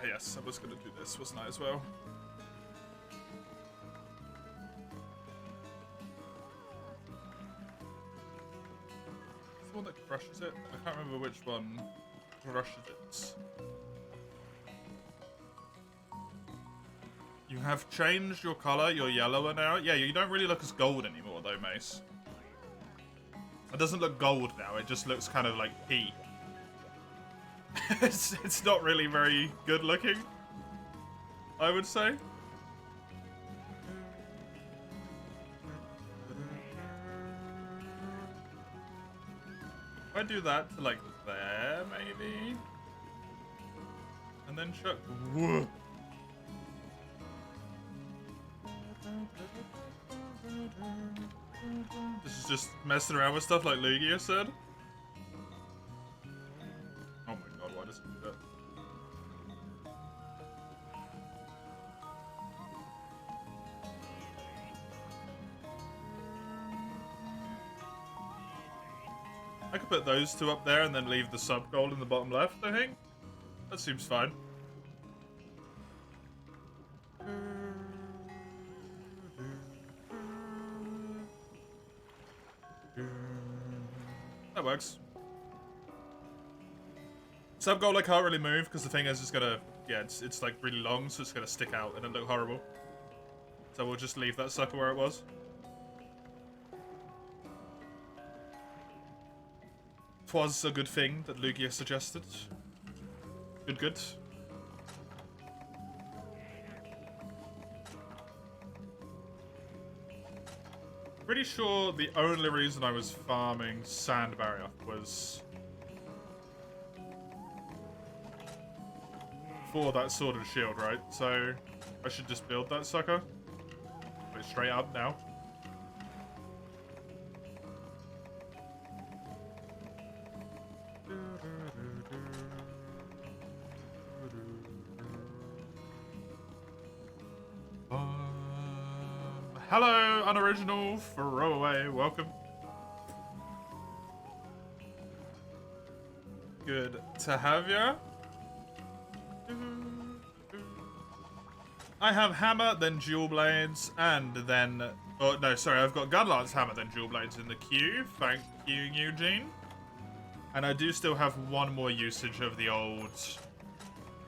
yes, I was going to do this, wasn't I, as well? It's the one that crushes it? I can't remember which one crushes it. You have changed your color, you're yellower now. Yeah, you don't really look as gold anymore, though, Mace. It doesn't look gold now, it just looks kind of like pea. It's not really very good looking, I would say. If I do that to like there, maybe? And then chuck. Whoa. This is just messing around with stuff like Lugia said. Oh my god, why does it do that? I could put those two up there and then leave the sub-gold in the bottom left, I think. That seems fine. That works. Sub-gold I can't really move because the thing is it's gonna... Yeah, it's like really long, so it's gonna stick out and it'll look horrible. So we'll just leave that sucker where it was. Twas a good thing that Lugia suggested. Good, good. Pretty sure the only reason I was farming Sand Barrier was for that Sword and Shield, right? So I should just build that sucker. Put it straight up now. Hello, unoriginal throwaway. Welcome. Good to have ya. I have hammer, then dual blades, and then... Oh, no, sorry, I've got gunlance, hammer, then dual blades in the queue. Thank you, Eugene. And I do still have one more usage of the old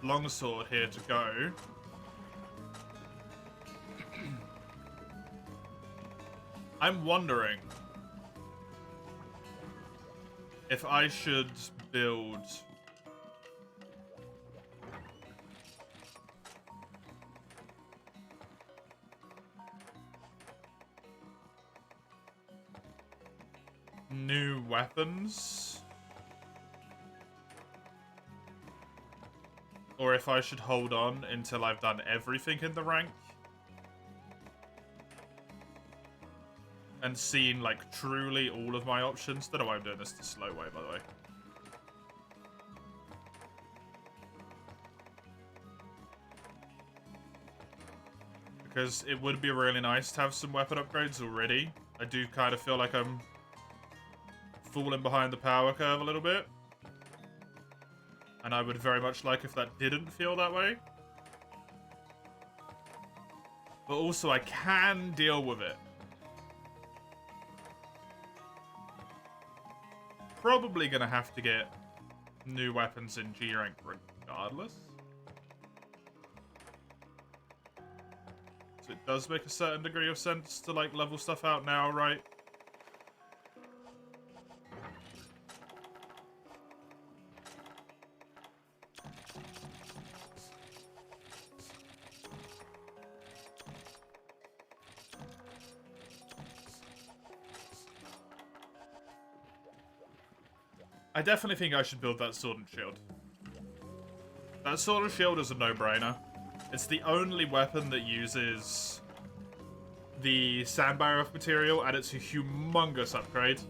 longsword here to go. I'm wondering if I should build new weapons or if I should hold on until I've done everything in the rank. And seeing, like, truly all of my options. Don't know why I'm doing this the slow way, by the way. Because it would be really nice to have some weapon upgrades already. I do kind of feel like I'm falling behind the power curve a little bit. And I would very much like if that didn't feel that way. But also, I can deal with it. Probably gonna have to get new weapons in G rank regardless. So it does make a certain degree of sense to like level stuff out now, right? I definitely think I should build that Sword and Shield. That Sword and Shield is a no-brainer. It's the only weapon that uses the Sand Barrier material, and it's a humongous upgrade.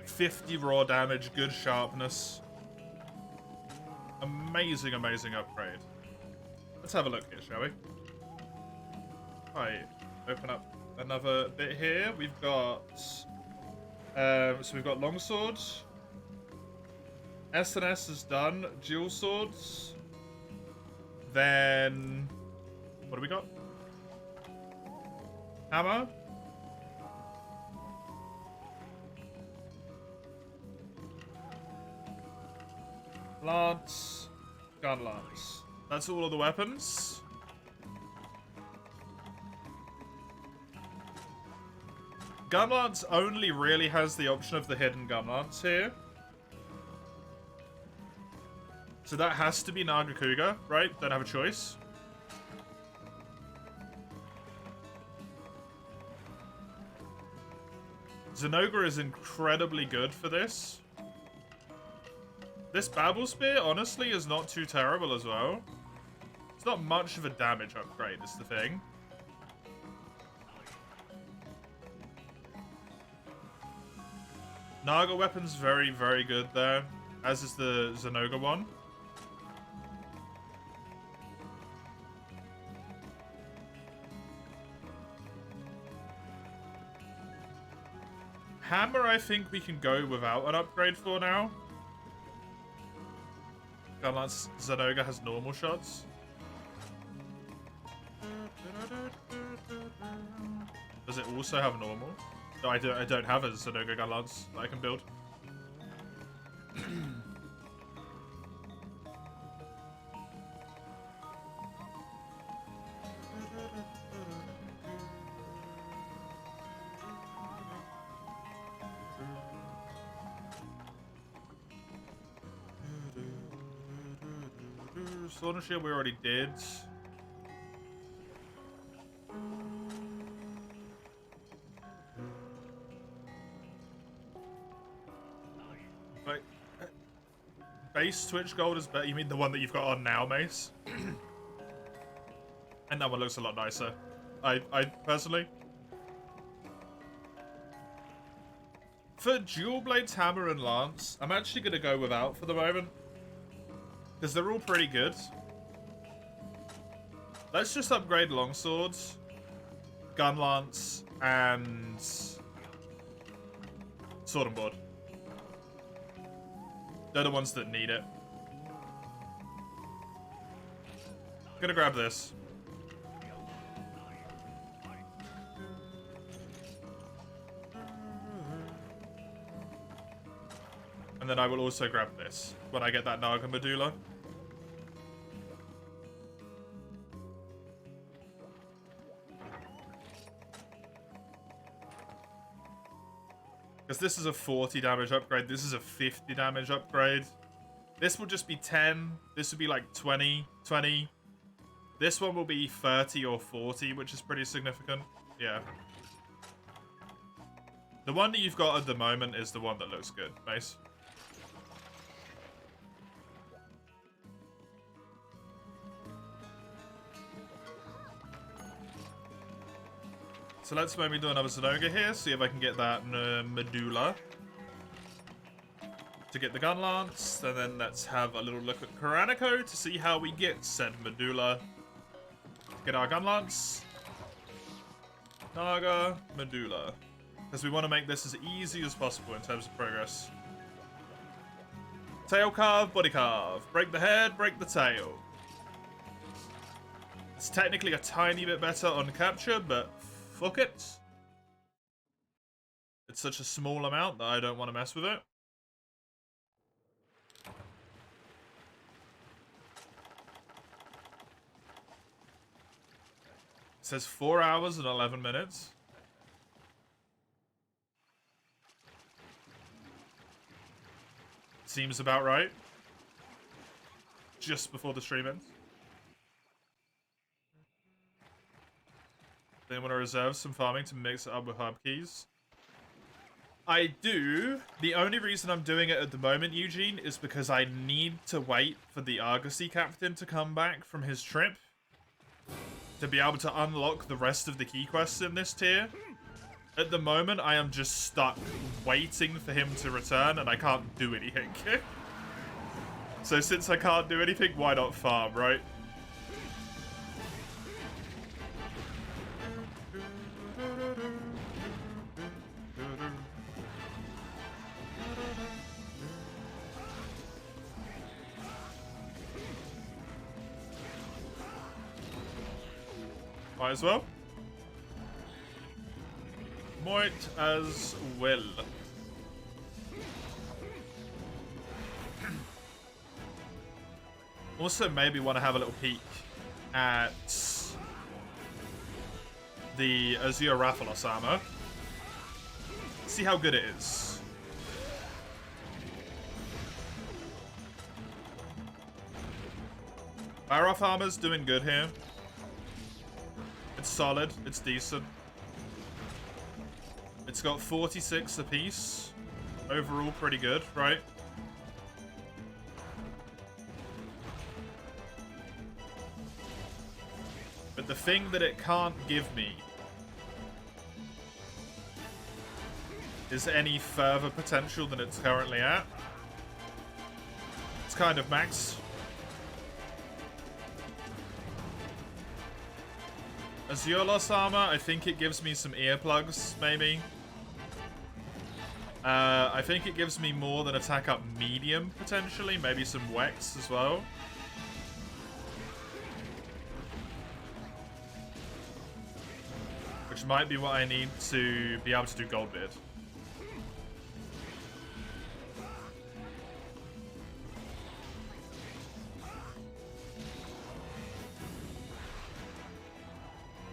50 raw damage, good sharpness. Amazing, amazing upgrade. Let's have a look here, shall we? Right, open up another bit here. We've got... so we've got Longsword, SNS is done. Dual swords. Then... what do we got? Hammer. Lance. Gun lance. That's all of the weapons. Gun lance only really has the option of the hidden gun lance here. So that has to be Nagakuga, right? Don't have a choice. Zenoga is incredibly good for this. This Babel Spear, honestly, is not too terrible as well. It's not much of a damage upgrade, is the thing. Naga weapon's very, very good there, as is the Zenoga one. Hammer, I think we can go without an upgrade for now. Gunlance Zenoga has normal shots. Does it also have normal? No, I don't have a Zenoga Gunlance that I can build. Sword and Shield we already did. Like, base Twitch Gold is better. You mean the one that you've got on now, Mace? And that one looks a lot nicer. I personally. For Dual Blades, Hammer, and Lance, I'm actually going to go without for the moment. Because they're all pretty good. Let's just upgrade longswords, gun lance, and sword and board. They're the ones that need it. Gonna grab this. And then I will also grab this when I get that Naga Medulla. Because this is a 40 damage upgrade. This is a 50 damage upgrade. This will just be 10. This would be like 20. This one will be 30 or 40, which is pretty significant. Yeah. The one that you've got at the moment is the one that looks good. Nice. So let's maybe do another Zenoga here, see if I can get that Medulla to get the gun lance, and then let's have a little look at Kuranako to see how we get said Medulla. Get our gun lance, Naga, Medulla, because we want to make this as easy as possible in terms of progress. Tail carve, body carve, break the head, break the tail. It's technically a tiny bit better on capture, but fuck it. It's such a small amount that I don't want to mess with it. It says 4 hours and 11 minutes. Seems about right. Just before the stream ends. Then want to reserve some farming to mix it up with hub keys. I do. The only reason I'm doing it at the moment, Eugene, is because I need to wait for the Argosy captain to come back from his trip to be able to unlock the rest of the key quests in this tier. At the moment, I am just stuck waiting for him to return, and I can't do anything. So since I can't do anything, why not farm, right? Might as well. Might as well. Also, maybe want to have a little peek at the Azure Rathalos armor. See how good it is. Baroth armor's doing good here. It's solid. It's decent. It's got 46 apiece. Overall, pretty good, right? But the thing that it can't give me is any further potential than it's currently at. It's kind of maxed. Azure Loss armor, I think it gives me some earplugs, maybe. I think it gives me more than attack up medium, potentially. Maybe some Wex as well. Which might be what I need to be able to do gold bid.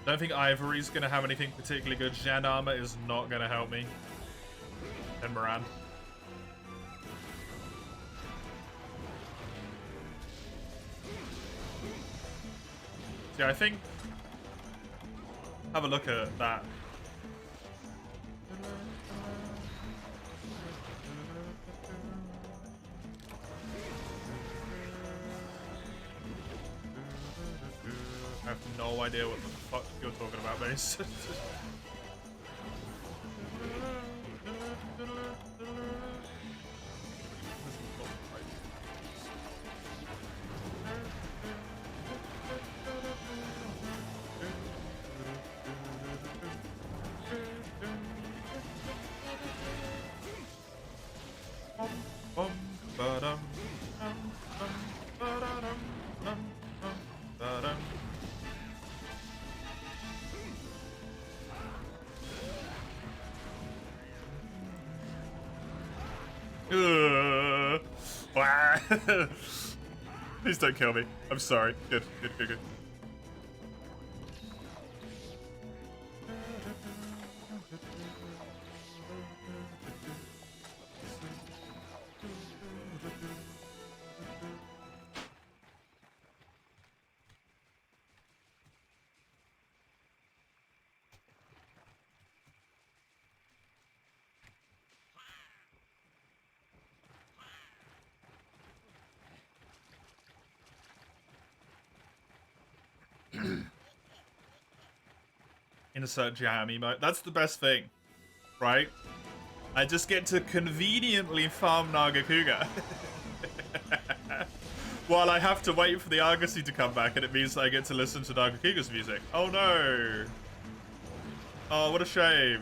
Don't think Ivory's going to have anything particularly good. Jeanne armor is not going to help me. And Moran. Yeah, I think... Have a look at that. I have no idea what the fuck you're talking about, Mace. Please don't kill me. I'm sorry. Good, good, good, good. Insert jam emote. That's the best thing, right? I just get to conveniently farm Nagakuga. While I have to wait for the Argosy to come back, and it means I get to listen to Nagakuga's music. Oh no! Oh, what a shame.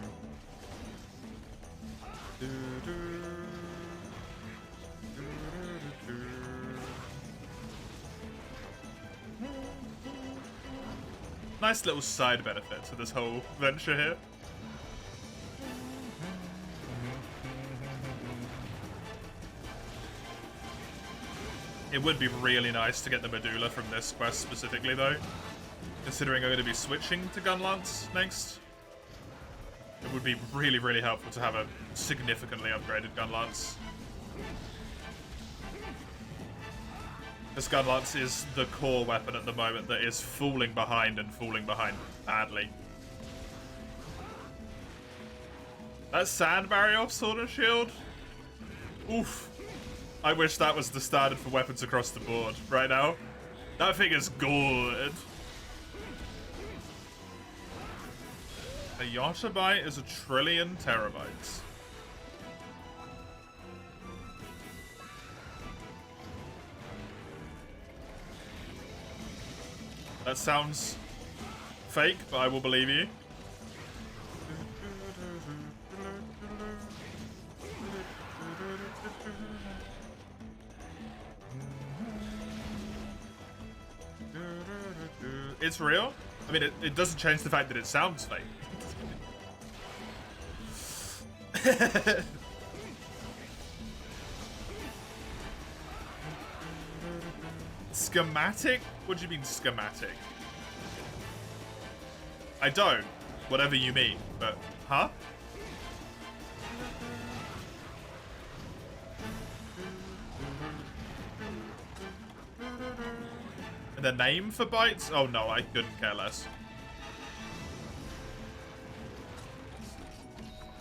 Nice little side benefit to this whole venture here. It would be really nice to get the Medulla from this quest specifically, though. Considering I'm going to be switching to Gunlance next. It would be really, really helpful to have a significantly upgraded Gunlance. This Gunlance is the core weapon at the moment that is falling behind and falling behind badly. That sand barrier off Sword and Shield? Oof. I wish that was the standard for weapons across the board right now. That thing is good. A Yottabyte is 1 trillion terabytes. That sounds fake, but I will believe you. It's real? I mean, it doesn't change the fact that it sounds fake. Schematic? What do you mean schematic? I don't. Whatever you mean, but... Huh? And the name for bytes? Oh no, I couldn't care less.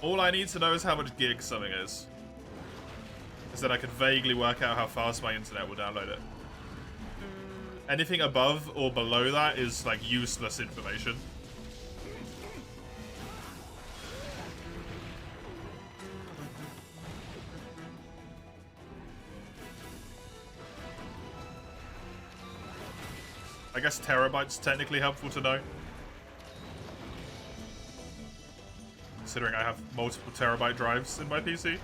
All I need to know is how much gig something is. Is that I can vaguely work out how fast my internet will download it. Anything above or below that is, like, useless information. I guess terabytes technically helpful to know. Considering I have multiple terabyte drives in my PC.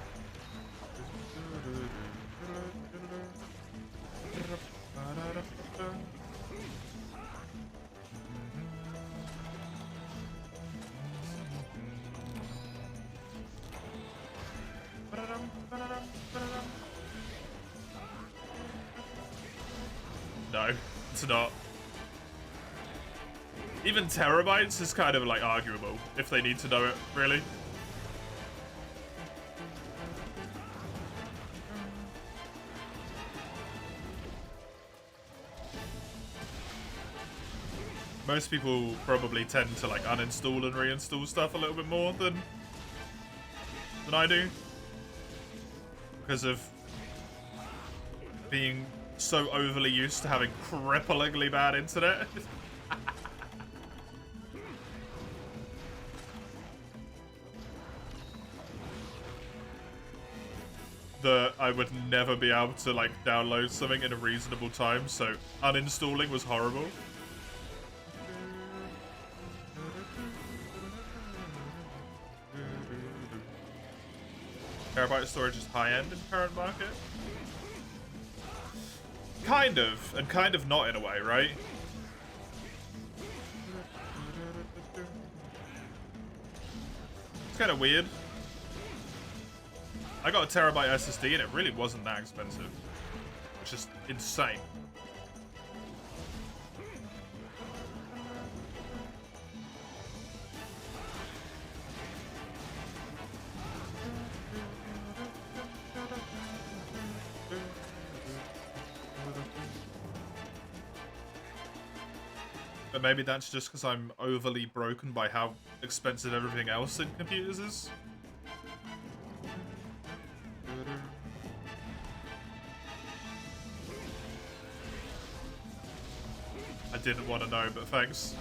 No, it's not. Even terabytes is kind of, like, arguable, if they need to know it, really. Most people probably tend to, like, uninstall and reinstall stuff a little bit more than I do. Because of being so overly used to having cripplingly bad internet. That I would never be able to, like, download something in a reasonable time, so uninstalling was horrible. Terabyte storage is high-end in current market? Kind of, and kind of not in a way, right? It's kind of weird. I got a terabyte SSD and it really wasn't that expensive. Which is insane. But maybe that's just because I'm overly broken by how expensive everything else in computers is. I didn't want to know, but thanks.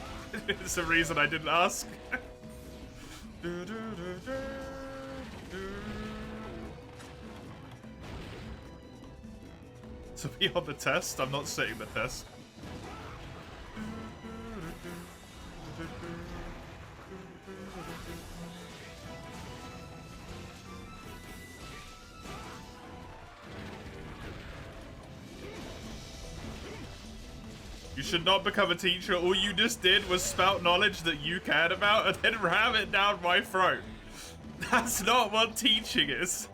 It's a reason I didn't ask. To be on the test? I'm not sitting the test. You should not become a teacher. All you just did was spout knowledge that you cared about and then ram it down my throat. That's not what teaching is.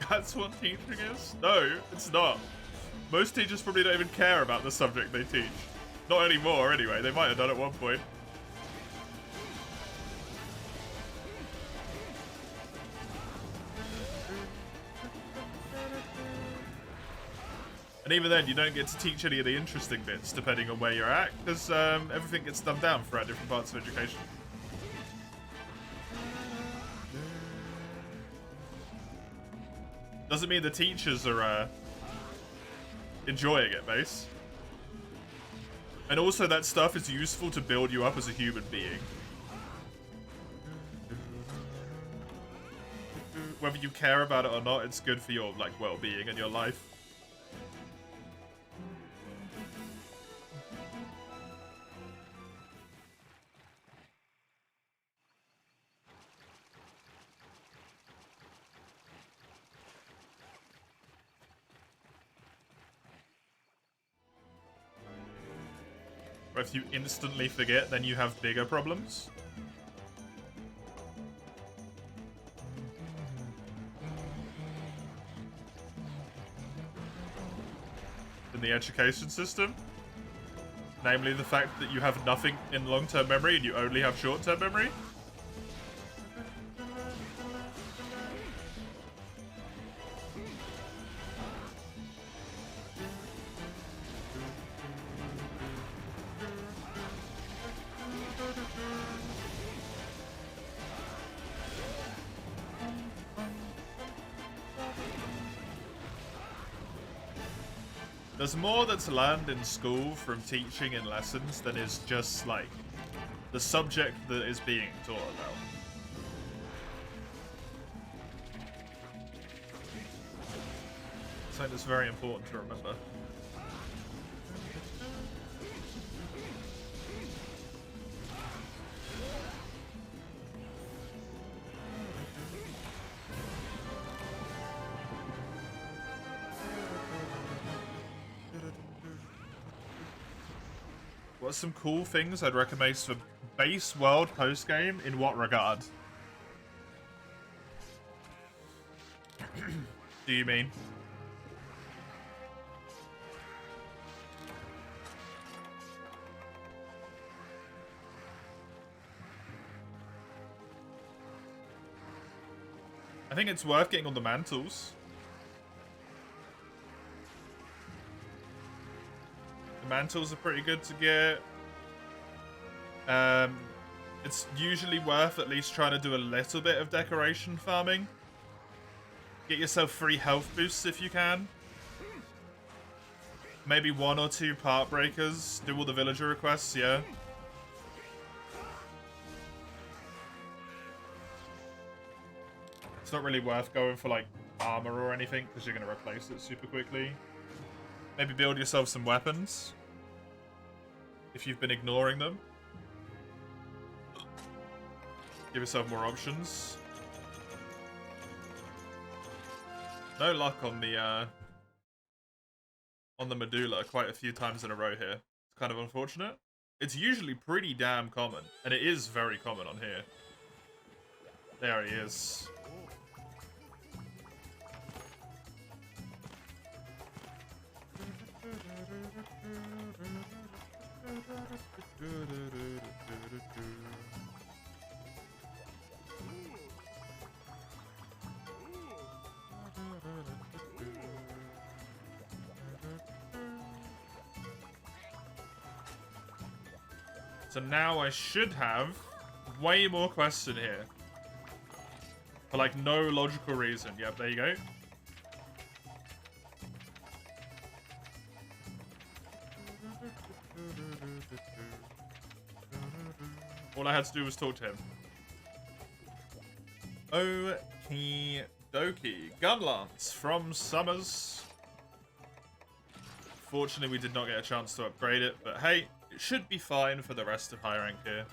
That's what teaching is? No, it's not. Most teachers probably don't even care about the subject they teach. Not anymore, anyway. They might have done at one point. And even then, you don't get to teach any of the interesting bits, depending on where you're at, because everything gets dumbed down throughout different parts of education. Doesn't mean the teachers are enjoying it, base. And also that stuff is useful to build you up as a human being. Whether you care about it or not, it's good for your, like, well-being and your life. Or if you instantly forget, then you have bigger problems. In the education system. Namely the fact that you have nothing in long-term memory and you only have short-term memory. There's more that's learned in school from teaching in lessons than is just, like, the subject that is being taught about. Something that's very important to remember. What's some cool things I'd recommend for base world post-game? In what regard? Do you mean? I think it's worth getting on the mantles. Mantles are pretty good to get. It's usually worth at least trying to do a little bit of decoration farming. Get yourself free health boosts if you can. Maybe 1 or 2 part breakers. Do all the villager requests, yeah. It's not really worth going for like armor or anything because you're going to replace it super quickly. Maybe build yourself some weapons if you've been ignoring them. Give yourself more options. No luck on the medulla quite a few times in a row here. It's kind of unfortunate. It's usually pretty damn common, and it is very common on here. There he is. So now I should have way more quests in here. For like no logical reason. Yep, there you go. All I had to do was talk to him. Okie dokie. Gunlance from Summers. Fortunately, we did not get a chance to upgrade it, but hey, it should be fine for the rest of high rank here.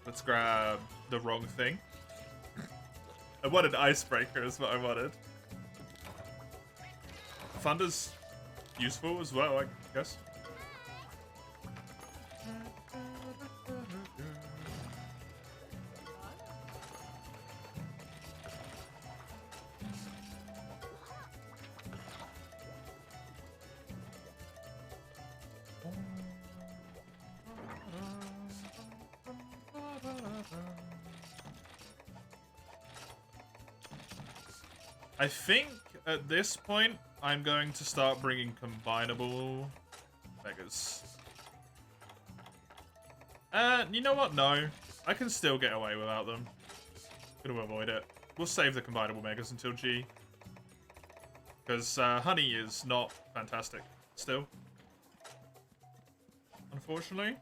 Let's grab the wrong thing. I wanted Icebreaker is what I wanted. Thunder's useful as well, I guess. I think at this point, I'm going to start bringing combinable beggars. You know what? No. I can still get away without them. Gonna avoid it. We'll save the combinable megas until G. Because honey is not fantastic still. Unfortunately.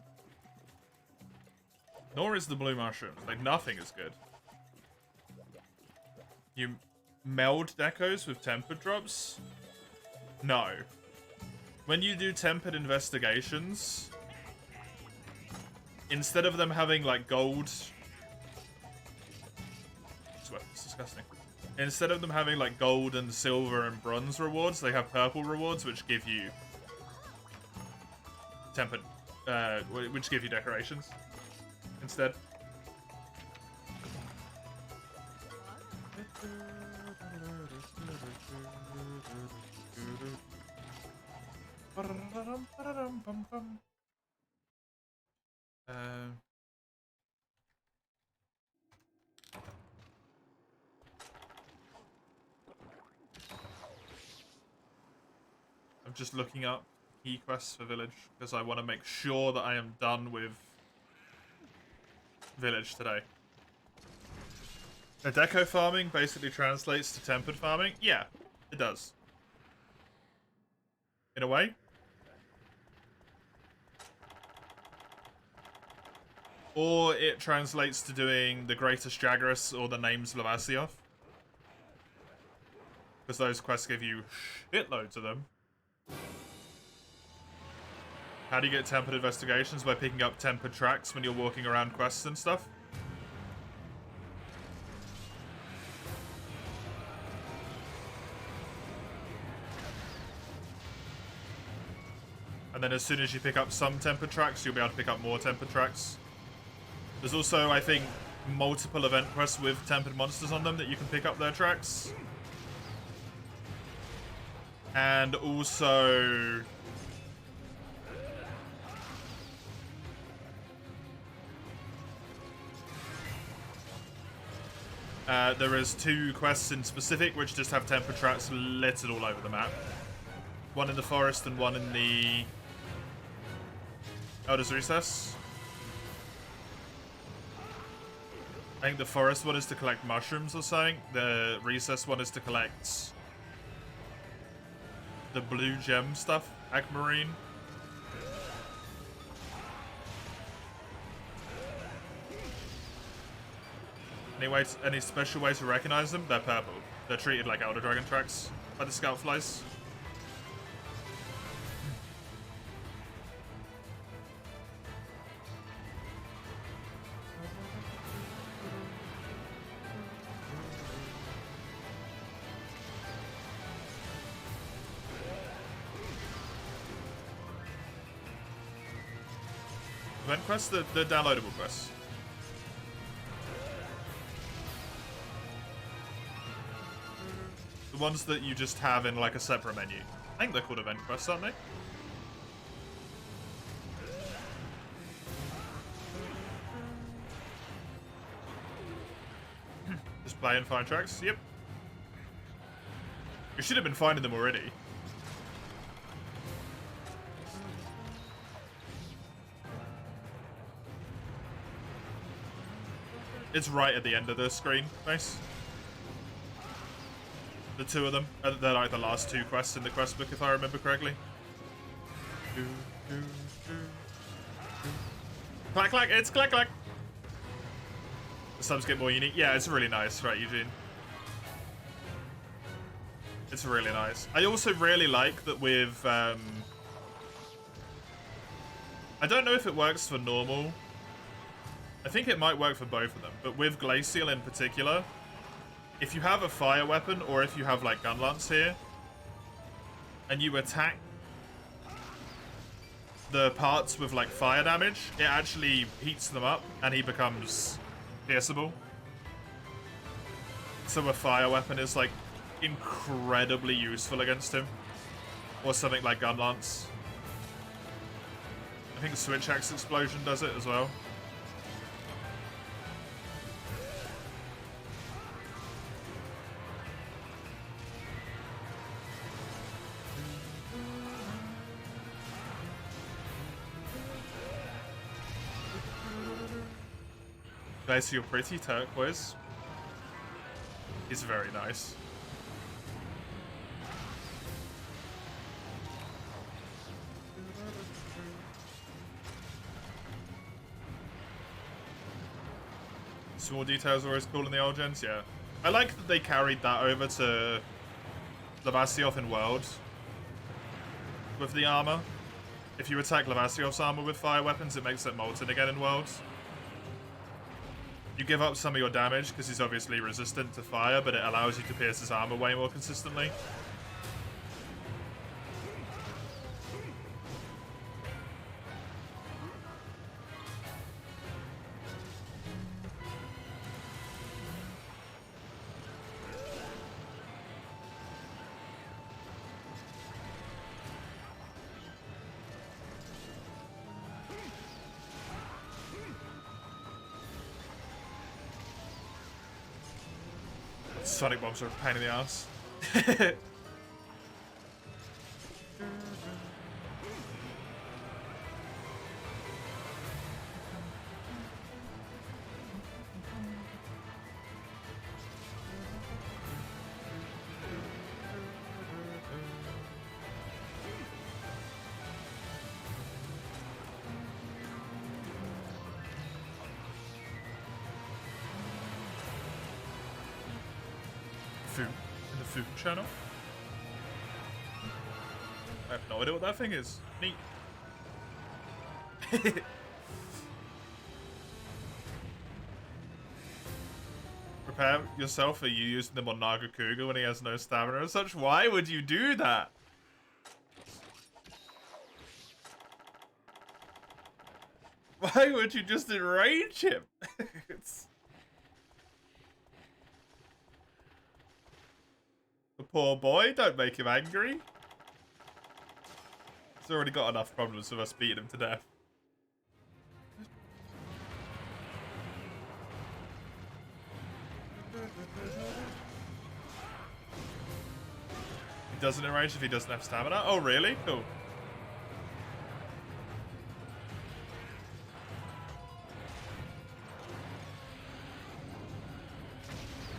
Nor is the blue mushroom. Like, nothing is good. You meld decos with tempered drops? No. When you do tempered investigations, instead of them having like gold... This weapon's disgusting. Instead of them having like gold and silver and bronze rewards, they have purple rewards, which give you tempered, which give you decorations instead. I'm just looking up key quests for village because I want to make sure that I am done with village today. The deco farming basically translates to tempered farming. Yeah, it does. In a way. Or it translates to doing the Greatest Jagras or the Names of Lavasioth. Because those quests give you shitloads of them. How do you get tempered investigations? By picking up tempered tracks when you're walking around quests and stuff. And then as soon as you pick up some tempered tracks, you'll be able to pick up more tempered tracks. There's also, I think, multiple event quests with tempered monsters on them that you can pick up their tracks. And also... there is 2 quests in specific which just have tempered tracks littered all over the map. One in the forest and one in the Elder's Recess. I think the forest one is to collect mushrooms or something. The recess one is to collect the blue gem stuff, aquamarine. Any special way to recognize them? They're purple. They're treated like Elder Dragon tracks by the scout flies. Event quests? The downloadable quests. The ones that you just have in like a separate menu. I think they're called event quests, aren't they? Just play and find tracks? Yep. You should have been finding them already. It's right at the end of the screen. Nice. The 2 of them. They're like the last 2 quests in the quest book, if I remember correctly. Clack clack! It's clack clack! The subs get more unique. Yeah, it's really nice, right, Eugene? It's really nice. I also really like that with... I don't know if it works for normal. I think it might work for both of them, but with Glacial in particular, if you have a fire weapon or if you have like gun lance here, and you attack the parts with like fire damage, it actually heats them up and he becomes pierceable. So a fire weapon is like incredibly useful against him, or something like gun lance. I think Switch Axe Explosion does it as well. Guys, you're pretty turquoise. It's very nice. Small details are always cool in the old gens, yeah. I like that they carried that over to Lavasioth in World with the armor. If you attack Lavasioth's armor with fire weapons, it makes it molten again in World. You give up some of your damage because he's obviously resistant to fire, but it allows you to pierce his armor way more consistently. Sonic bombs are a pain in the ass. In the food channel. I have no idea what that thing is. Neat. Prepare yourself. Are you using them on Nagakuga when he has no stamina and such? Why would you do that? Why would you just enrage him? The poor boy, don't make him angry. He's already got enough problems with us beating him to death. He doesn't enrage if he doesn't have stamina? Oh, really? Cool.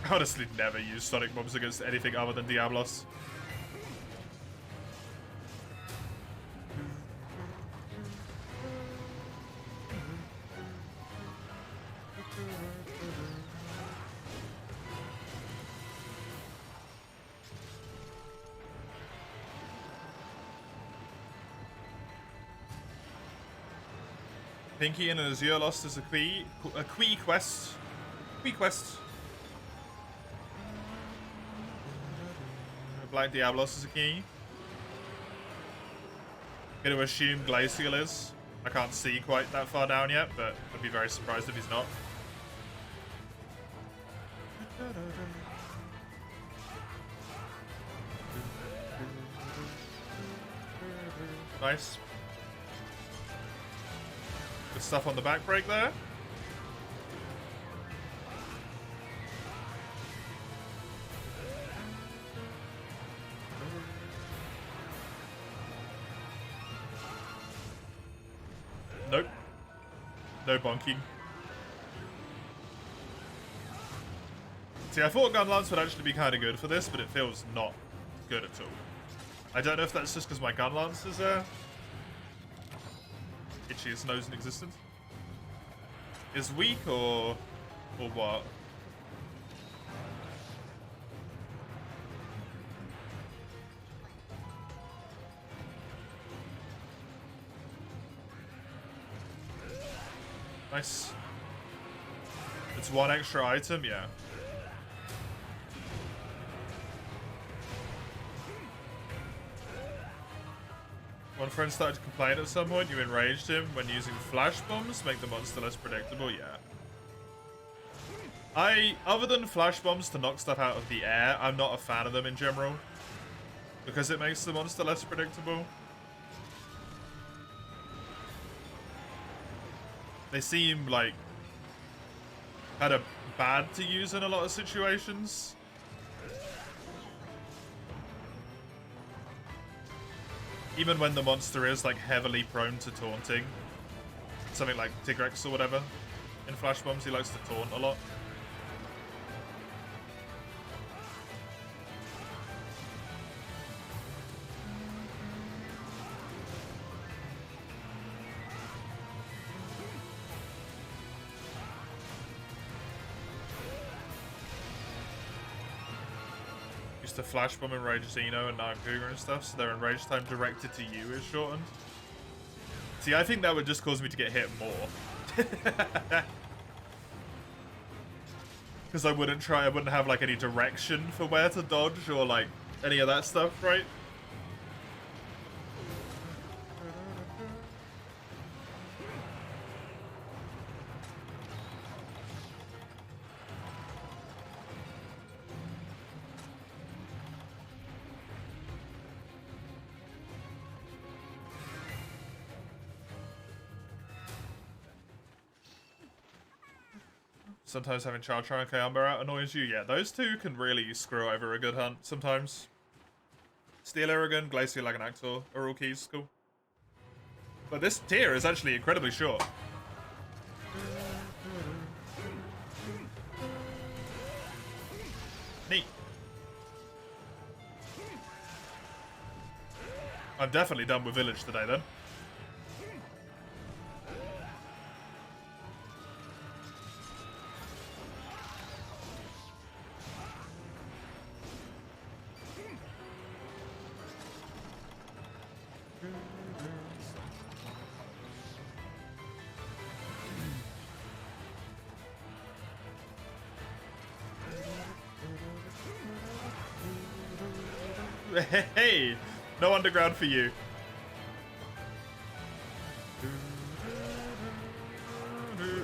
I honestly never use Sonic Bombs against anything other than Diablos. Pinky and Azure lost as a Quee quest. Quee quest. Black Diablos is a key. Gonna assume Glacial is. I can't see quite that far down yet, but I'd be very surprised if he's not. Nice. Good stuff on the back break there. Nope. No bonking. See, I thought Gun Lance would actually be kind of good for this, but it feels not good at all. I don't know if that's just because my Gun Lance is itchiest nose in existence. Is weak or what? Nice. It's one extra item, yeah. One friend started to complain at some point. You enraged him when using flash bombs, make the monster less predictable, yeah. Other than flash bombs to knock stuff out of the air, I'm not a fan of them in general. Because it makes the monster less predictable. They seem like kind of bad to use in a lot of situations. Even when the monster is like heavily prone to taunting. Something like Tigrex or whatever. In Flash Bombs, he likes to taunt a lot. To Flash Bomb Enrage Xeno and Nagakuga and stuff, so their enrage time directed to you is shortened. See, I think that would just cause me to get hit more. Because I wouldn't have like any direction for where to dodge or like any of that stuff, right? Sometimes having Chartra and Kayamba out annoys you. Yeah, those two can really screw over a good hunt sometimes. Steel Aragon, Glacial Laganactor are all keys, cool. But this tier is actually incredibly short. Neat. I'm definitely done with Village today then. Hey, no underground for you.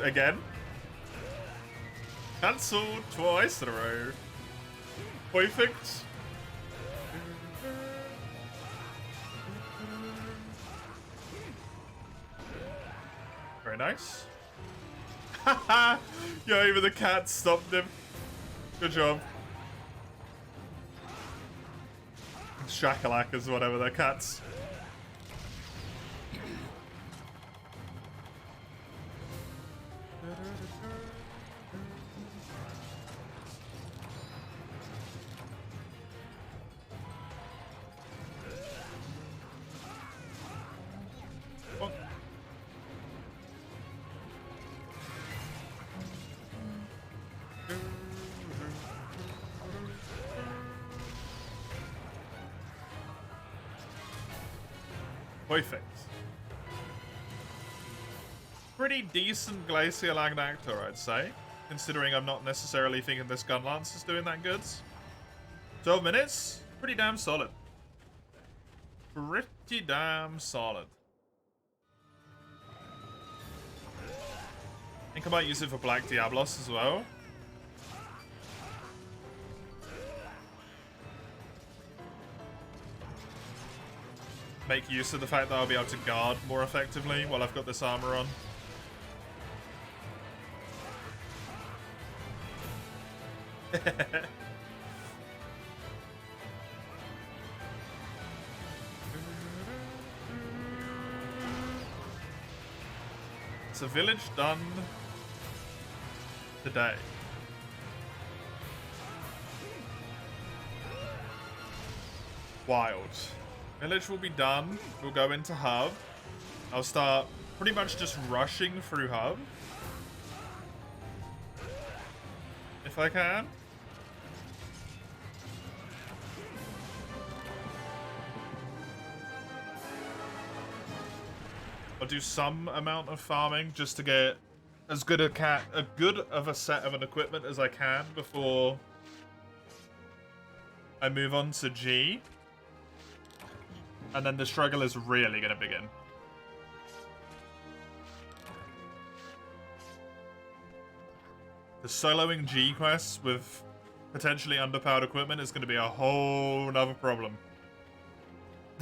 Again. Cancelled twice in a row. Perfect. Very nice. Haha! Yo, even the cat stopped him. Good job. Shakalakas, whatever, they're cats. Perfect. Pretty decent Glacial Agnactor, I'd say. Considering I'm not necessarily thinking this Gunlance is doing that good. 12 minutes? Pretty damn solid. Pretty damn solid. I think I might use it for Black Diablos as well. Make use of the fact that I'll be able to guard more effectively while I've got this armor on. It's a village done today. Wild. Village will be done. We'll go into hub. I'll start pretty much just rushing through hub. If I can. I'll do some amount of farming just to get as good of a set of an equipment as I can before I move on to G. And then the struggle is really going to begin. The soloing G quests with potentially underpowered equipment is going to be a whole nother problem.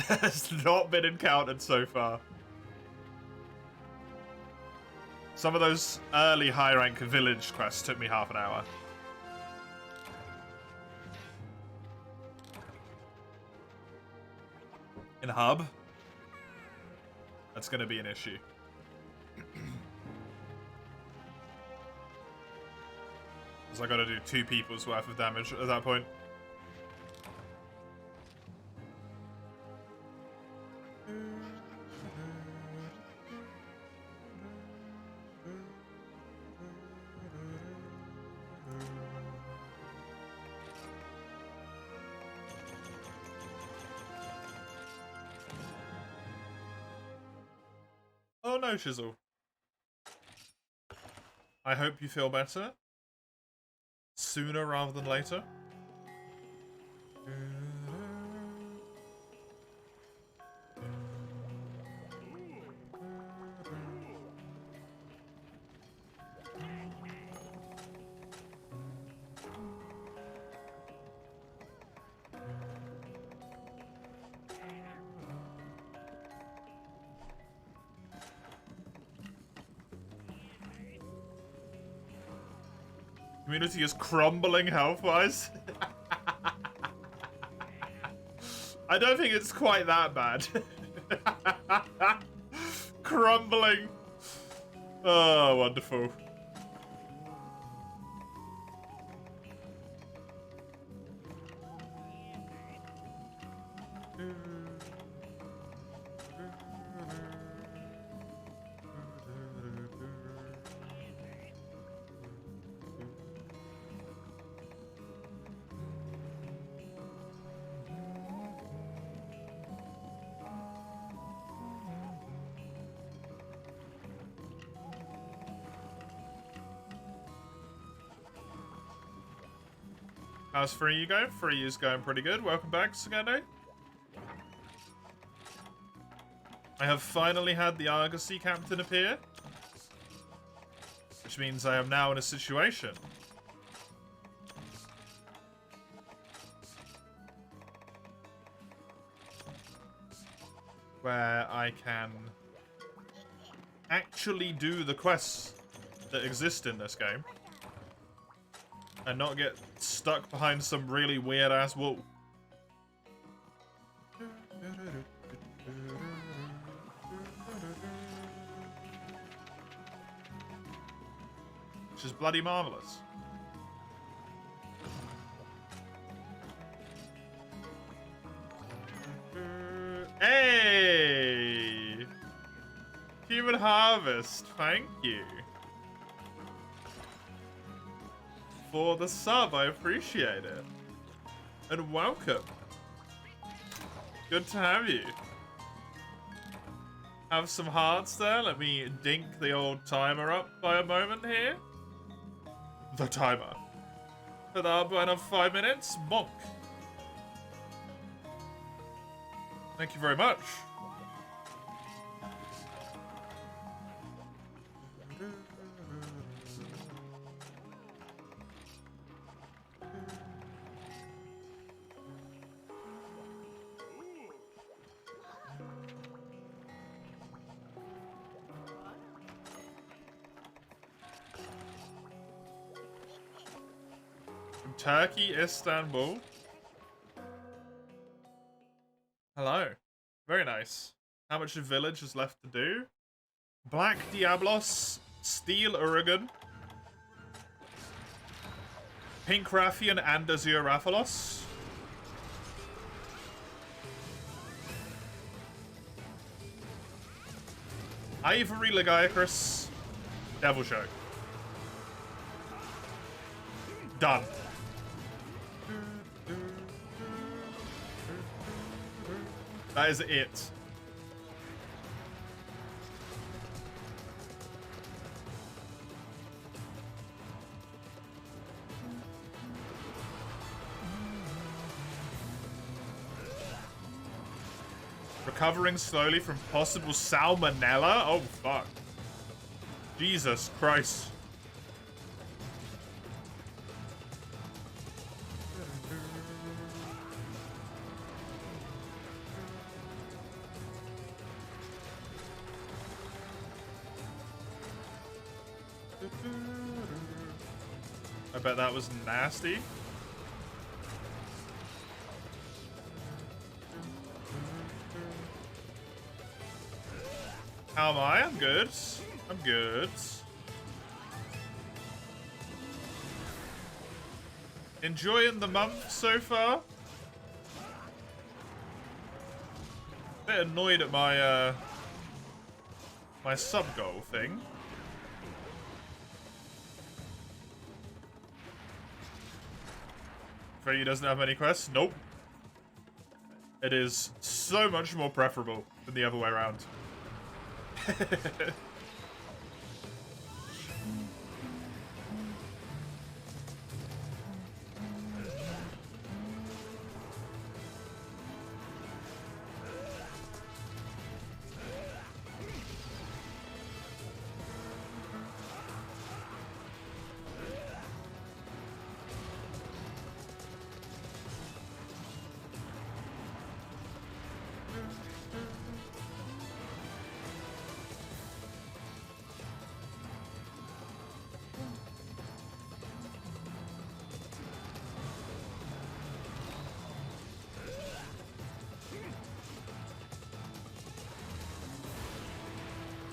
That's not been encountered so far. Some of those early high-rank village quests took me half an hour. In hub, that's going to be an issue. Because I got to do 2 people's worth of damage at that point. Oh no, Shizzle. I hope you feel better. sooner rather than later. Community is crumbling health-wise. I don't think it's quite that bad. Crumbling. Oh, wonderful. How's Free You going? Free You's going pretty good. Welcome back, Sagado. I have finally had the Argosy captain appear, which means I am now in a situation where I can actually do the quests that exist in this game and not get stuck behind some really weird-ass wall. Which is bloody marvelous. Hey! Human Harvest, thank you. For the sub, I appreciate it. And welcome. Good to have you. Have some hearts there. Let me dink the old timer up by a moment here. The timer. For the upburn of 5 minutes. Bonk. Thank you very much. Turkey, Istanbul. Hello. Very nice. How much of village is left to do? Black Diablos, Steel Urigan, Pink Rathian and Azure Rathalos. Ivory Legiacris, Devil Show. Done. That is it. Recovering slowly from possible salmonella? Oh, fuck. Jesus Christ. I bet that was nasty. How am I? I'm good. I'm good. Enjoying the month so far. Bit annoyed at my my sub goal thing. Freddy doesn't have any quests? Nope. It is so much more preferable than the other way around.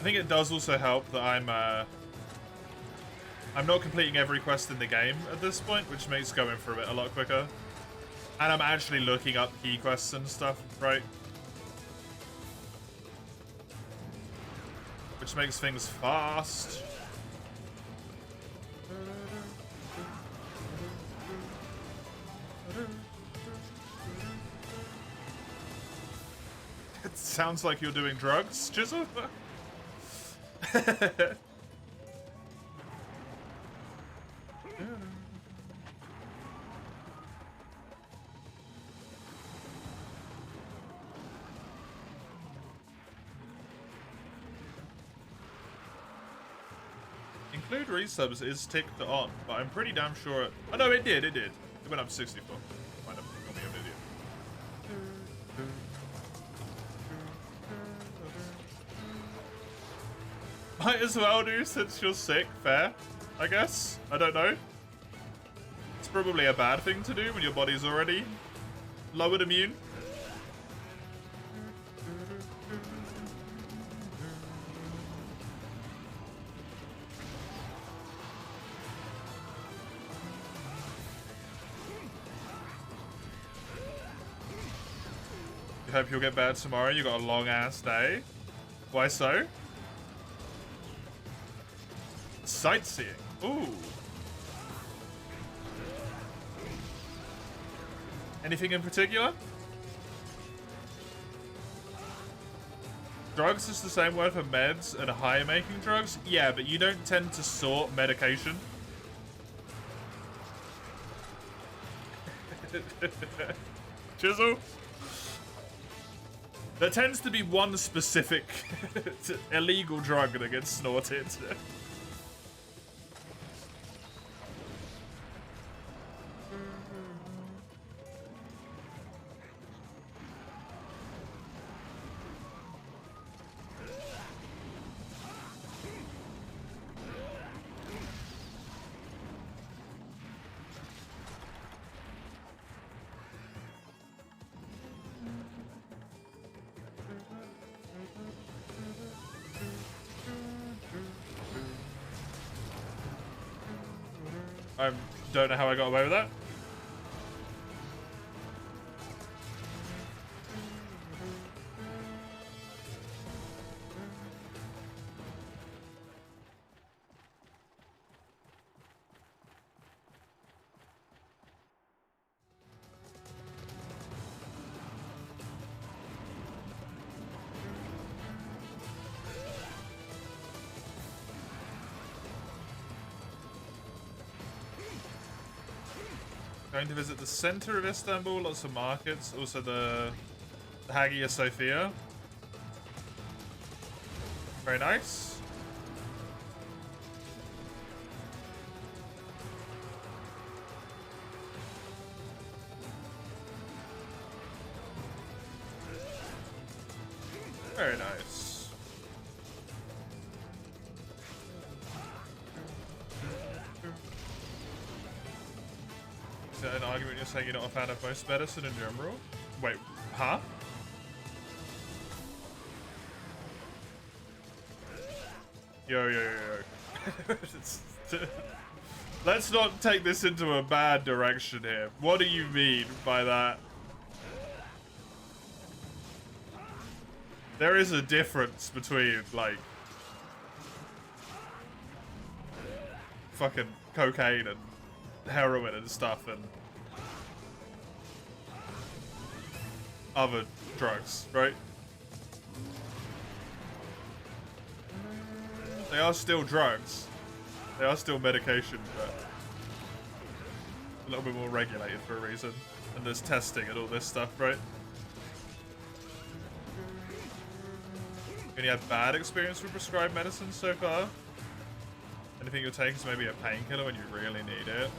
I think it does also help that I'm not completing every quest in the game at this point, which makes going through it a lot quicker. And I'm actually looking up key quests and stuff, right? Which makes things fast. It sounds like you're doing drugs, Chisel. Include resubs is ticked on, but I'm pretty damn sure. Oh no, it did. It went up 64. Might have got me an idiot. Might as well do since you're sick. Fair, I guess. I don't know. It's probably a bad thing to do when your body's already lowered immune. Hope you'll get bad tomorrow. You got a long ass day. Why so? Sightseeing. Ooh. Anything in particular? Drugs is the same word for meds and high making drugs? Yeah, but you don't tend to sort medication. Chisel? There tends to be one specific illegal drug that gets snorted. I don't know how I got away with that. Going to visit the center of Istanbul, lots of markets, also the Hagia Sophia. Very nice. Very nice. An argument you're saying you're not a fan of most medicine in general? Wait, huh? Yo. Let's not take this into a bad direction here. What do you mean by that? There is a difference between, like, fucking cocaine and heroin and stuff and other drugs, right? They are still drugs. They are still medication, but a little bit more regulated for a reason. And there's testing and all this stuff, right? Any had bad experience with prescribed medicine so far? Anything you'll take is maybe a painkiller when you really need it.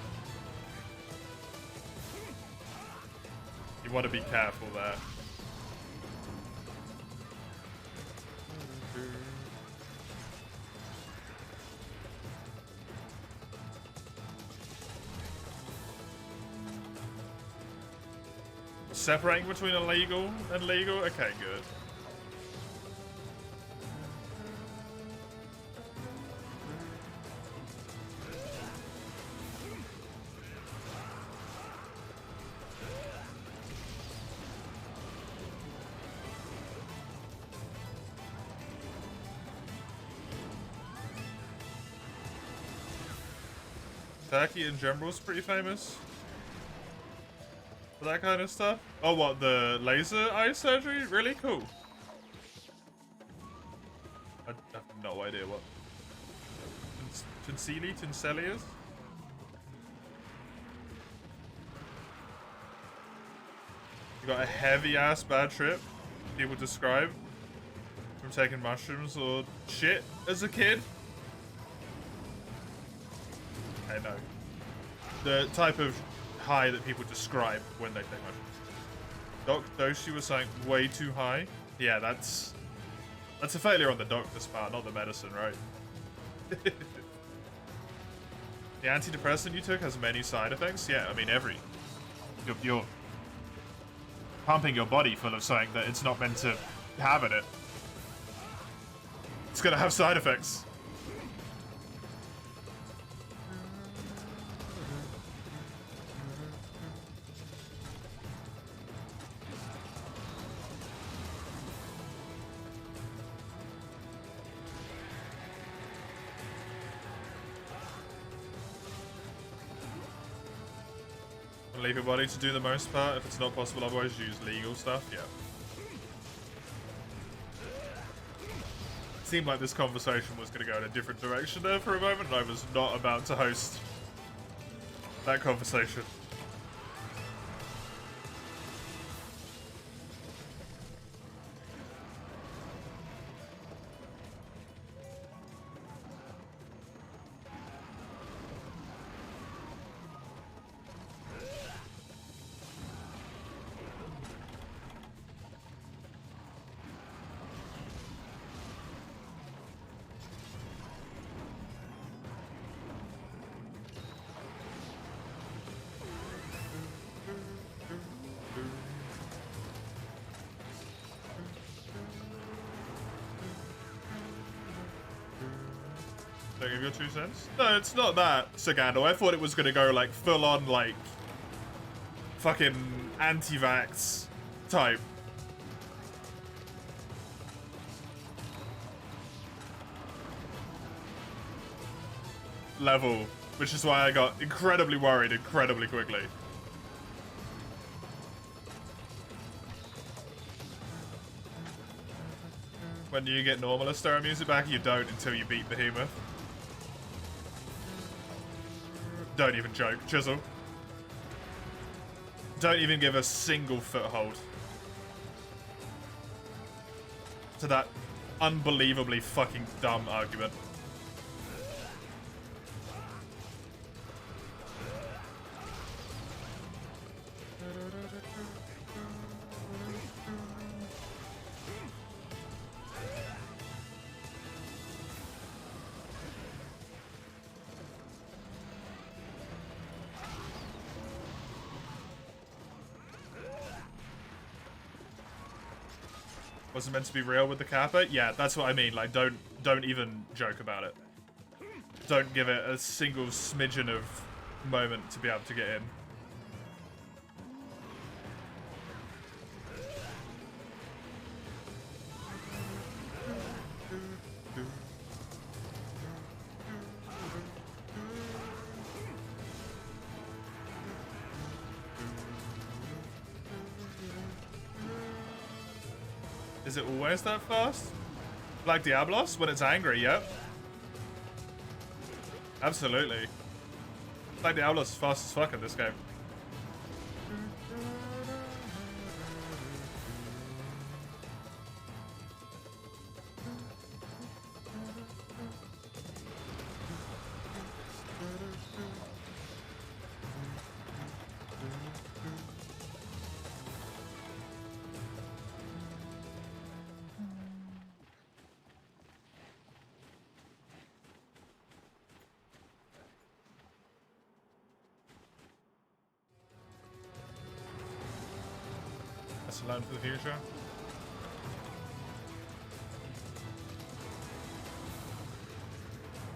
You want to be careful there. Separating between illegal and legal? Okay, good. Turkey in general is pretty famous for that kind of stuff. Oh, what, the laser eye surgery? Really cool. I have no idea what Tinseli is. You got a heavy ass bad trip, people describe, from taking mushrooms or shit as a kid. I know. The type of high that people describe when they take mushrooms. Doc Doshi was saying way too high. Yeah, that's a failure on the doctor's part, not the medicine, right? The antidepressant you took has many side effects. Yeah, I mean you're pumping your body full of something that it's not meant to have in it. It's gonna have side effects. Leave your body to do the most part. If it's not possible, otherwise use legal stuff. Yeah. Seemed like this conversation was going to go in a different direction there for a moment, and I was not about to host that conversation. Give your 2 cents? No, it's not that, Sagando. I thought it was gonna go like full on like fucking anti-vax type. Level, which is why I got incredibly worried incredibly quickly. When you get normal Astera music back, you don't until you beat Behemoth. Don't even joke, Chisel. Don't even give a single foothold to that unbelievably fucking dumb argument. Was it meant to be real with the Kappa? Yeah, that's what I mean. Like, don't even joke about it. Don't give it a single smidgen of moment to be able to get in. Is it always that fast? Like Diablos? When it's angry, yep. Absolutely. Like Diablos is fast as fuck in this game. Learn for the future.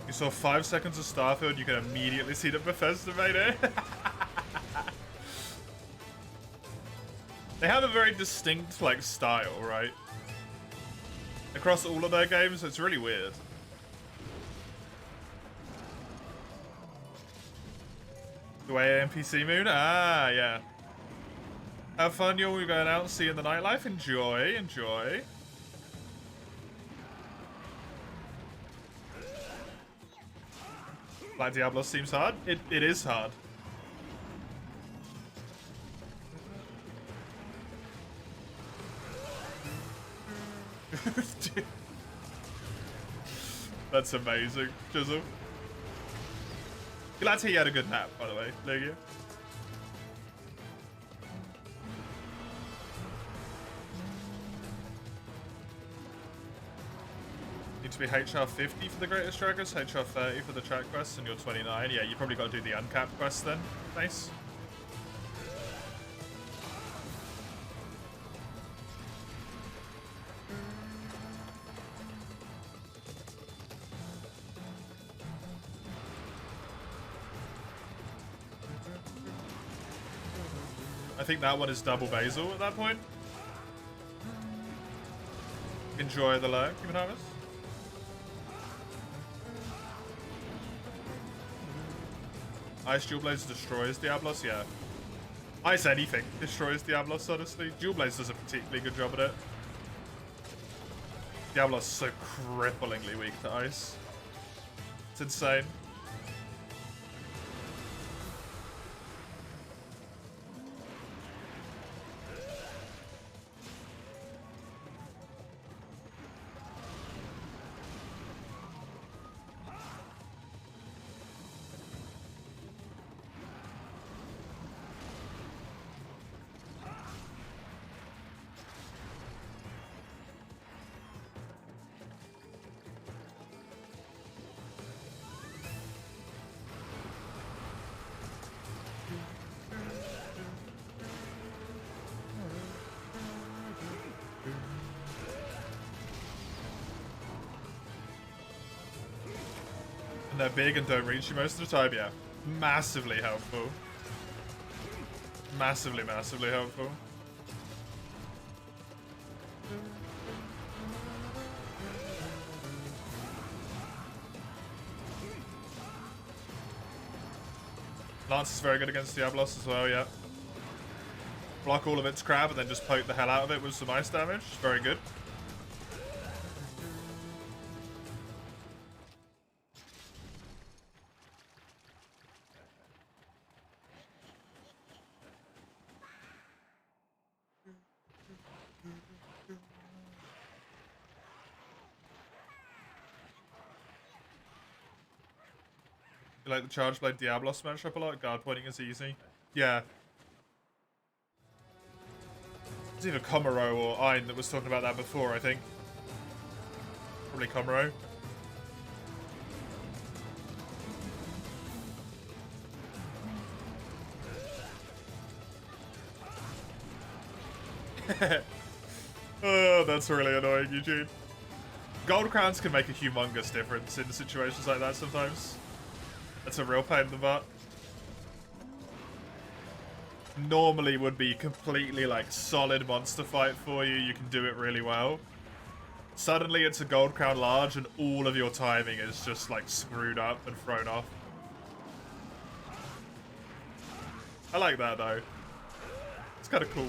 You saw 5 seconds of Starfield, you can immediately see that Bethesda made it. They have a very distinct, like, style, right? Across all of their games, it's really weird. The way NPC moon? Ah, yeah. Have fun, y'all. We're going out and seeing the nightlife. Enjoy, enjoy. Black Diablo seems hard. It is hard. That's amazing, Chisel. Glad to hear you had a good nap, by the way, Legia. Need to be HR 50 for the greatest trackers, HR 30 for the track quests, and you're 29. Yeah, you probably got to do the uncapped quest then. Nice. I think that one is double basil at that point. Enjoy the lurk, human harvest. Ice Dual Blades destroys Diablos, yeah. Ice anything destroys Diablos, honestly. Dual Blades does a particularly good job at it. Diablos is so cripplingly weak to ice. It's insane. And they're big and don't reach you most of the time, yeah. Massively helpful. Massively, massively helpful. Lance is very good against Diablos as well, yeah. Block all of its crab and then just poke the hell out of it with some ice damage. Very good. You like the Charge Blade Diablos matchup a lot? Guard pointing is easy. Yeah. It's either Komaro or Ein that was talking about that before, I think. Probably Komaro. Oh, that's really annoying, Eugene. Gold crowns can make a humongous difference in situations like that sometimes. That's a real pain in the butt. Normally would be completely like solid monster fight for you. You can do it really well. Suddenly it's a gold crown large and all of your timing is just like screwed up and thrown off. I like that though. It's kind of cool.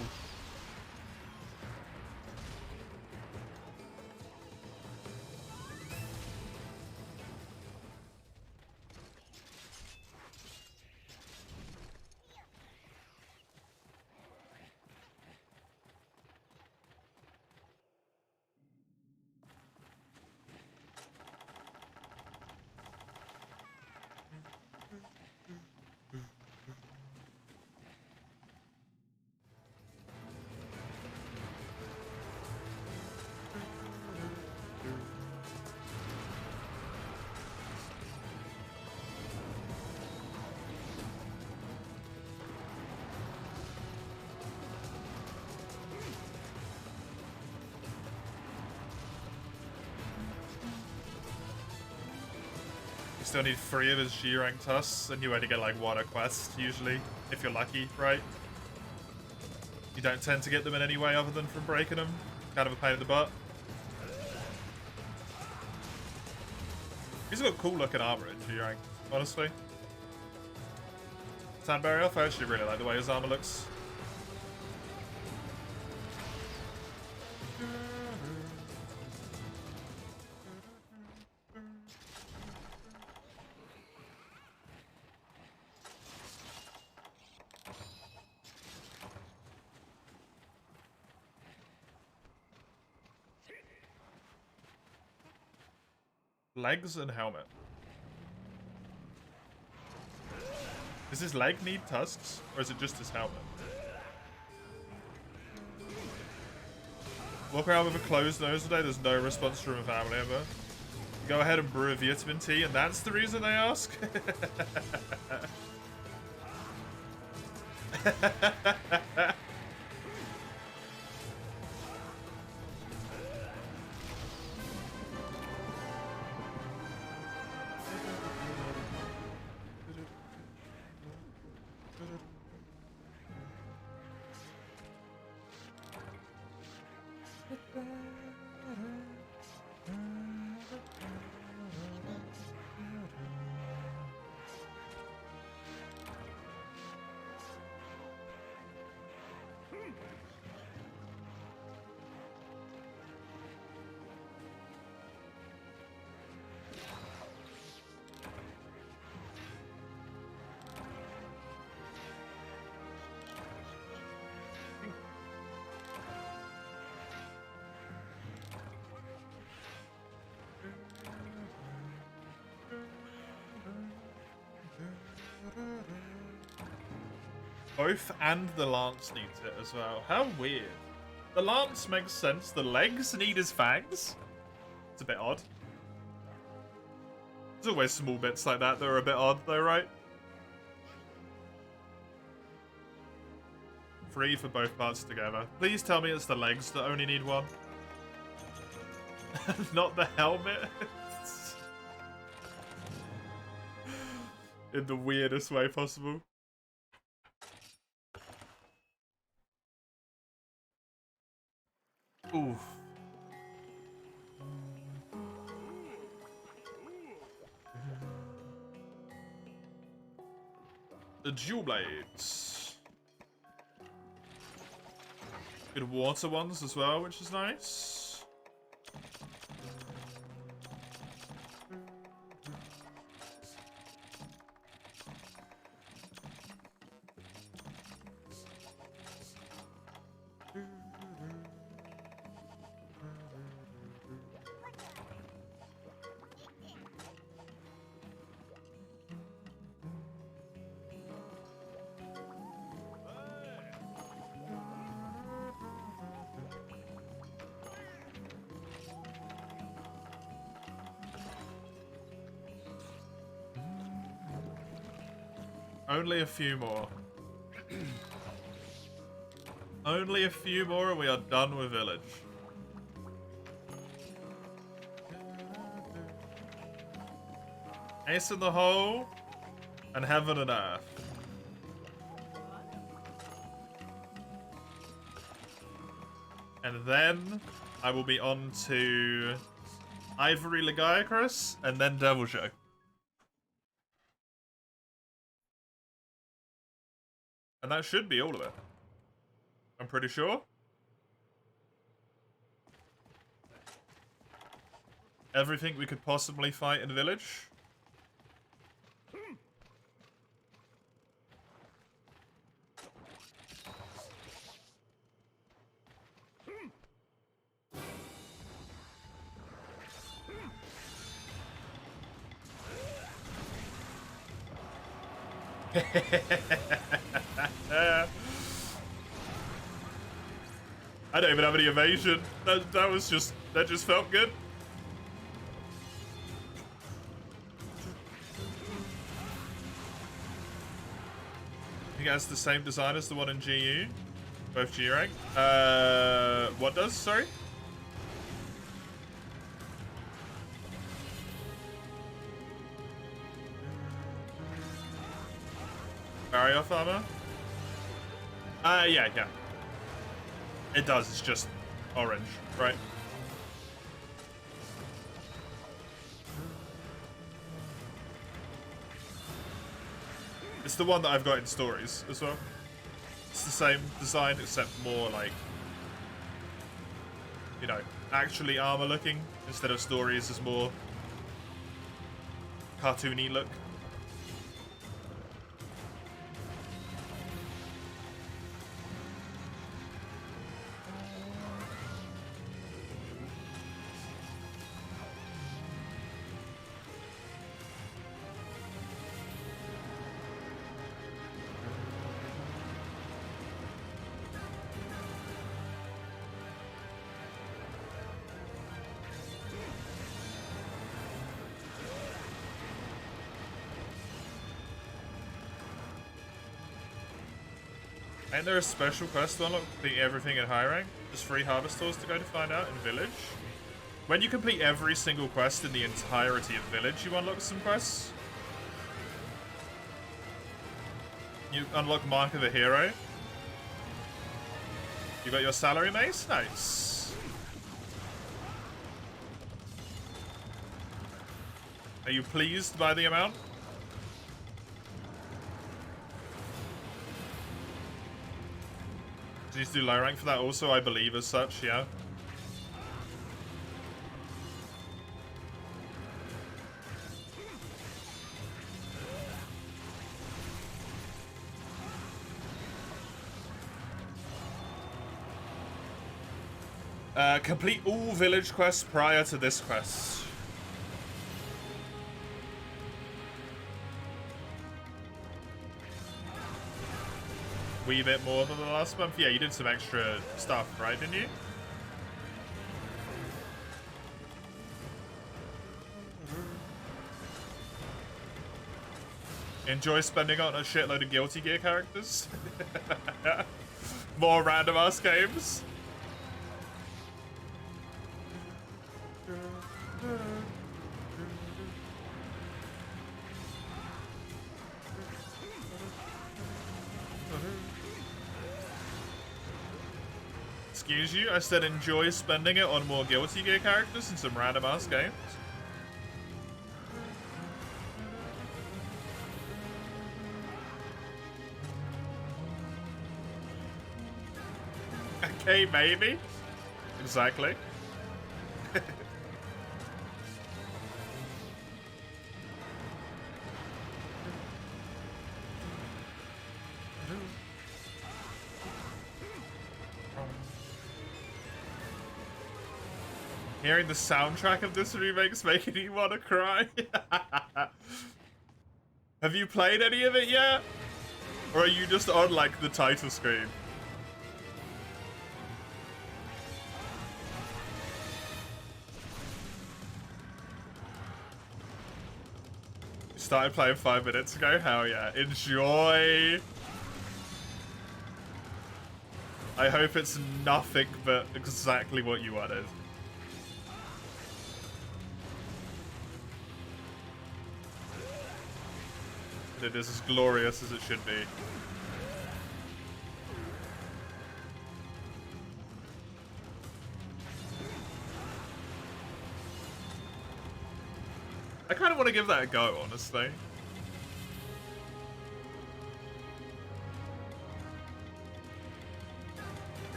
Still need 3 of his G-rank tusks, and you only get like 1 a quest, usually, if you're lucky, right? You don't tend to get them in any way other than from breaking them. Kind of a pain in the butt. He's got cool looking armor in G-rank, honestly. Left-hand barrier off. I actually really like the way his armor looks. Legs and helmet. Does his leg need tusks, or is it just his helmet? Walk around with a closed nose today, there's no response from a family member. Go ahead and brew a vitamin tea, and that's the reason they ask? Both and the lance needs it as well. How weird. The lance makes sense. The legs need his fangs? It's a bit odd. There's always small bits like that are a bit odd though, right? 3 for both parts together. Please tell me it's the legs that only need 1. Not the helmet. In the weirdest way possible. Oof. The dual blades. Good water ones as well, which is nice. Only a few more. Only a few more and we are done with village. Ace in the hole and heaven and earth. And then I will be on to Ivory Legiacrus and then Devil Show. And that should be all of it. I'm pretty sure. Everything we could possibly fight in village. I don't even have any evasion. That just felt good. You guys the same design as the one in GU? Both G rank? What does? Sorry? Barrier off armor? Yeah. It does, it's just orange, right? It's the one that I've got in stories as well. It's the same design, except more like, you know, actually armor looking instead of stories is more cartoony look. Ain't there a special quest to unlock completing everything in high rank? Just 3 harvest tools to go to find out in village? When you complete every single quest in the entirety of village, you unlock some quests. You unlock Mark of the Hero. You got your salary mace? Nice. Are you pleased by the amount? Did you do low rank for that also, I believe, as such, yeah. Complete all village quests prior to this quest. Wee bit more than the last month? Yeah, you did some extra stuff, right, didn't you? Enjoy spending on a shitload of Guilty Gear characters? More random ass games? Excuse you? I said enjoy spending it on more Guilty Gear characters and some random ass games. Okay, maybe. Exactly. Hearing the soundtrack of this remake's making me want to cry. Have you played any of it yet? Or are you just on, like, the title screen? You started playing 5 minutes ago? Hell yeah. Enjoy! I hope it's nothing but exactly what you wanted. It is as glorious as it should be. I kind of want to give that a go, honestly.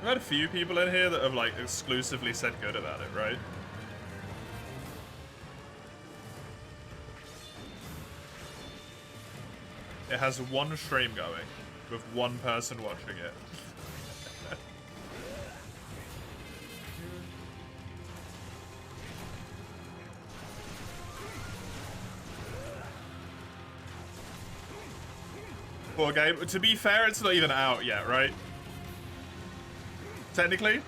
I've had a few people in here that have, like, exclusively said good about it, right? It has one stream going, with one person watching it. Poor game. To be fair, it's not even out yet, right? Technically?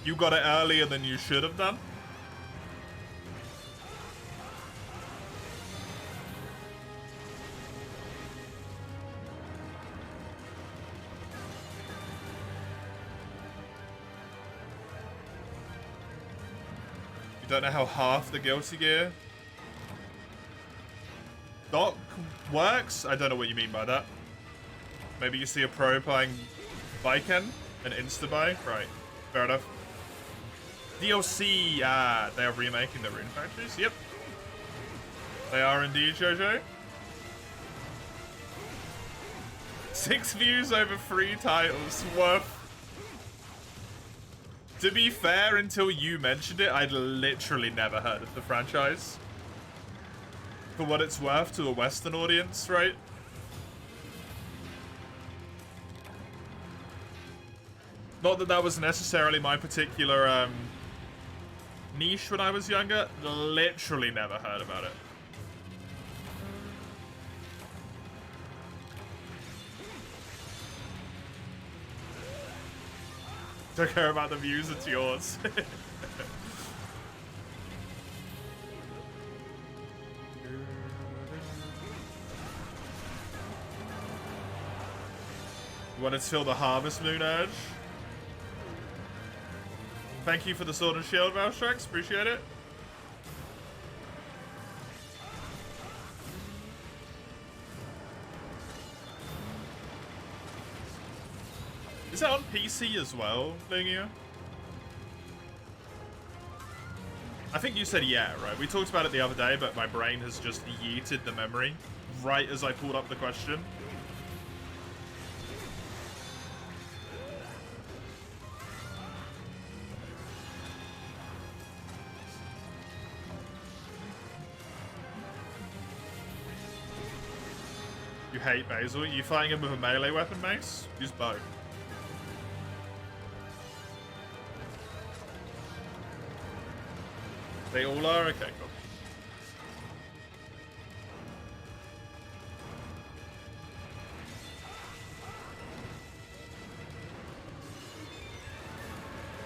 You got it earlier than you should have done. Don't know how half the Guilty Gear dock works? I don't know what you mean by that. Maybe you see a pro playing Viken and insta-buy? Right, fair enough. DLC, they're remaking the Rune Factories? Yep. They are indeed, Jojo. 6 views over 3 titles. Worth. To be fair, until you mentioned it, I'd literally never heard of the franchise. For what it's worth to a Western audience, right? Not that that was necessarily my particular niche when I was younger. Literally never heard about it. Don't care about the views, it's yours. You want to feel the Harvest Moon urge? Thank you for the Sword and Shield, Valstrax. Appreciate it. Is that on PC as well, Lingia? I think you said yeah, right? We talked about it the other day, but my brain has just yeeted the memory right as I pulled up the question. You hate Basil? You fighting him with a melee weapon, Mace? Use bow. They all are? Okay, cool.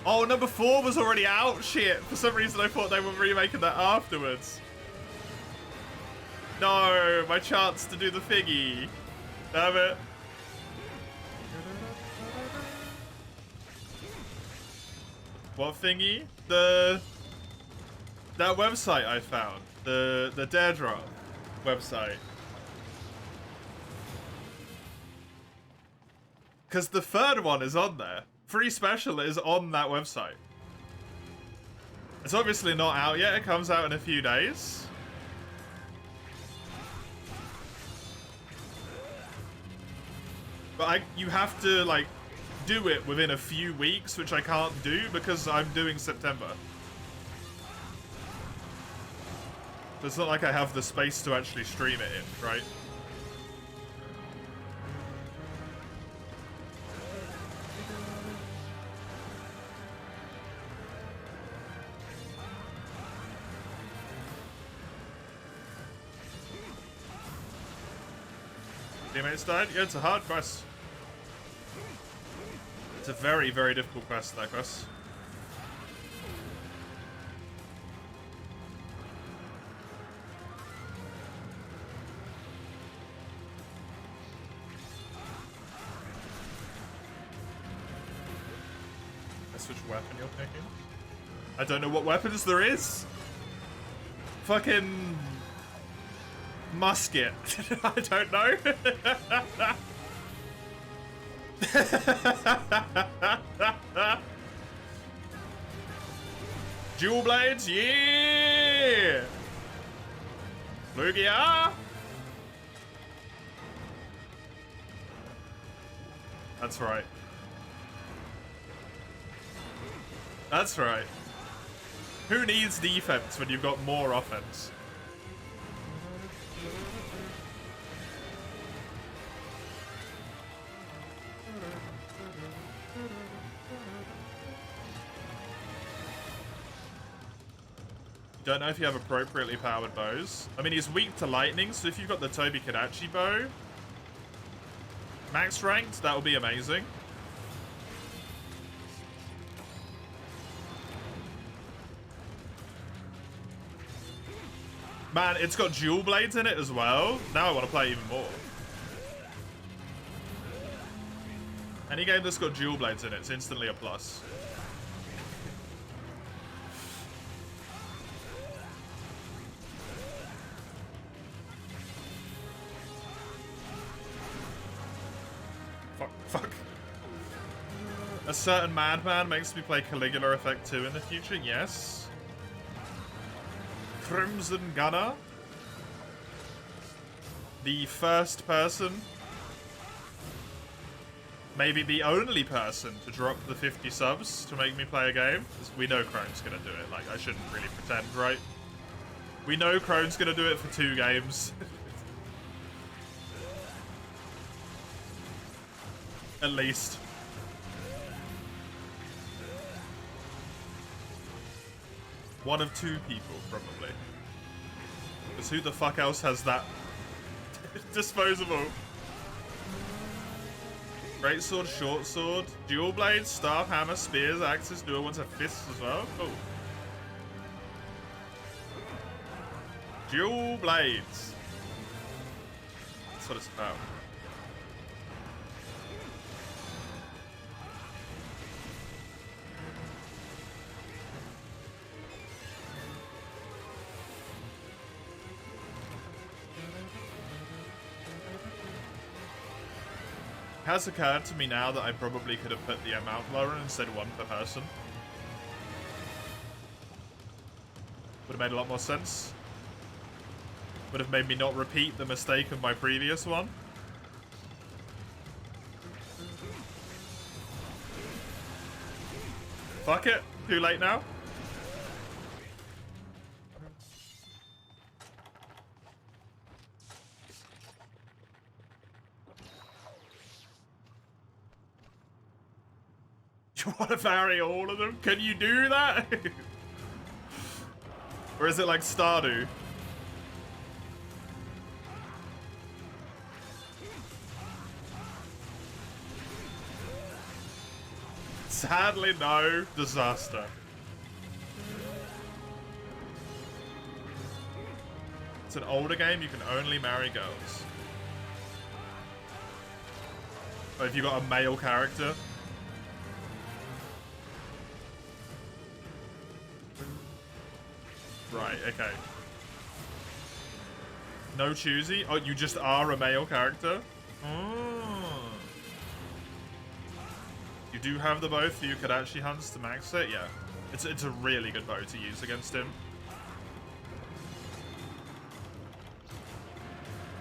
Oh, number 4 was already out? Shit. For some reason I thought they were remaking that afterwards. No, my chance to do the thingy. Damn it. What thingy? That website I found. The Daredrop website. Because the third one is on there. Free Special is on that website. It's obviously not out yet. It comes out in a few days. But you have to, like, do it within a few weeks, which I can't do because I'm doing September. So it's not like I have the space to actually stream it in, right? Teammates died? Yeah, it's a hard quest. It's a very, very difficult quest, that quest. Guess which weapon you're picking? I don't know what weapons there is. Fucking musket. I don't know. Dual blades, yeah. Lugia. That's right. That's right. Who needs defense when you've got more offense? Don't know if you have appropriately powered bows. I mean, he's weak to lightning, so if you've got the Toby Kadachi bow, max ranked, that would be amazing. Man, it's got dual blades in it as well. Now I want to play even more. Any game that's got dual blades in it, it's instantly a plus. Fuck. A certain madman makes me play Caligula Effect 2 in the future, yes. Crimson Gunner. the first person, maybe the only person to drop the 50 subs to make me play a game. We know Crone's gonna do it. Like, I shouldn't really pretend, right? We know Crone's gonna do it for 2 games. At least. One of 2 people, probably. Because who the fuck else has that disposable? Great sword, short sword, dual blades, staff, hammer, spears, axes, dual ones have fists as well. Oh. Dual blades. That's what it's about. It has occurred to me now that I probably could have put the amount lower and said 1 per person. Would have made a lot more sense. Would have made me not repeat the mistake of my previous one. Fuck it. Too late now. You want to vary all of them? Can you do that? Or is it like Stardew? Sadly, no. Disaster. It's an older game, you can only marry girls. But if you got a male character. Right, okay. No choosy? Oh, you just are a male character? Oh. You do have the bow for you could actually hunts to max it? Yeah. It's a really good bow to use against him.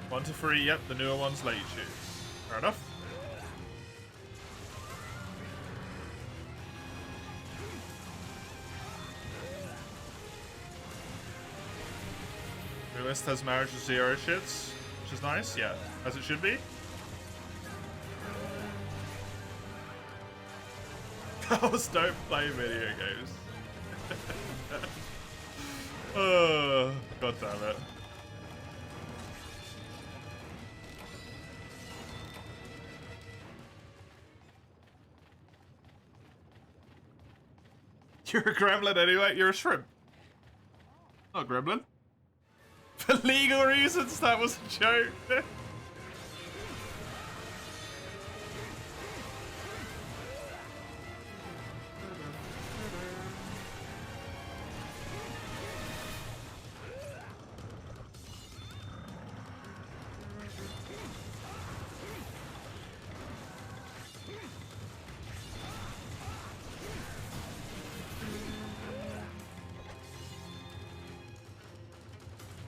1 to 3, yep, the newer ones let you choose. Fair enough. Newest has marriage with 0 shits, which is nice, yeah, as it should be. Girls don't play video games. Oh, god damn it. You're a gremlin anyway, you're a shrimp. Not a gremlin. For legal reasons, that was a joke.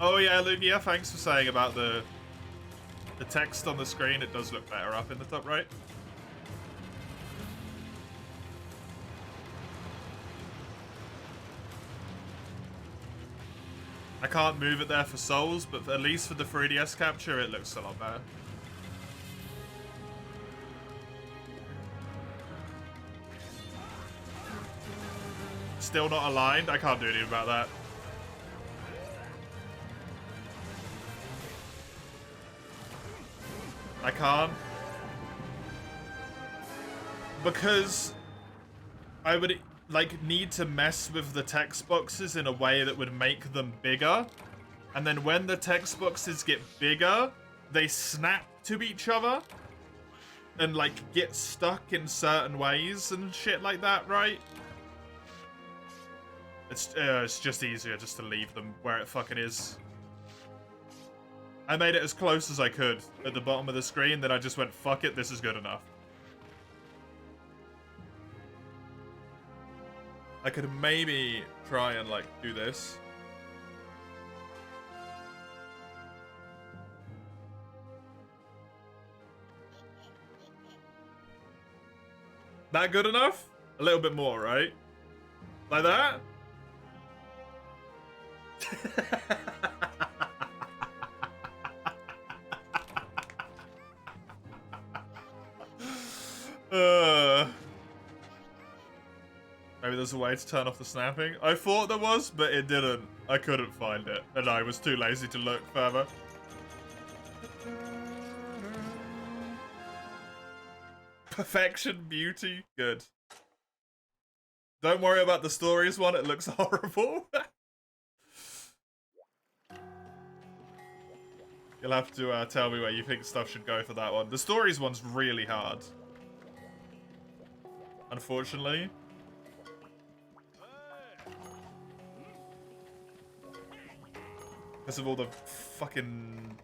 Oh yeah, Lugia, thanks for saying about the text on the screen. It does look better up in the top right. I can't move it there for souls, but at least for the 3DS capture, it looks a lot better. Still not aligned? I can't do anything about that. I can't. Because I would, like, need to mess with the text boxes in a way that would make them bigger. And then when the text boxes get bigger, they snap to each other. And, like, get stuck in certain ways and shit like that, right? It's just easier just to leave them where it fucking is. I made it as close as I could at the bottom of the screen, then I just went, fuck it, this is good enough. I could maybe try and, like, do this. That good enough? A little bit more, right? Like that? Maybe there's a way to turn off the snapping. I thought there was, but it didn't. I couldn't find it, and I was too lazy to look further. Perfection, beauty, good. Don't worry about the stories one, it looks horrible. You'll have to tell me where you think stuff should go for that one. The stories one's really hard. Unfortunately. Because of all the fucking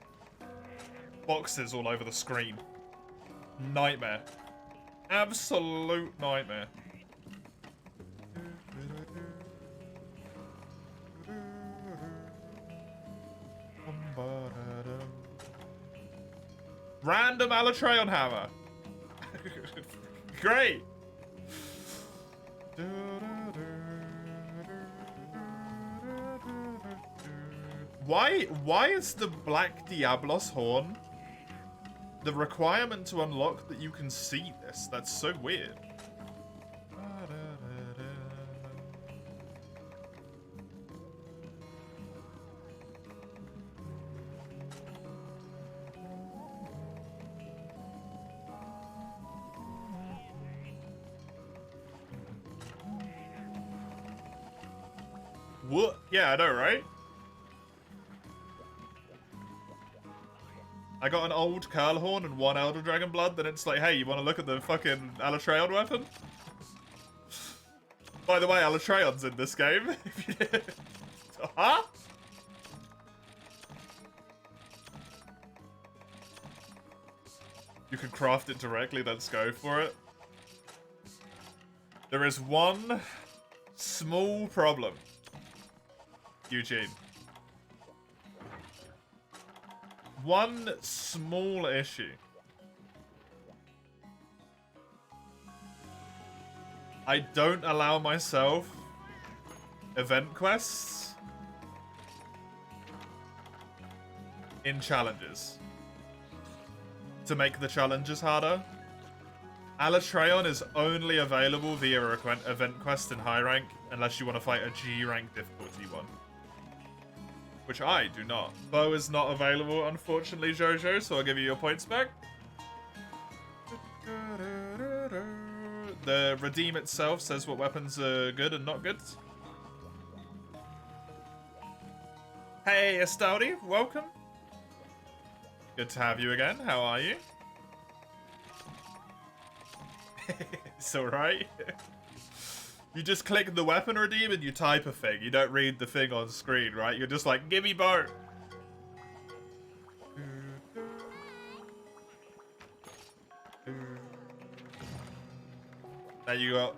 boxes all over the screen. Nightmare. Absolute nightmare. Random Alatreon hammer. Great. Why is the Black Diablos horn the requirement to unlock that you can see this? That's so weird. What? Yeah, I know, right? I got an old curl horn and one Elder Dragon blood, then it's like, hey, you want to look at the fucking Alatreon weapon? By the way, Alatreon's in this game. Huh? You can craft it directly, let's go for it. There is one small problem, Eugene. One small issue. I don't allow myself event quests in challenges to make the challenges harder. Alatreon is only available via event quest in high rank unless you want to fight a G rank difficulty one. Which I do not. Bow is not available, unfortunately, Jojo, so I'll give you your points back. The redeem itself says what weapons are good and not good. Hey, Astoudi, welcome. Good to have you again. How are you? It's alright. You just click the weapon redeem and you type a thing. You don't read the thing on screen, right? You're just like, gimme bow. Now you got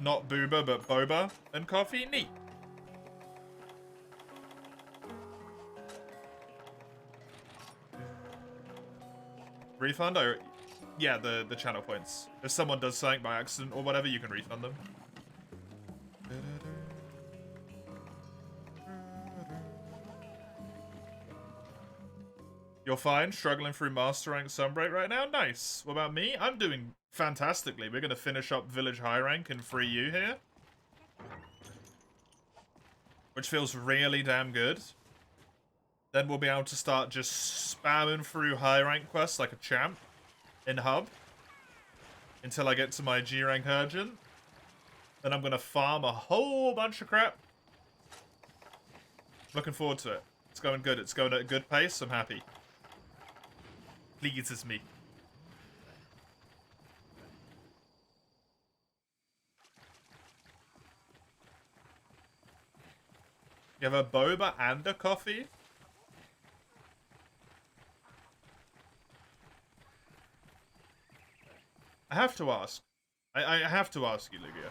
not booba, but boba and coffee. Neat. Refund? Or yeah, the channel points. If someone does something by accident or whatever, you can refund them. You're fine, struggling through Master Rank Sunbreak right now? Nice. What about me? I'm doing fantastically. We're going to finish up Village High Rank in 3U here. Which feels really damn good. Then we'll be able to start just spamming through high rank quests like a champ in Hub. Until I get to my G rank Urgent. Then I'm going to farm a whole bunch of crap. Looking forward to it. It's going good. It's going at a good pace. I'm happy. Pleases me. You have a boba and a coffee? I have to ask. I have to ask you, Lugia.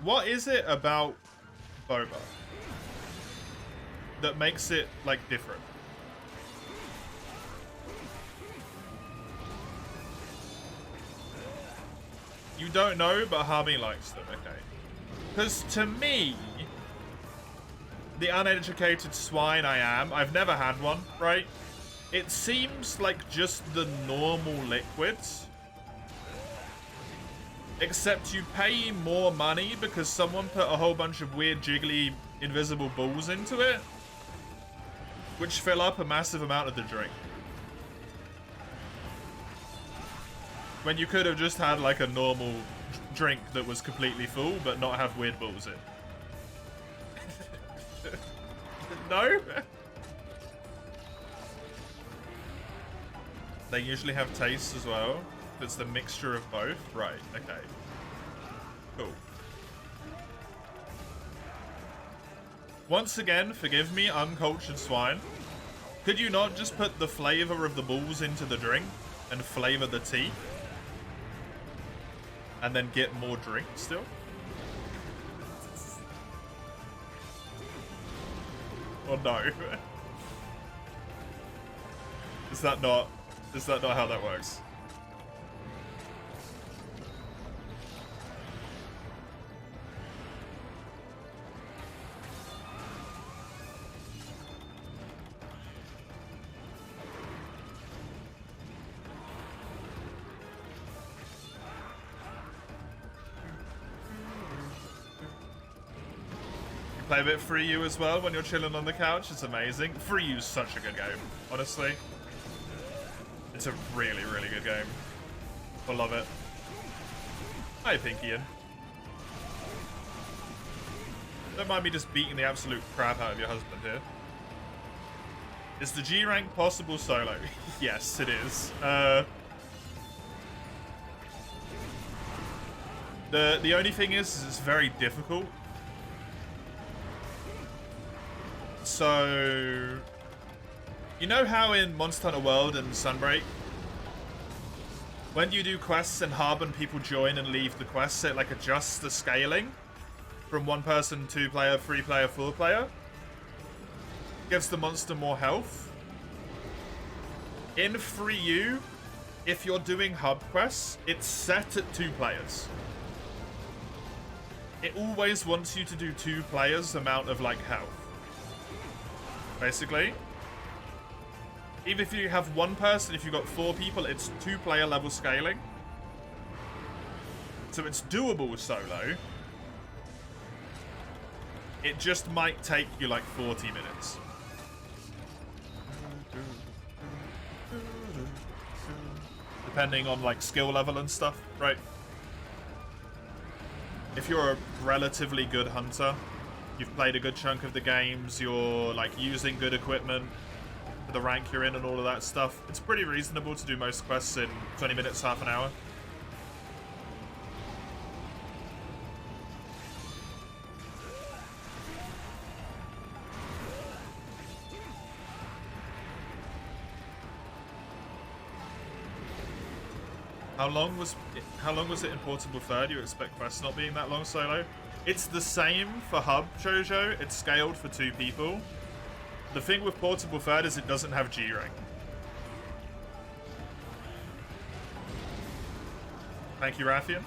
What is it about boba that makes it, like, different? You don't know, but Hami likes them. Okay. Because to me, the uneducated swine I am, I've never had one, right? It seems like just the normal liquids. Except you pay more money because someone put a whole bunch of weird jiggly invisible balls into it, which fill up a massive amount of the drink. When you could have just had like a normal drink that was completely full but not have weird balls in. No? They usually have taste as well. It's the mixture of both. Right, okay. Cool. Once again, forgive me, uncultured swine. Could you not just put the flavor of the balls into the drink and flavor the tea? And then get more drink still? Or no? Is that not how that works? Play a bit MH3U as well when you're chilling on the couch. It's amazing. MH3U's such a good game, honestly. It's a really, really good game. I love it. Hi, Pinkian. Don't mind me just beating the absolute crap out of your husband here. Is the G rank possible solo? Yes, it is. The only thing is it's very difficult. So, you know how in Monster Hunter World and Sunbreak, when you do quests in Hub and people join and leave the quests, it like adjusts the scaling from 1 person, 2 player, 3 player, 4 player. Gives the monster more health. In MH3U, if you're doing Hub quests, it's set at 2 players. It always wants you to do 2 players' amount of like health. Basically. Even if you have 1 person, if you've got 4 people, it's 2 player level scaling. So it's doable solo. It just might take you like 40 minutes. Depending on like skill level and stuff, right? If you're a relatively good hunter, you've played a good chunk of the games, you're like using good equipment for the rank you're in and all of that stuff, it's pretty reasonable to do most quests in 20 minutes, half an hour. How long was it in Portable Third? You expect quests not being that long solo? It's the same for Hub, Jojo. It's scaled for 2 people. The thing with Portable Third is it doesn't have G rank. Thank you, Rathian.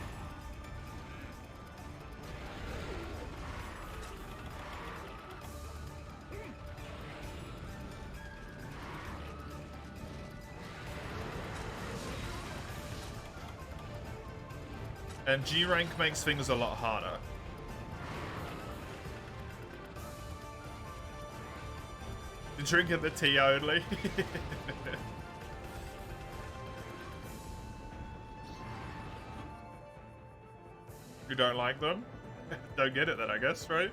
And G rank makes things a lot harder. Drinking the tea only. You don't like them? Don't get it then, I guess, right?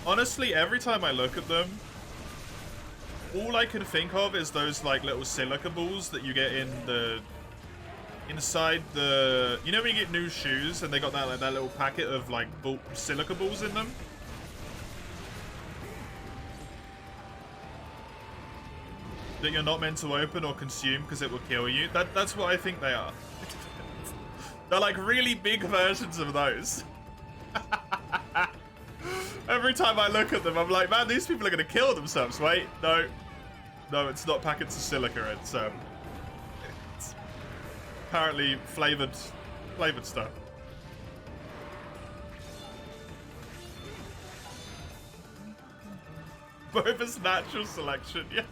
Honestly, every time I look at them, all I can think of is those like little silica balls that you get in the inside the, you know when you get new shoes and they got that like that little packet of like silica balls in them? That you're not meant to open or consume because it will kill you. That's what I think they are. They're like really big versions of those. Every time I look at them, I'm like, man, these people are going to kill themselves. Wait, no. No, it's not packets of silica. It's apparently flavored stuff. Boba's natural selection, yeah.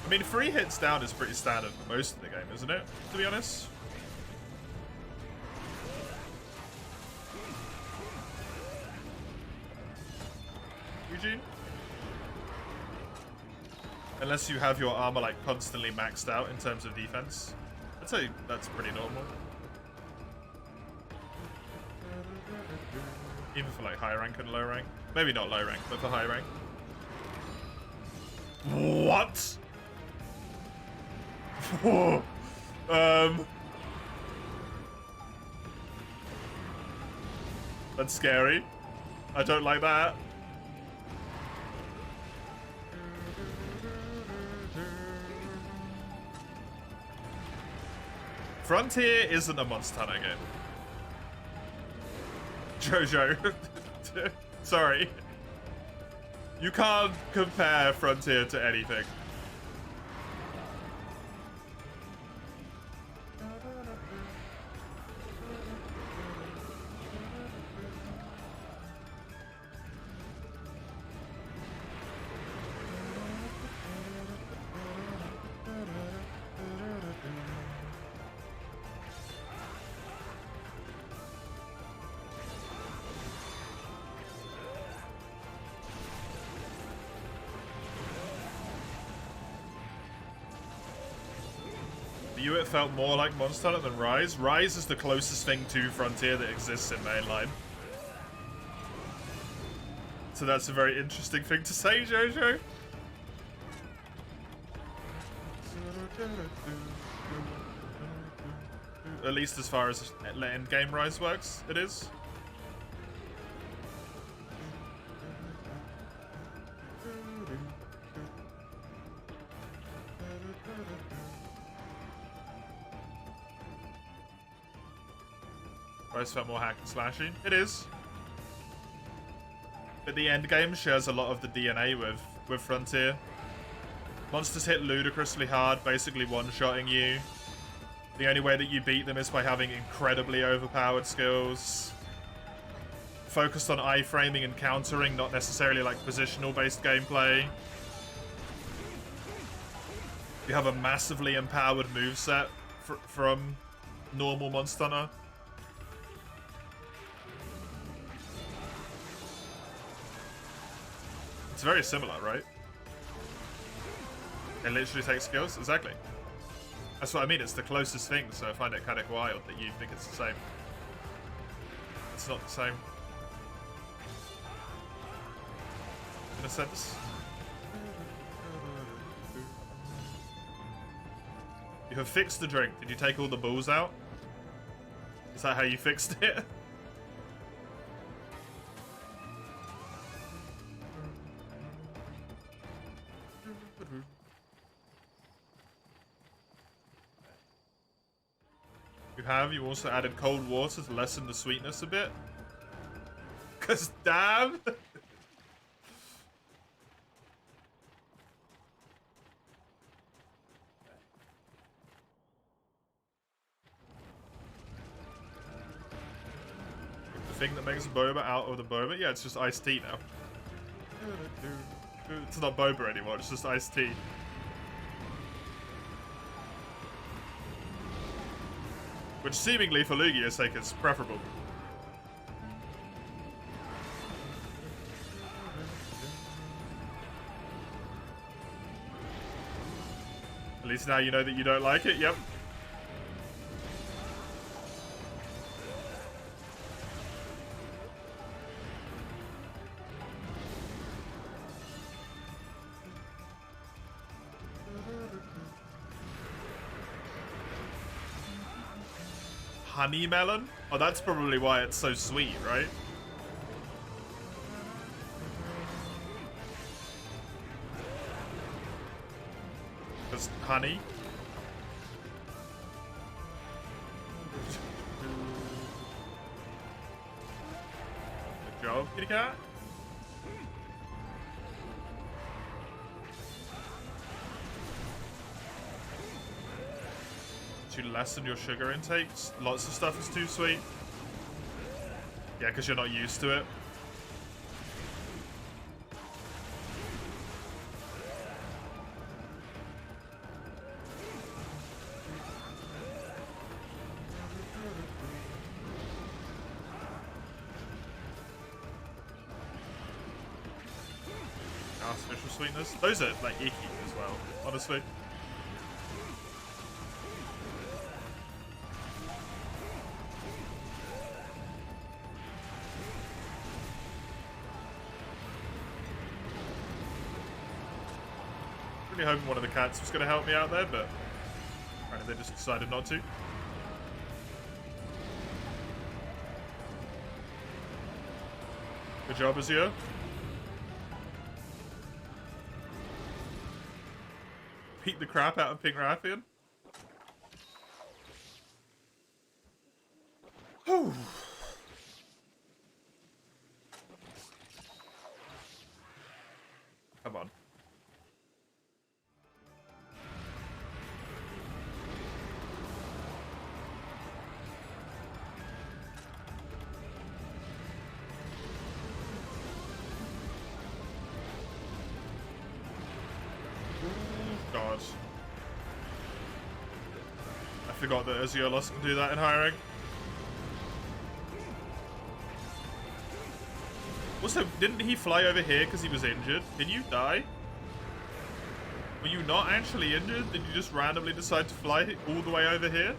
I mean, 3 hits down is pretty standard for most of the game, isn't it? To be honest. Eugene? Unless you have your armor, like, constantly maxed out in terms of defense. I'd say that's pretty normal. Even for, like, high rank and low rank. Maybe not low rank, but for high rank. What? That's scary. I don't like that. Frontier isn't a Monster Hunter game. Jojo. Sorry. You can't compare Frontier to anything. It felt more like Monster Hunter than Rise. Rise is the closest thing to Frontier that exists in mainline. So that's a very interesting thing to say, Jojo. At least as far as endgame Rise works, it is. Rise felt more hack and slashy. It is. But the end game shares a lot of the DNA with Frontier. Monsters hit ludicrously hard, basically one-shotting you. The only way that you beat them is by having incredibly overpowered skills. Focused on iframing and countering, not necessarily like positional-based gameplay. You have a massively empowered moveset from normal Monster Hunter. It's very similar, right? It literally takes skills? Exactly. That's what I mean, it's the closest thing, so I find it kind of wild that you think it's the same. It's not the same. In a sense. You have fixed the drink. Did you take all the balls out? Is that how you fixed it? You also added cold water to lessen the sweetness a bit. Cause damn! The thing that makes boba out of the boba? Yeah, it's just iced tea now. It's not boba anymore, it's just iced tea. Which seemingly for Lugia's sake is preferable. At least now you know that you don't like it, yep. honey melon? Oh, that's probably why it's so sweet, right? Just honey. Good job, kitty cat. To lessen your sugar intakes. Lots of stuff is too sweet. Yeah, because you're not used to it. Artificial sweetness. Those are like icky as well, honestly. Really hoping one of the cats was going to help me out there, but apparently they just decided not to. Good job, Azure. Beat the crap out of Pink Rathian. Whew. Come on. God. I forgot that Azure Lost can do that in high rank. Also, didn't he fly over here because he was injured? Did you die? Were you not actually injured? Did you just randomly decide to fly all the way over here?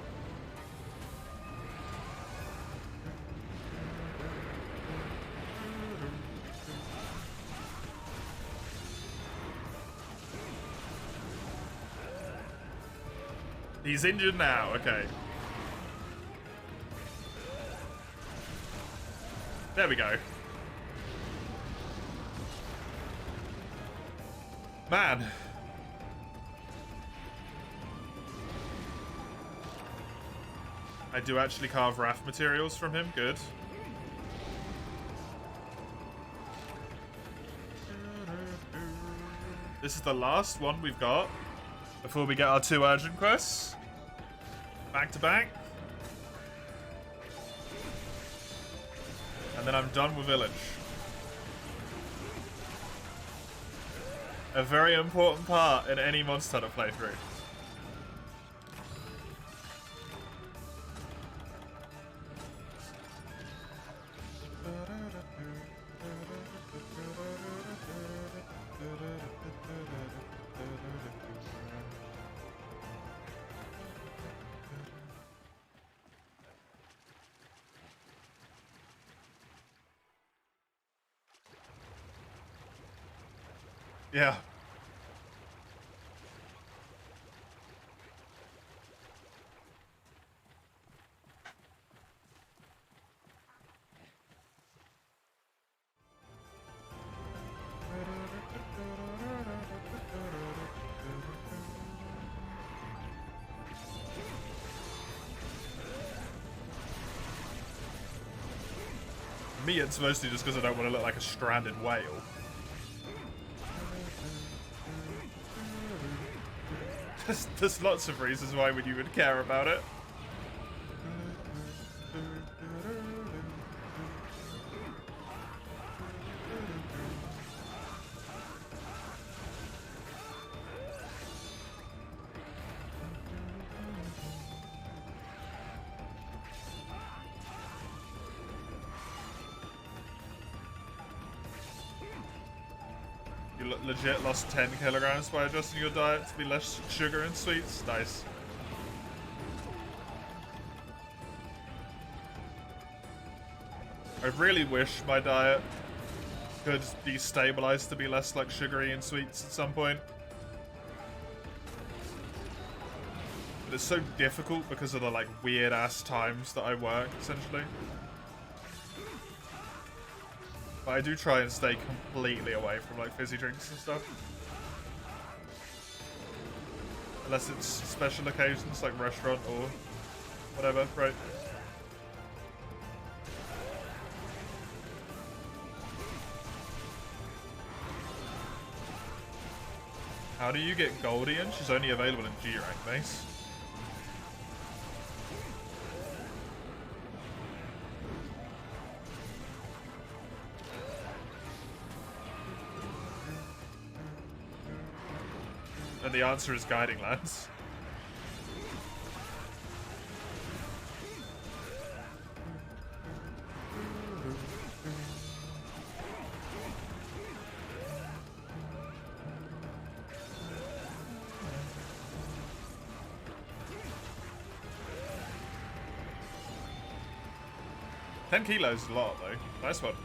He's injured now, okay. There we go. Man. I do actually carve raft materials from him, good. This is the last one we've got before we get our 2 urgent quests. Back to back. And then I'm done with Village. A very important part in any Monster Hunter playthrough. Yeah. Me, it's mostly just because I don't want to look like a stranded whale. There's lots of reasons why you would care about it. You legit lost 10 kilograms by adjusting your diet to be less sugar and sweets. Nice. I really wish my diet could be stabilized to be less like sugary and sweets at some point. it's so difficult because of the like weird ass times that I work, essentially. But I do try and stay completely away from like fizzy drinks and stuff. Unless it's special occasions like restaurant or whatever, right? How do you get Goldian? She's only available in G rank, Mace. And the answer is Guiding Lands. $10 is a lot, though. Nice one.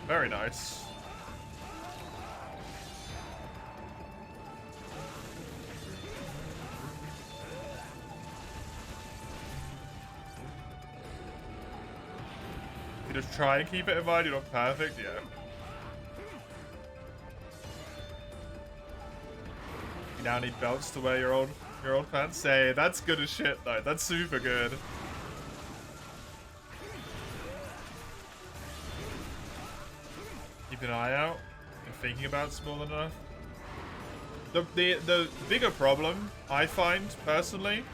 Very nice. You just try and keep it in mind. You're not perfect, yeah. You now need belts to wear your old pants. Hey, that's good as shit, though. That's super good. Keep an eye out and thinking about it's more than enough. The bigger problem I find personally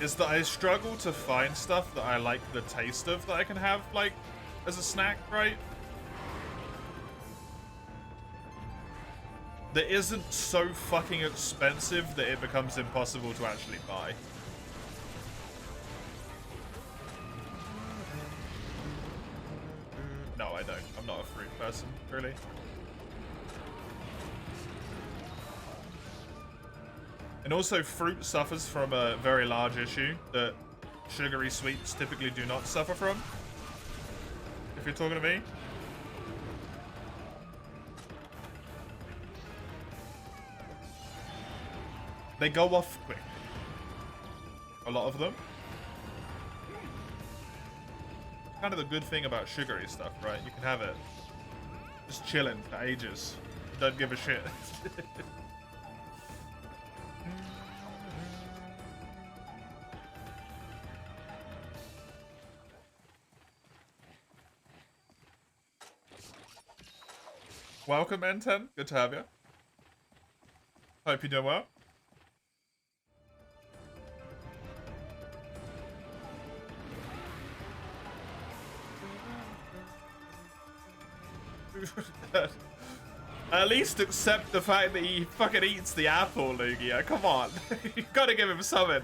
is that I struggle to find stuff that I like the taste of that I can have like as a snack, right? That isn't so fucking expensive that it becomes impossible to actually buy. No, I don't. I'm not a fruit person, really. And also, fruit suffers from a very large issue that sugary sweets typically do not suffer from. If you're talking to me. They go off quick. A lot of them. Kind of the good thing about sugary stuff, right? You can have it just chilling for ages. Don't give a shit. Welcome, N10. Good to have you. Hope you're doing well. At least accept the fact that he fucking eats the apple, Lugia. Come on. You gotta give him something.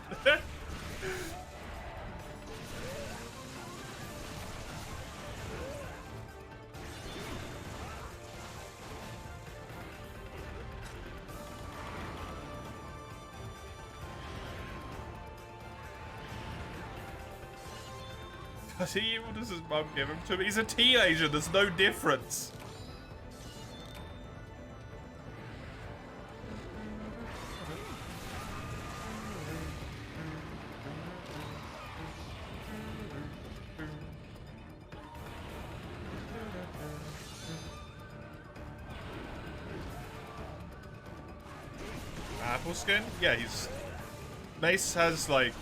Does he? What does his mum give him to him? He's a teenager. There's no difference. Apple skin? Yeah, he's... Mace has, like...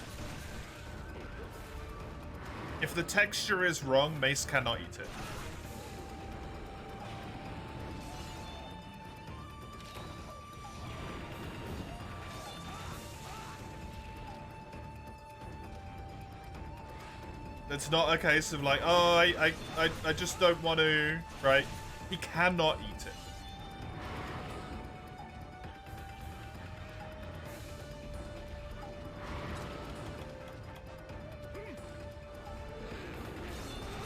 If the texture is wrong, Mace cannot eat it. It's not a case of like, oh, I just don't want to, right? He cannot eat it.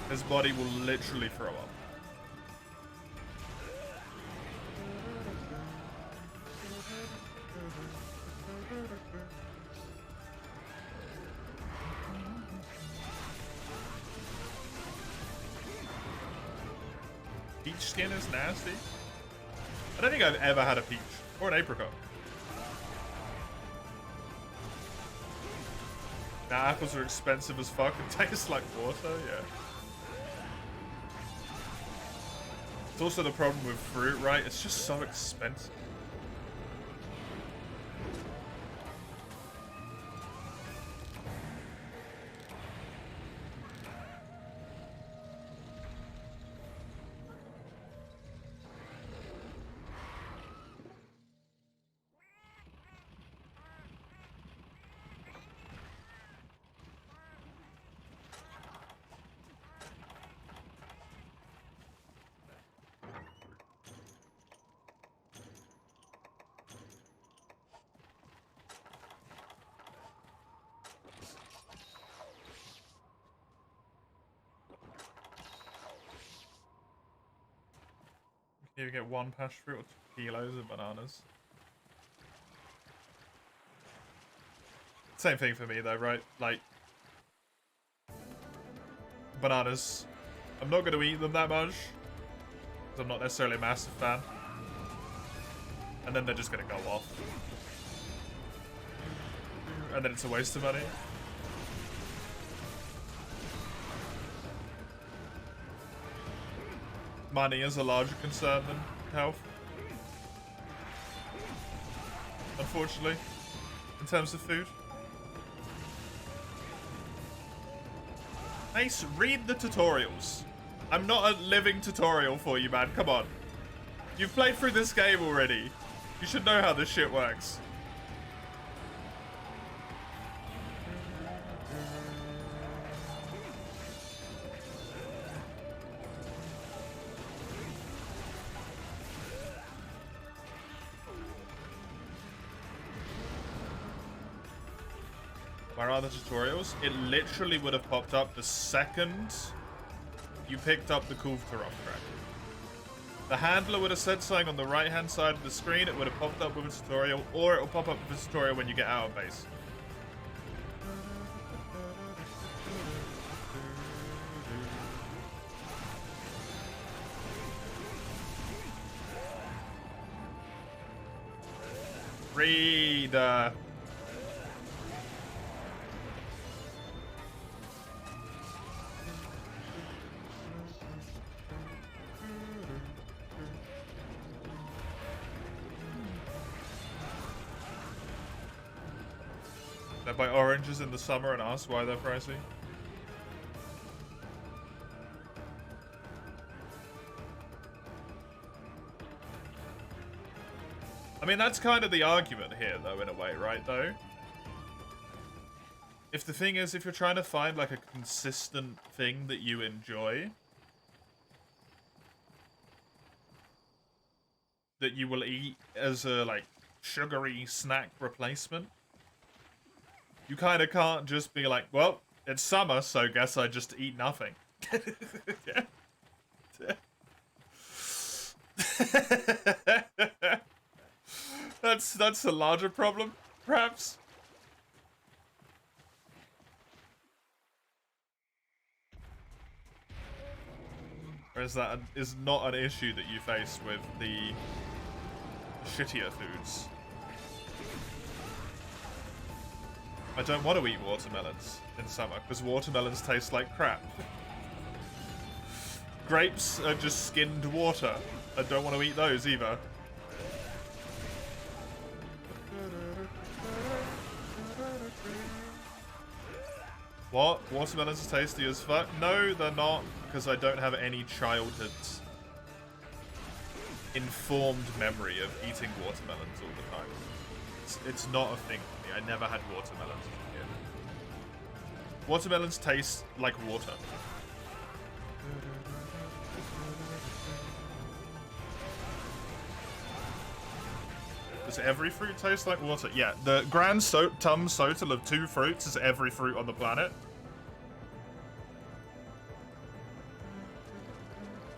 His body will literally throw up. Peach skin is nasty. I don't think I've ever had a peach or an apricot. Now apples are expensive as fuck and taste like water, yeah. It's also the problem with fruit, right? It's just so expensive. You get 1 passion fruit or 2 kilos of bananas. Same thing for me though, right? Like, bananas. I'm not going to eat them that much, because I'm not necessarily a massive fan. And then they're just going to go off. And then it's a waste of money. Money is a larger concern than health. Unfortunately, in terms of food. Ace, read the tutorials. I'm not a living tutorial for you, man. Come on. You've played through this game already. You should know how this shit works. Where are the tutorials? It literally would have popped up the second you picked up the Kulftaroth track. The handler would have said something on the right-hand side of the screen. It would have popped up with a tutorial, or it will pop up with a tutorial when you get out of base. Read. They buy oranges in the summer and ask why they're pricey. I mean, that's kind of the argument here, though, in a way, right, though? If the thing is, if you're trying to find, like, a consistent thing that you enjoy, that you will eat as a, like, sugary snack replacement, you kind of can't just be like, well, it's summer, so guess I just eat nothing. That's a larger problem, perhaps. Or is that is not an issue that you face with the shittier foods? I don't want to eat watermelons in summer, because watermelons taste like crap. Grapes are just skinned water. I don't want to eat those either. What? Watermelons are tasty as fuck? No, they're not, because I don't have any childhood informed memory of eating watermelons all the time. It's not a thing for me. I never had watermelons as a kid. Watermelons taste like water. Does every fruit taste like water? Yeah, the grand sum total of 2 fruits is every fruit on the planet.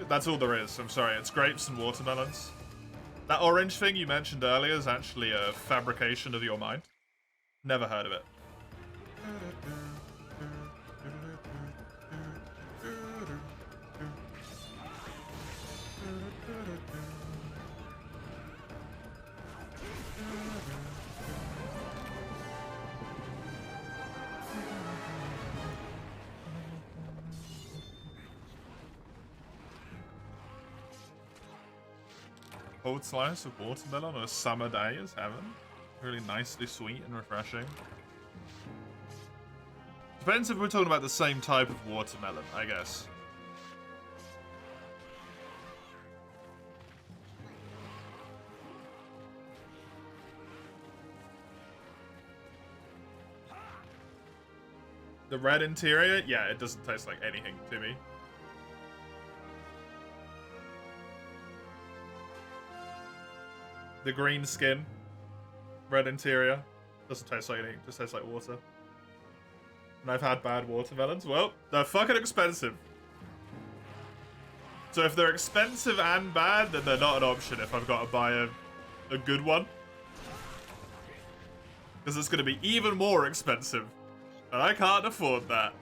That's all there is. I'm sorry. It's grapes and watermelons. That orange thing you mentioned earlier is actually a fabrication of your mind. Never heard of it. Cold slice of watermelon on a summer day is heaven. Really nicely sweet and refreshing. Depends if we're talking about the same type of watermelon, I guess. The red interior? Yeah, it doesn't taste like anything to me. The green skin, red interior, doesn't taste like anything, just tastes like water. And I've had bad watermelons. Well, they're fucking expensive. So if they're expensive and bad, then they're not an option if I've got to buy a good one. Because it's going to be even more expensive. And I can't afford that.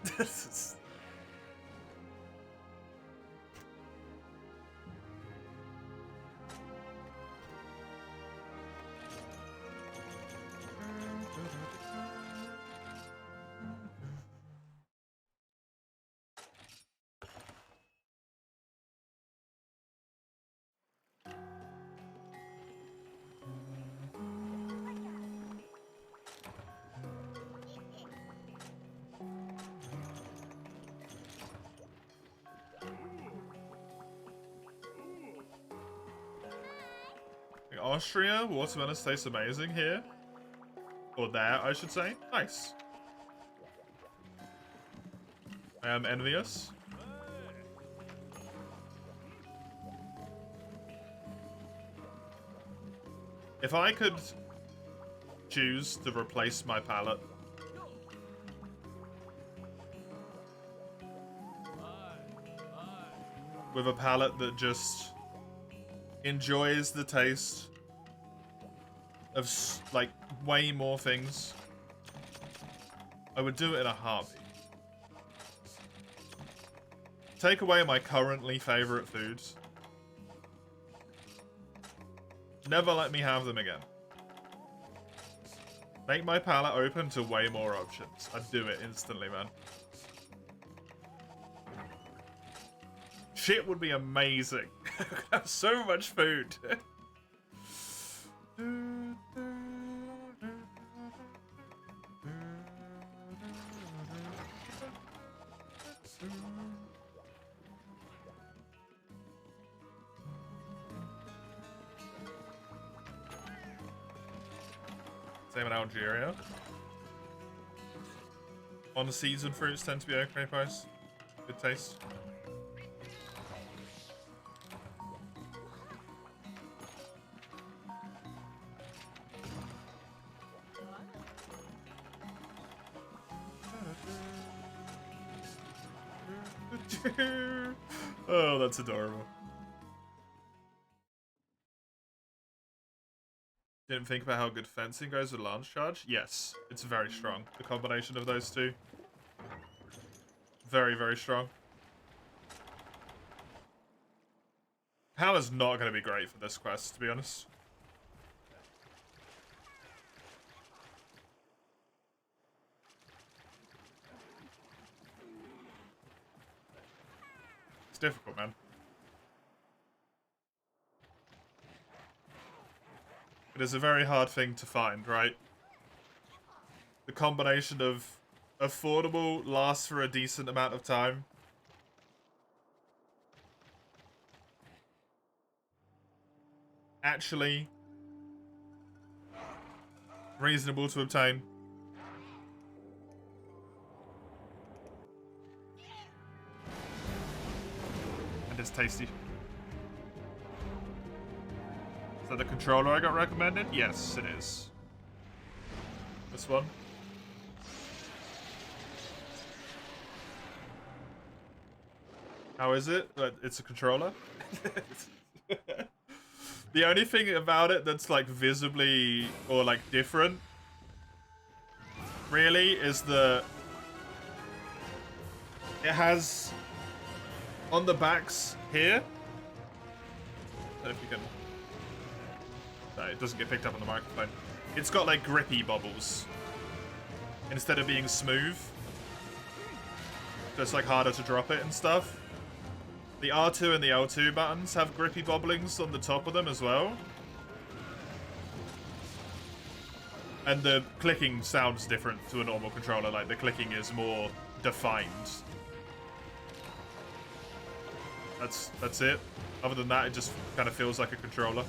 Austria, watermelons taste amazing here. Or there, I should say. Nice. I am envious. If I could choose to replace my palate with a palate that just enjoys the taste of, like, way more things, I would do it in a heartbeat. Take away my currently favorite foods. Never let me have them again. Make my palate open to way more options. I'd do it instantly, man. Shit would be amazing. I have so much food. Same in Algeria. On-season fruits tend to be okay price. Good taste. Oh, that's adorable. Didn't think about how good fencing goes with lance charge? Yes, it's very strong. The combination of those two. Very, very strong. Hammer's not going to be great for this quest, to be honest. It's difficult, man. It is a very hard thing to find, right? The combination of affordable, lasts for a decent amount of time, actually reasonable to obtain, and it's tasty. Is that the controller I got recommended? Yes, it is. This one. How is it? It's a controller? The only thing about it that's like visibly or like different really is it has on the backs here. I don't know if you can. No, it doesn't get picked up on the microphone. It's got like grippy bubbles instead of being smooth. So it's like harder to drop it and stuff. The R2 and the L2 buttons have grippy bobblings on the top of them as well. And the clicking sounds different to a normal controller, like the clicking is more defined. That's it. Other than that, it just kind of feels like a controller.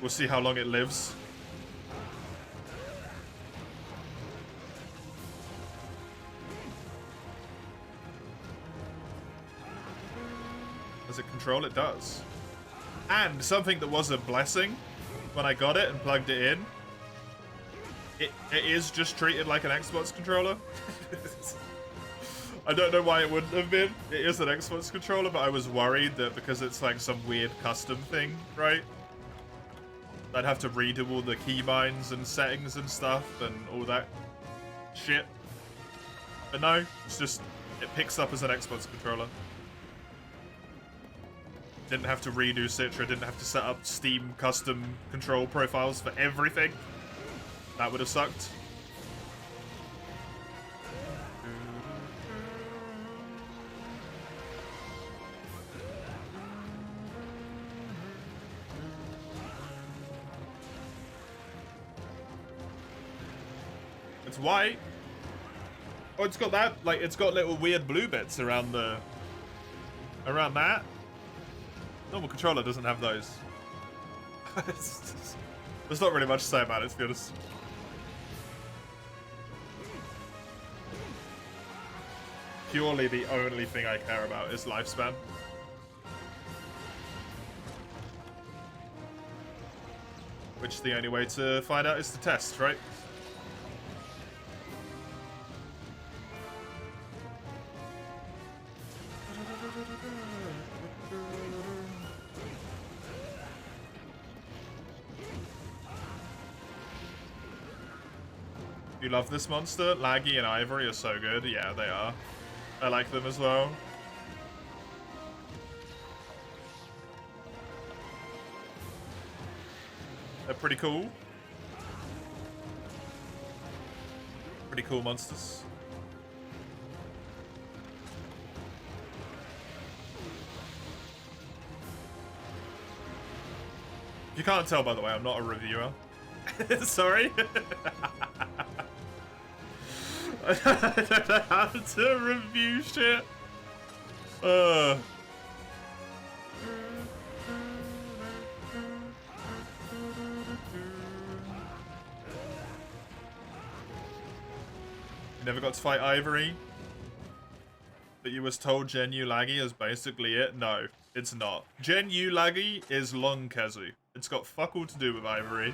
We'll see how long it lives. Does it control? It does. And something that was a blessing when I got it and plugged it in, it is just treated like an Xbox controller. I don't know why it wouldn't have been. It is an Xbox controller, but I was worried that because it's like some weird custom thing, right? I'd have to redo all the keybinds and settings and stuff and all that shit. But no, it's just, it picks up as an Xbox controller. Didn't have to redo Citra, didn't have to set up Steam custom control profiles for everything. That would have sucked. It's white. Oh, it's got that, like, it's got little weird blue bits around the... around that. Normal controller doesn't have those. There's not really much to say about it, to be honest. Purely the only thing I care about is lifespan. Which the only way to find out is to test, right? You love this monster? Laggy and Ivory are so good. Yeah, they are. I like them as well. They're pretty cool. Pretty cool monsters. If you can't tell, by the way, I'm not a reviewer. Sorry. I don't know how to review shit. You never got to fight Ivory? But you was told Gen U Laggy is basically it? No, it's not. Gen U Laggy is Long Kezu. It's got fuck all to do with Ivory.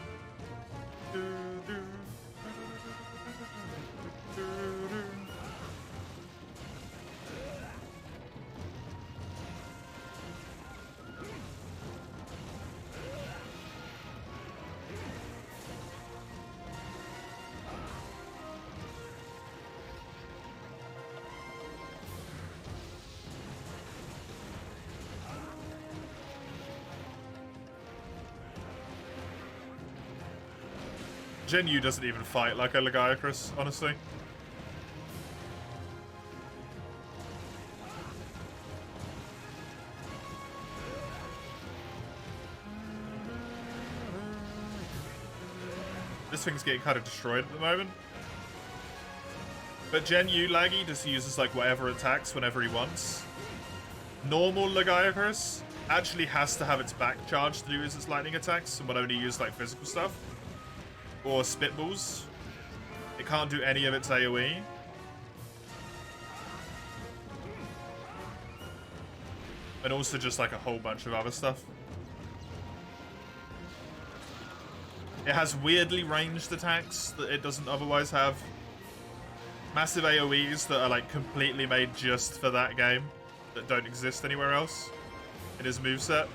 Gen U doesn't even fight like a Lagiacrus, honestly. This thing's getting kind of destroyed at the moment. But Gen U Laggy just uses like whatever attacks whenever he wants. Normal Lagiacrus actually has to have its back charged to use its lightning attacks and would only use like physical stuff. Or spitballs. It can't do any of its AoE. And also just like a whole bunch of other stuff. It has weirdly ranged attacks that it doesn't otherwise have. Massive AoEs that are like completely made just for that game. That don't exist anywhere else in his moveset.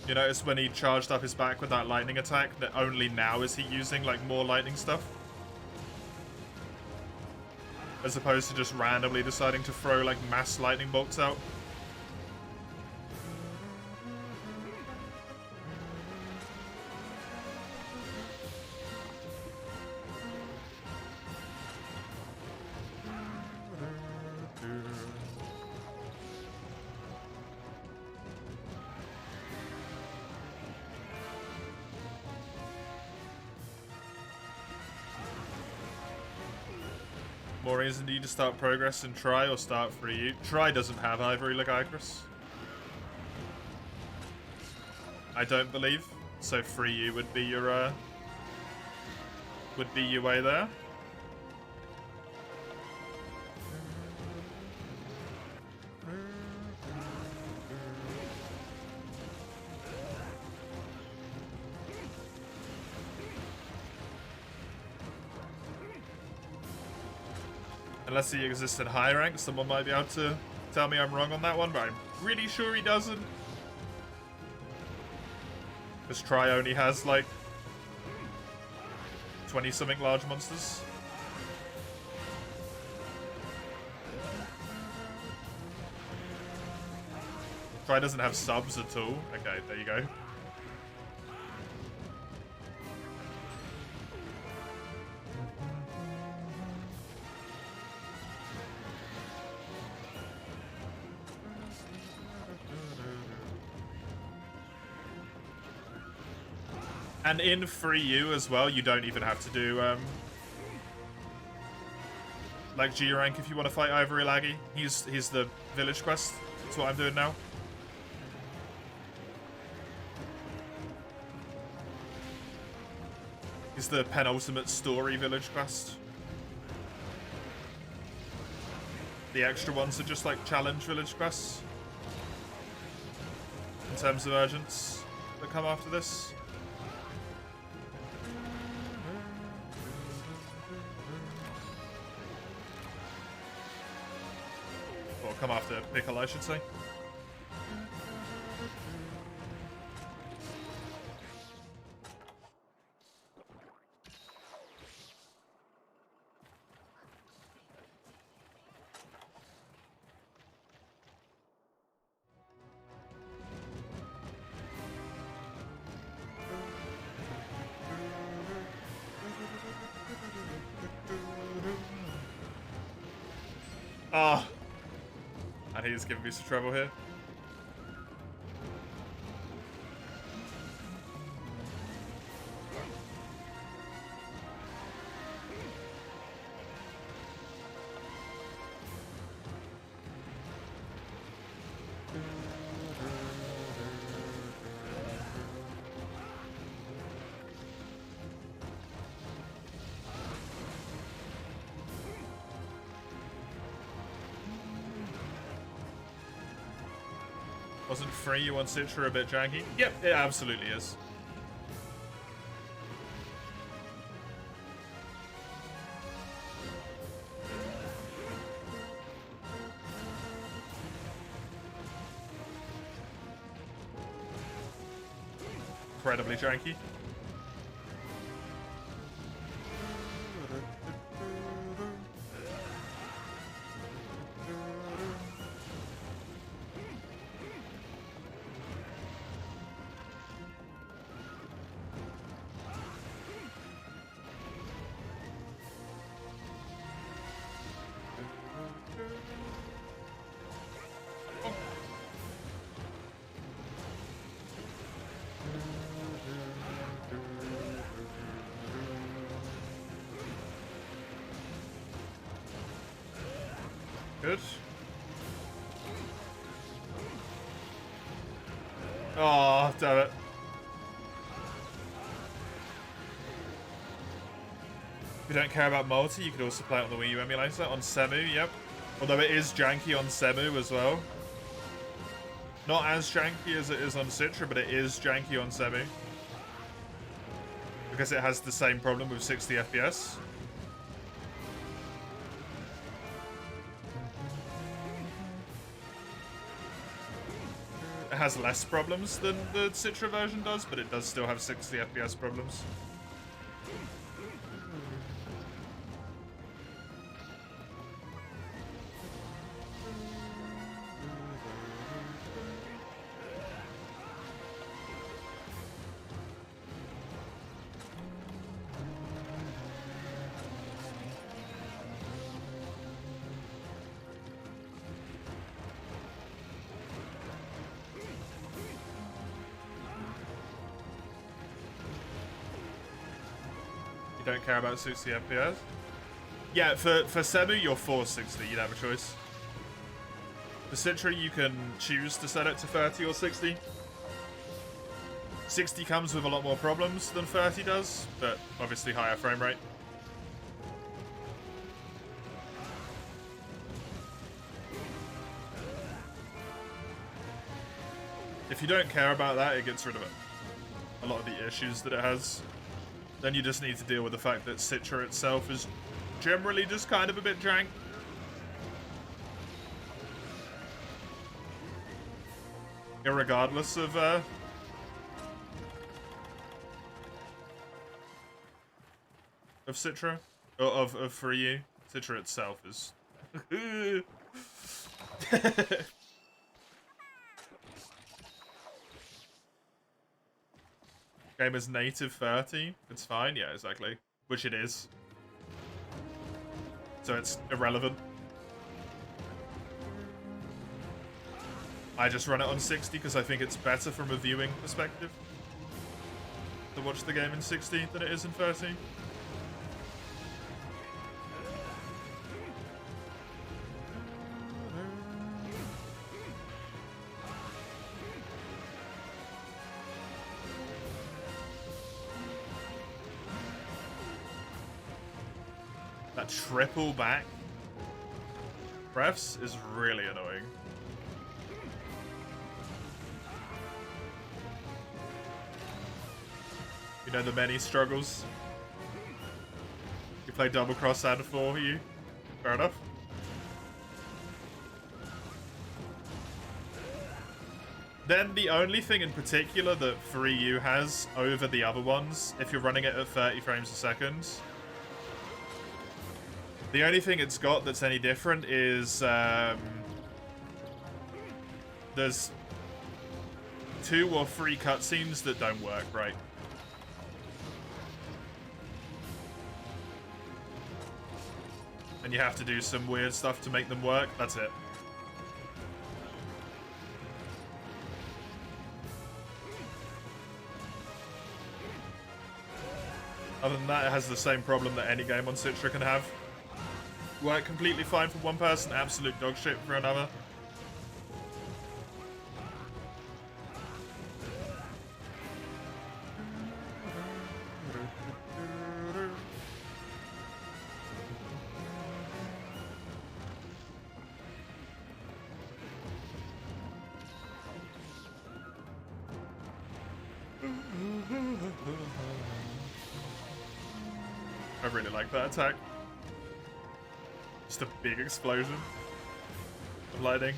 You notice when he charged up his back with that lightning attack that only now is he using like more lightning stuff? As opposed to just randomly deciding to throw like mass lightning bolts out. more reason do you to start progress and try or start free you? Try doesn't have Ivory Lagicrus. I don't believe. So free you would be your way there. Unless he exists in high rank, someone might be able to tell me I'm wrong on that one, but I'm pretty sure he doesn't. This try only has like 20-something large monsters. Try doesn't have subs at all. Okay, there you go. And in free U as well, you don't even have to do like G rank if you want to fight Ivory Laggy. He's the village quest. That's what I'm doing now. He's the penultimate story village quest. The extra ones are just like challenge village quests in terms of urgence that come after this. Or come after Pickle, I should say. Ah, and he's giving me some trouble here. Wasn't free you on Citra a bit janky? Yep, it absolutely is. Incredibly janky. Good. Oh, damn it. If you don't care about multi, you could also play it on the Wii U emulator. On Semu, yep. Although it is janky on Semu as well. Not as janky as it is on Citra, but it is janky on Semu. Because it has the same problem with 60 FPS. It has less problems than the Citra version does, but it does still have 60 FPS problems. Don't care about 60 FPS. Yeah, for Semu, you're 460. You'd have a choice. For Citra, you can choose to set it to 30 or 60. 60 comes with a lot more problems than 30 does, but obviously higher frame rate. If you don't care about that, it gets rid of it. A lot of the issues that it has. Then you just need to deal with the fact that Citra itself is generally just kind of a bit jank. Irregardless of Citra, or of 3U. Citra itself is game is native 30. It's fine, yeah, exactly. Which it is. So it's irrelevant. I just run it on 60 because I think it's better from a viewing perspective to watch the game in 60 than it is in 30. That triple back press is really annoying. You know the many struggles. You play double cross and 4U. Fair enough. Then the only thing in particular that 3U has over the other ones, if you're running it at 30 frames a second, the only thing it's got that's any different is there's 2 or 3 cutscenes that don't work right. And you have to do some weird stuff to make them work. That's it. Other than that, it has the same problem that any game on Citra can have. Work completely fine for one person, absolute dog shit for another. I really like that attack. Just a big explosion of lightning.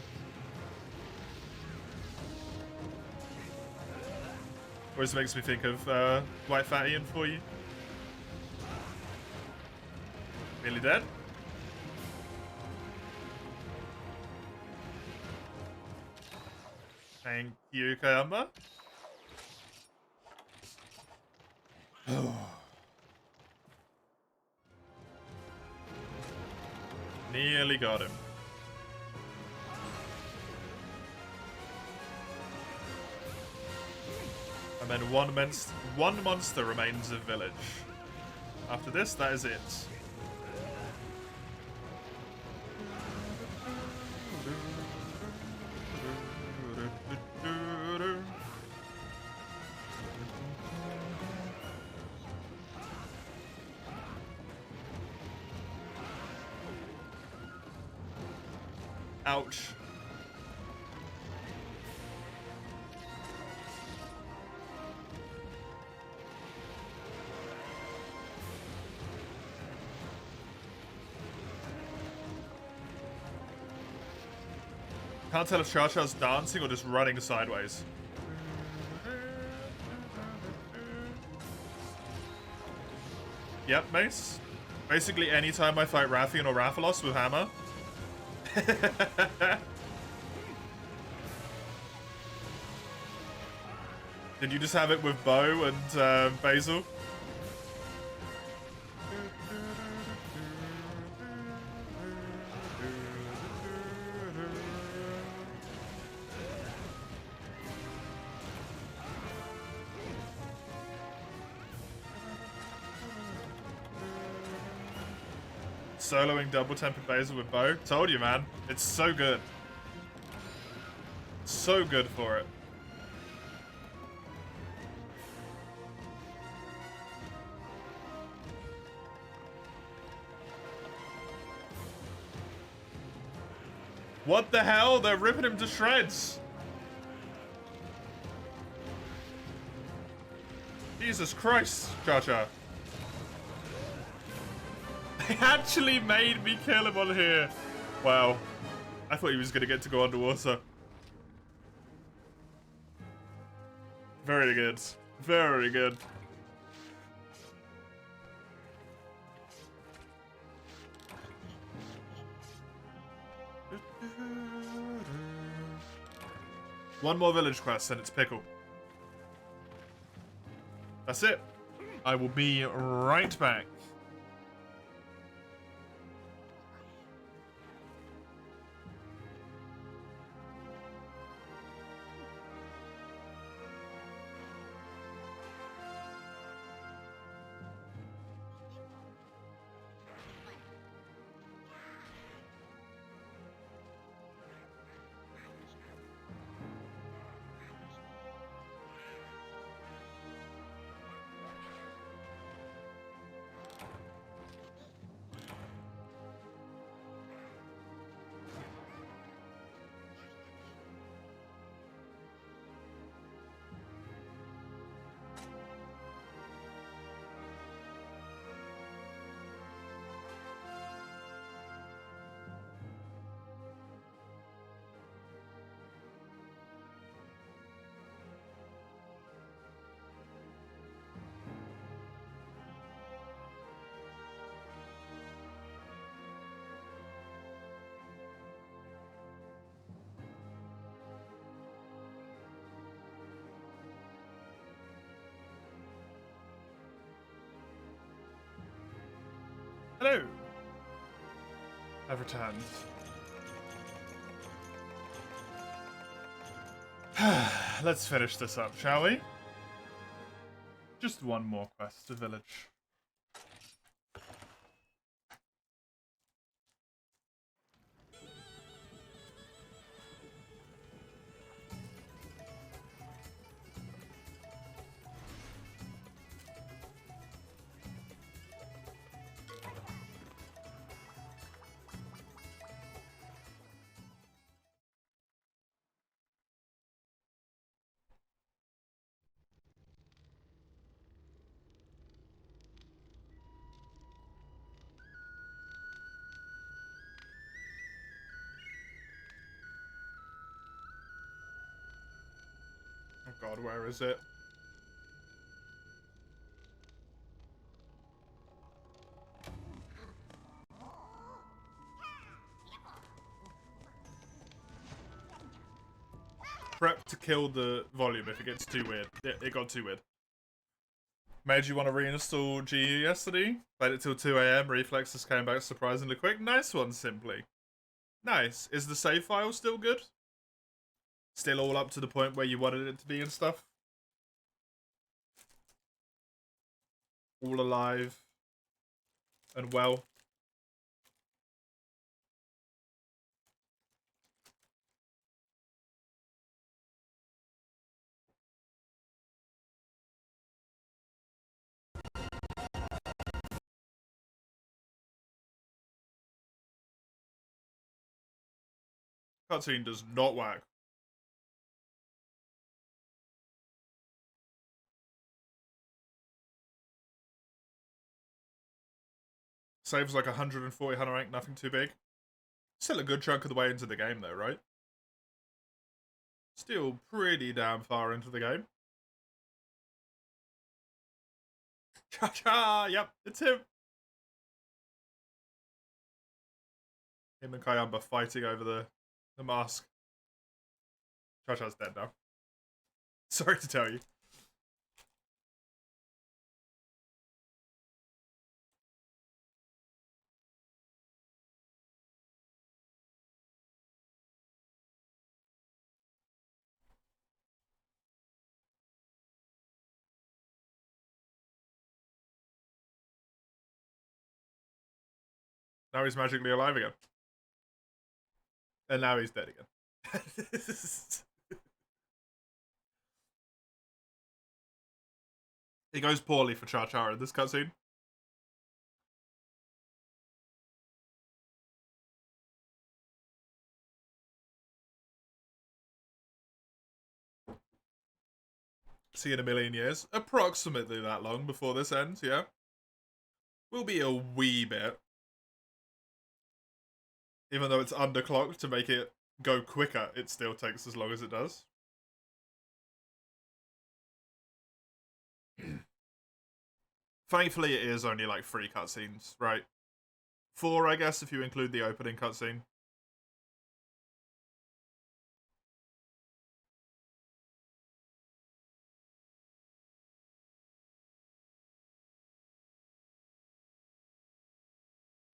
Always makes me think of White Fatty and 4U. Nearly dead? Thank you, Kayamba. Nearly got him. And then one monster remains of village. After this, that is it. Ouch. Can't tell if Cha-Cha's dancing or just running sideways. Yep, Mace. Basically, anytime I fight Rathian or Rathalos with Hammer. Did you just have it with Bo and Basil? soloing double tempered basil with bow. Told you, man. It's so good. So good for it. What the hell? They're ripping him to shreds. Jesus Christ, Cha-Cha. They actually made me kill him on here. Wow. I thought he was going to get to go underwater. Very good. Very good. One more village quest and it's Pickle. That's it. I will be right back. Hello. I've returned. Let's finish this up, shall we? Just one more quest to village. Oh god, where is it? Prep to kill the volume if it gets too weird. It got too weird. Made you want to reinstall GU yesterday? Played it till 2 AM. Reflexes came back surprisingly quick. Nice one, Simply. Nice. Is the save file still good? Still all up to the point where you wanted it to be and stuff? All alive and well? Cutscene does not work. Saves like 140, 100 rank, nothing too big. Still a good chunk of the way into the game though, right? Still pretty damn far into the game. Cha-cha! Yep, it's him! Him and Kayamba fighting over the mask. Cha-cha's dead now. Sorry to tell you. Now he's magically alive again. And now he's dead again. It goes poorly for Char Char in this cutscene. See in a million years. Approximately that long before this ends, yeah. Will be a wee bit. Even though it's underclocked to make it go quicker, it still takes as long as it does. Thankfully, it is only like 3 cutscenes, right? 4, I guess, if you include the opening cutscene.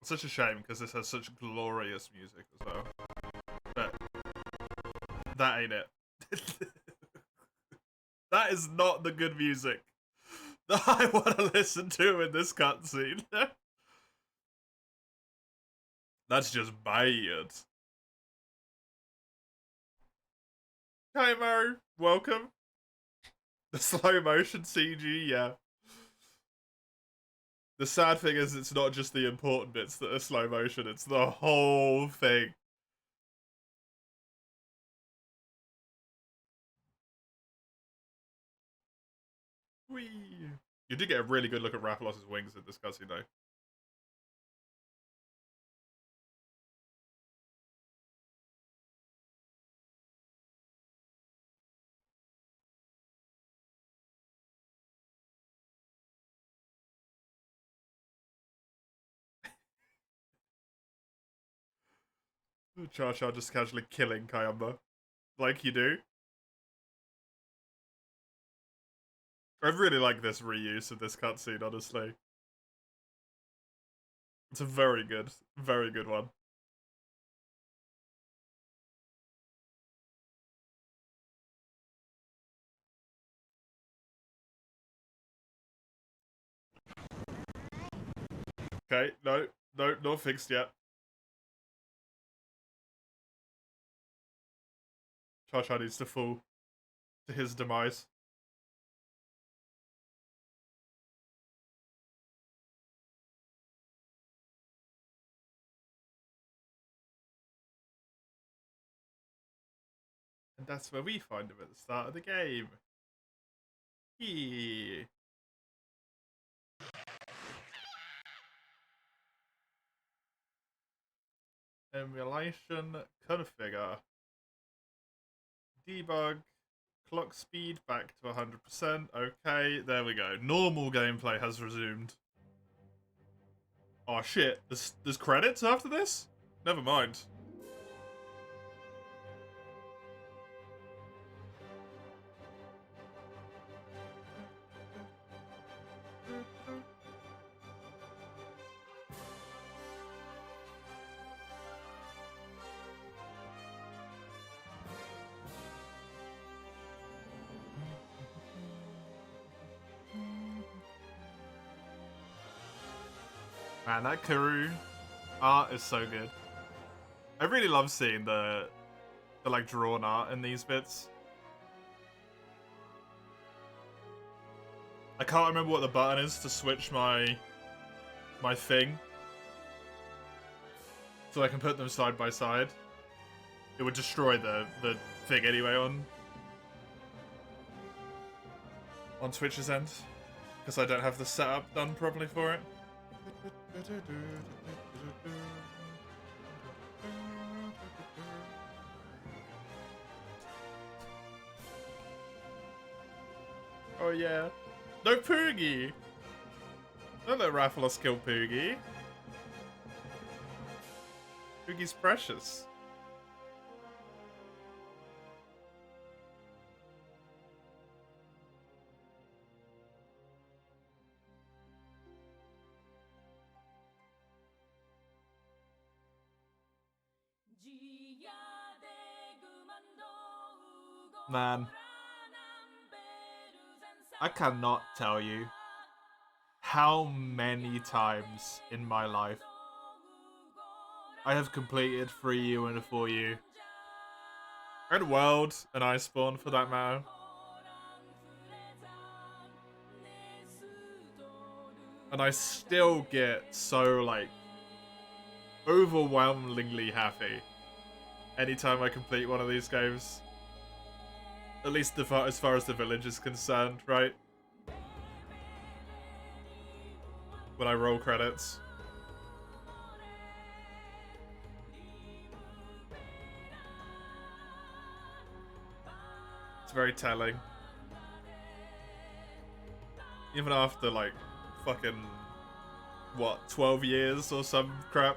It's such a shame because this has such glorious music as well. But that ain't it. That is not the good music that I want to listen to in this cutscene. That's just bad. Hi, Mo. Welcome. The slow motion CG, yeah. The sad thing is it's not just the important bits that are slow motion, it's the whole thing. Whee! You did get a really good look at Rathalos's wings in this cutscene, though. Char Char just casually killing Kayamba. Like you do. I really like this reuse of this cutscene, honestly. It's a very good one. Okay, no, not fixed yet. Char Char needs to fall to his demise. And that's where we find him at the start of the game. Yeah. Emulation configure. Debug. Clock speed back to 100%. Okay, there we go. Normal gameplay has resumed. Oh shit, there's credits after this? Never mind. Man, that Karoo art is so good. I really love seeing the like drawn art in these bits. I can't remember what the button is to switch my thing. So I can put them side by side. It would destroy the thing anyway on Twitch's end. Because I don't have the setup done properly for it. Oh yeah. No Poogie! Don't let Rathalos kill Poogie. Poogie's precious. Man, I cannot tell you how many times in my life I have completed 3U and a 4U. And World and Iceborne for that matter. And I still get so, like, overwhelmingly happy anytime I complete one of these games. At least as far as the village is concerned, right? When I roll credits. It's very telling. Even after, like, fucking, what, 12 years or some crap?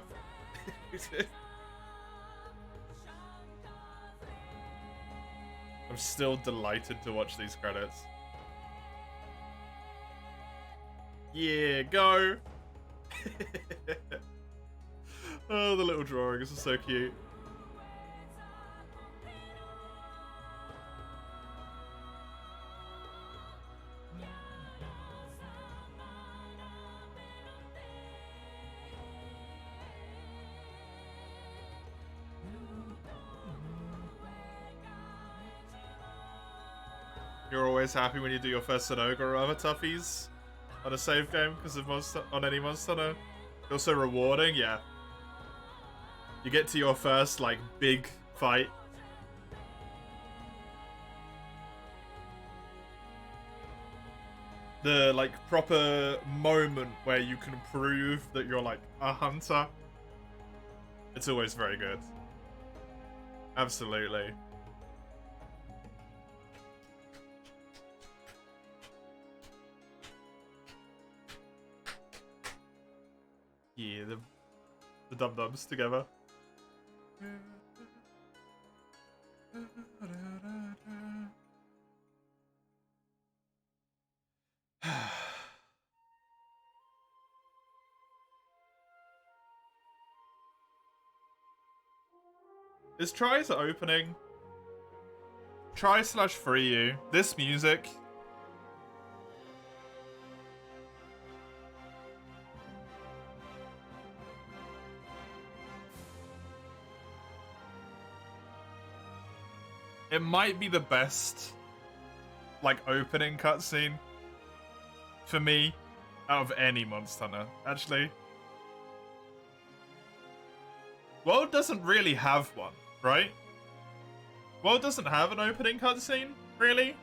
I'm still delighted to watch these credits. Yeah, go! Oh, the little drawings are so cute. You're always happy when you do your first Sonoga or other toughies on a save game because of on any Monster Hunter. Also rewarding, yeah. You get to your first, like, big fight. The, like, proper moment where you can prove that you're, like, a hunter. It's always very good. Absolutely. Yeah, the dum-dums together. Is Try's opening? Try/3U. This music. It might be the best, like, opening cutscene for me out of any Monster Hunter, actually. World doesn't really have one, right? World doesn't have an opening cutscene, really.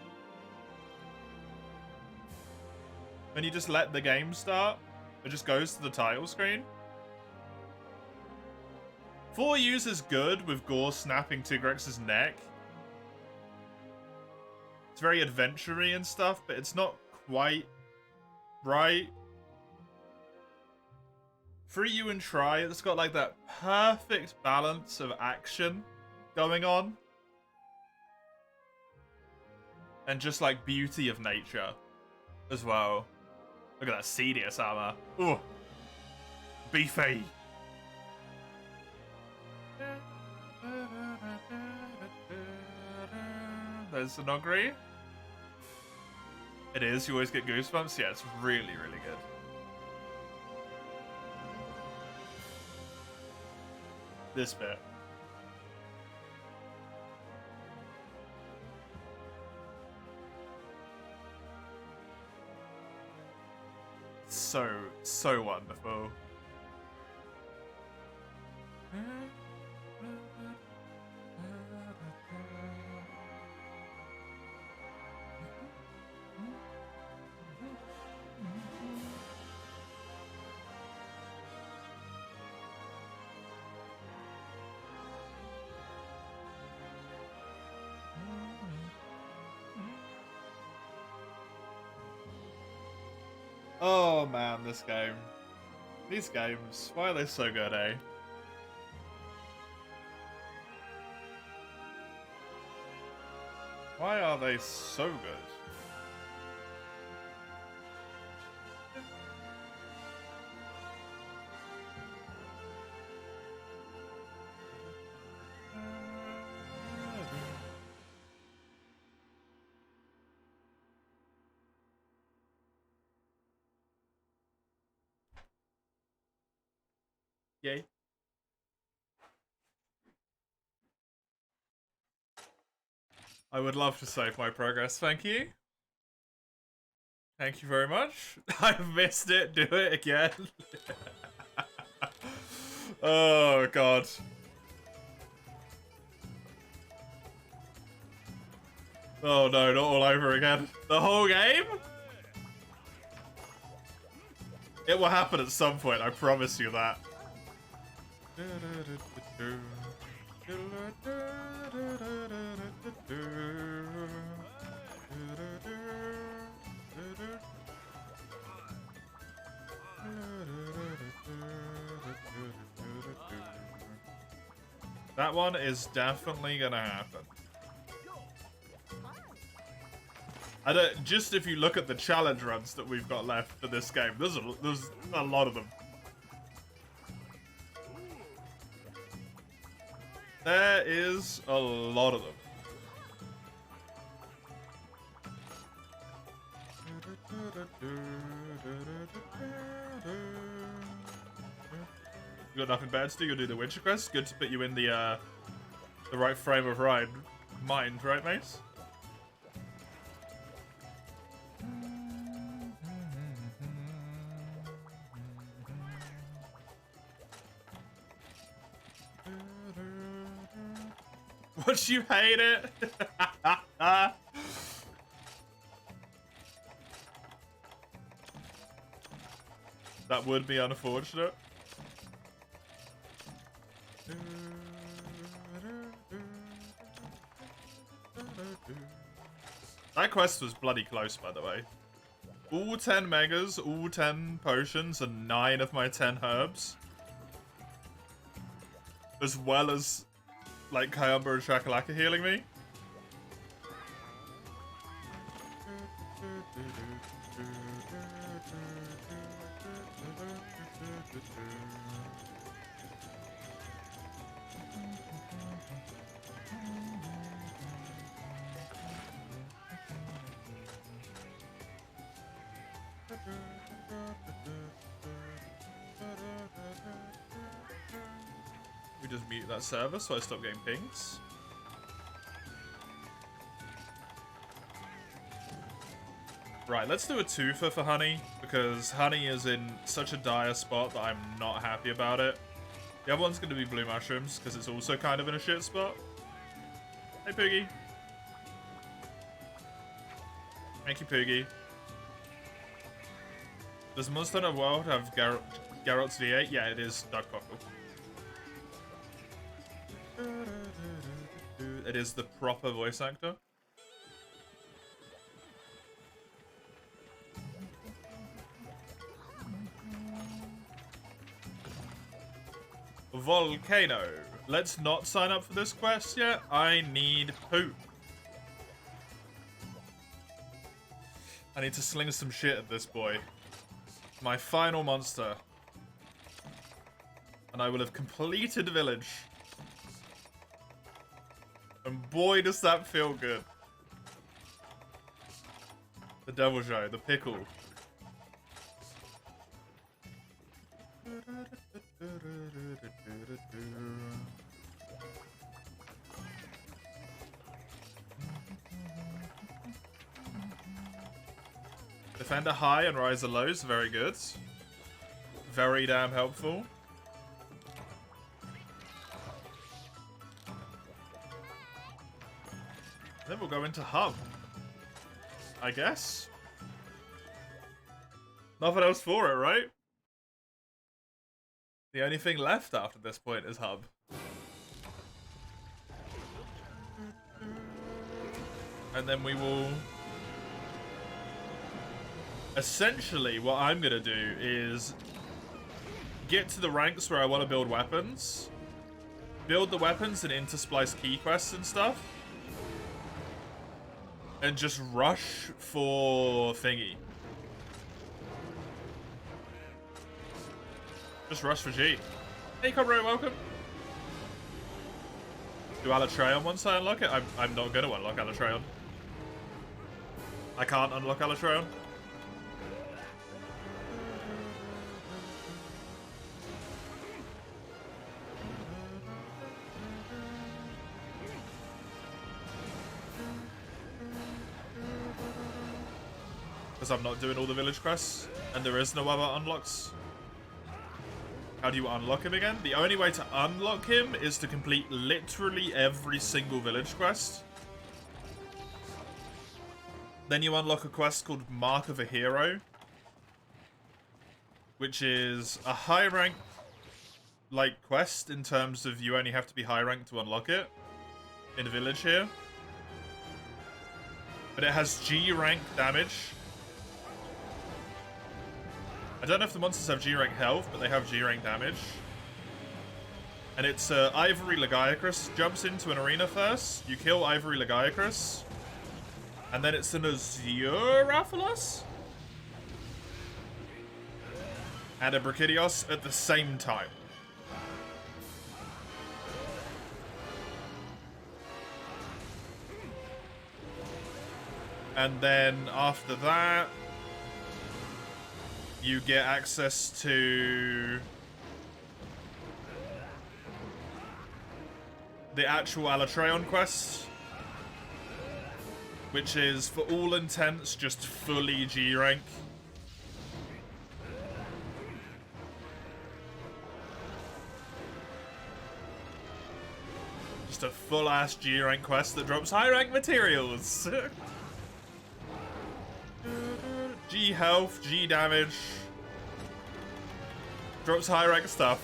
When you just let the game start, it just goes to the title screen. 4U's is good with Gore snapping Tigrex's neck. It's very adventure-y and stuff, but it's not quite right. 3U and Try, it's got, like, that perfect balance of action going on. And just, like, beauty of nature as well. Look at that Cedius armor. Ooh. Beefy. There's an Ogre. It is, you always get goosebumps. Yeah, it's really, really good. This bit. So wonderful. Oh man, this game. These games, why are they so good, eh? Why are they so good? Yay. I would love to save my progress, thank you. Thank you very much. I've missed it, do it again. Oh, God. Oh no, not all over again. The whole game? It will happen at some point, I promise you that. That one is definitely gonna happen. I don't, just if you look at the challenge runs that we've got left for this game, there's a lot of them. There is a lot of them. You got nothing bad to do, you'll do the Witcher quest. Good to put you in the right frame of mind, right, mates? Would you hate it? That would be unfortunate. That quest was bloody close, by the way. All 10 megas, all 10 potions, and 9 of my 10 herbs. As well as, like, Kayamba and Shakalaka healing me. We just mute that server so I stop getting pings. Right, let's do a twofer for Honey, because Honey is in such a dire spot that I'm not happy about it. The other one's going to be Blue Mushrooms, because it's also kind of in a shit spot. Hey, Poogie. Thank you, Poogie. Does Monster Hunter World have Garrott's V8? Yeah, it is Doug Cockle. It is the proper voice actor. Volcano. Let's not sign up for this quest yet. I need poop. I need to sling some shit at this boy. My final monster. And I will have completed the village. And boy, does that feel good. The Devil Show, the pickle. Defender high and riser lows, very good. Very damn helpful. Then we'll go into hub. I guess. Nothing else for it, right? The only thing left after this point is hub. And then we will... Essentially, what I'm going to do is get to the ranks where I want to build weapons. Build the weapons and intersplice key quests and stuff. And just rush for thingy. Just rush for G. Hey, Comrade, welcome. Do Alatreon once I unlock it? I'm not going to unlock Alatreon. I can't unlock Alatreon. Because I'm not doing all the village quests, and there is no other unlocks. How do you unlock him again? The only way to unlock him is to complete literally every single village quest. Then you unlock a quest called Mark of a Hero, which is a high rank like quest in terms of you only have to be high rank to unlock it in the village here. But it has G rank damage. I don't know if the monsters have G rank health, but they have G rank damage. And it's Ivory Lagiacrus jumps into an arena first. You kill Ivory Lagiacrus. And then it's an Azure Raphalos and a Brachydios at the same time. And then after that, you get access to the actual Alatreon quest, which is, for all intents, just fully G rank. Just a full-ass G rank quest that drops high rank materials. G health, G damage. Drops high rank stuff.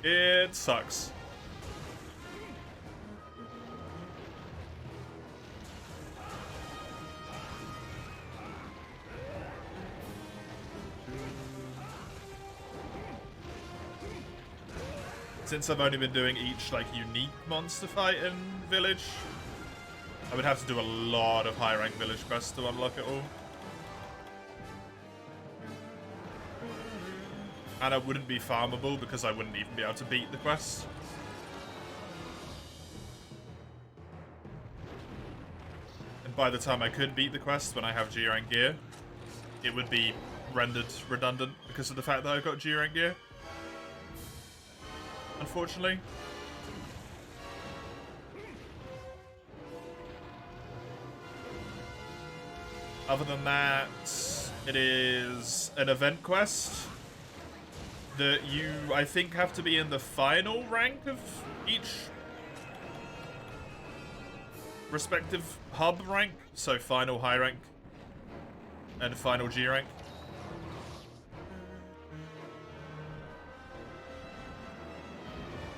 It sucks. Since I've only been doing each, like, unique monster fight in Village, I would have to do a lot of high rank Village quests to unlock it all. And it wouldn't be farmable because I wouldn't even be able to beat the quest. And by the time I could beat the quest when I have G rank gear, it would be rendered redundant because of the fact that I've got G rank gear. Unfortunately. Other than that, it is an event quest that you, I think, have to be in the final rank of each respective hub rank. So final high rank and final G rank.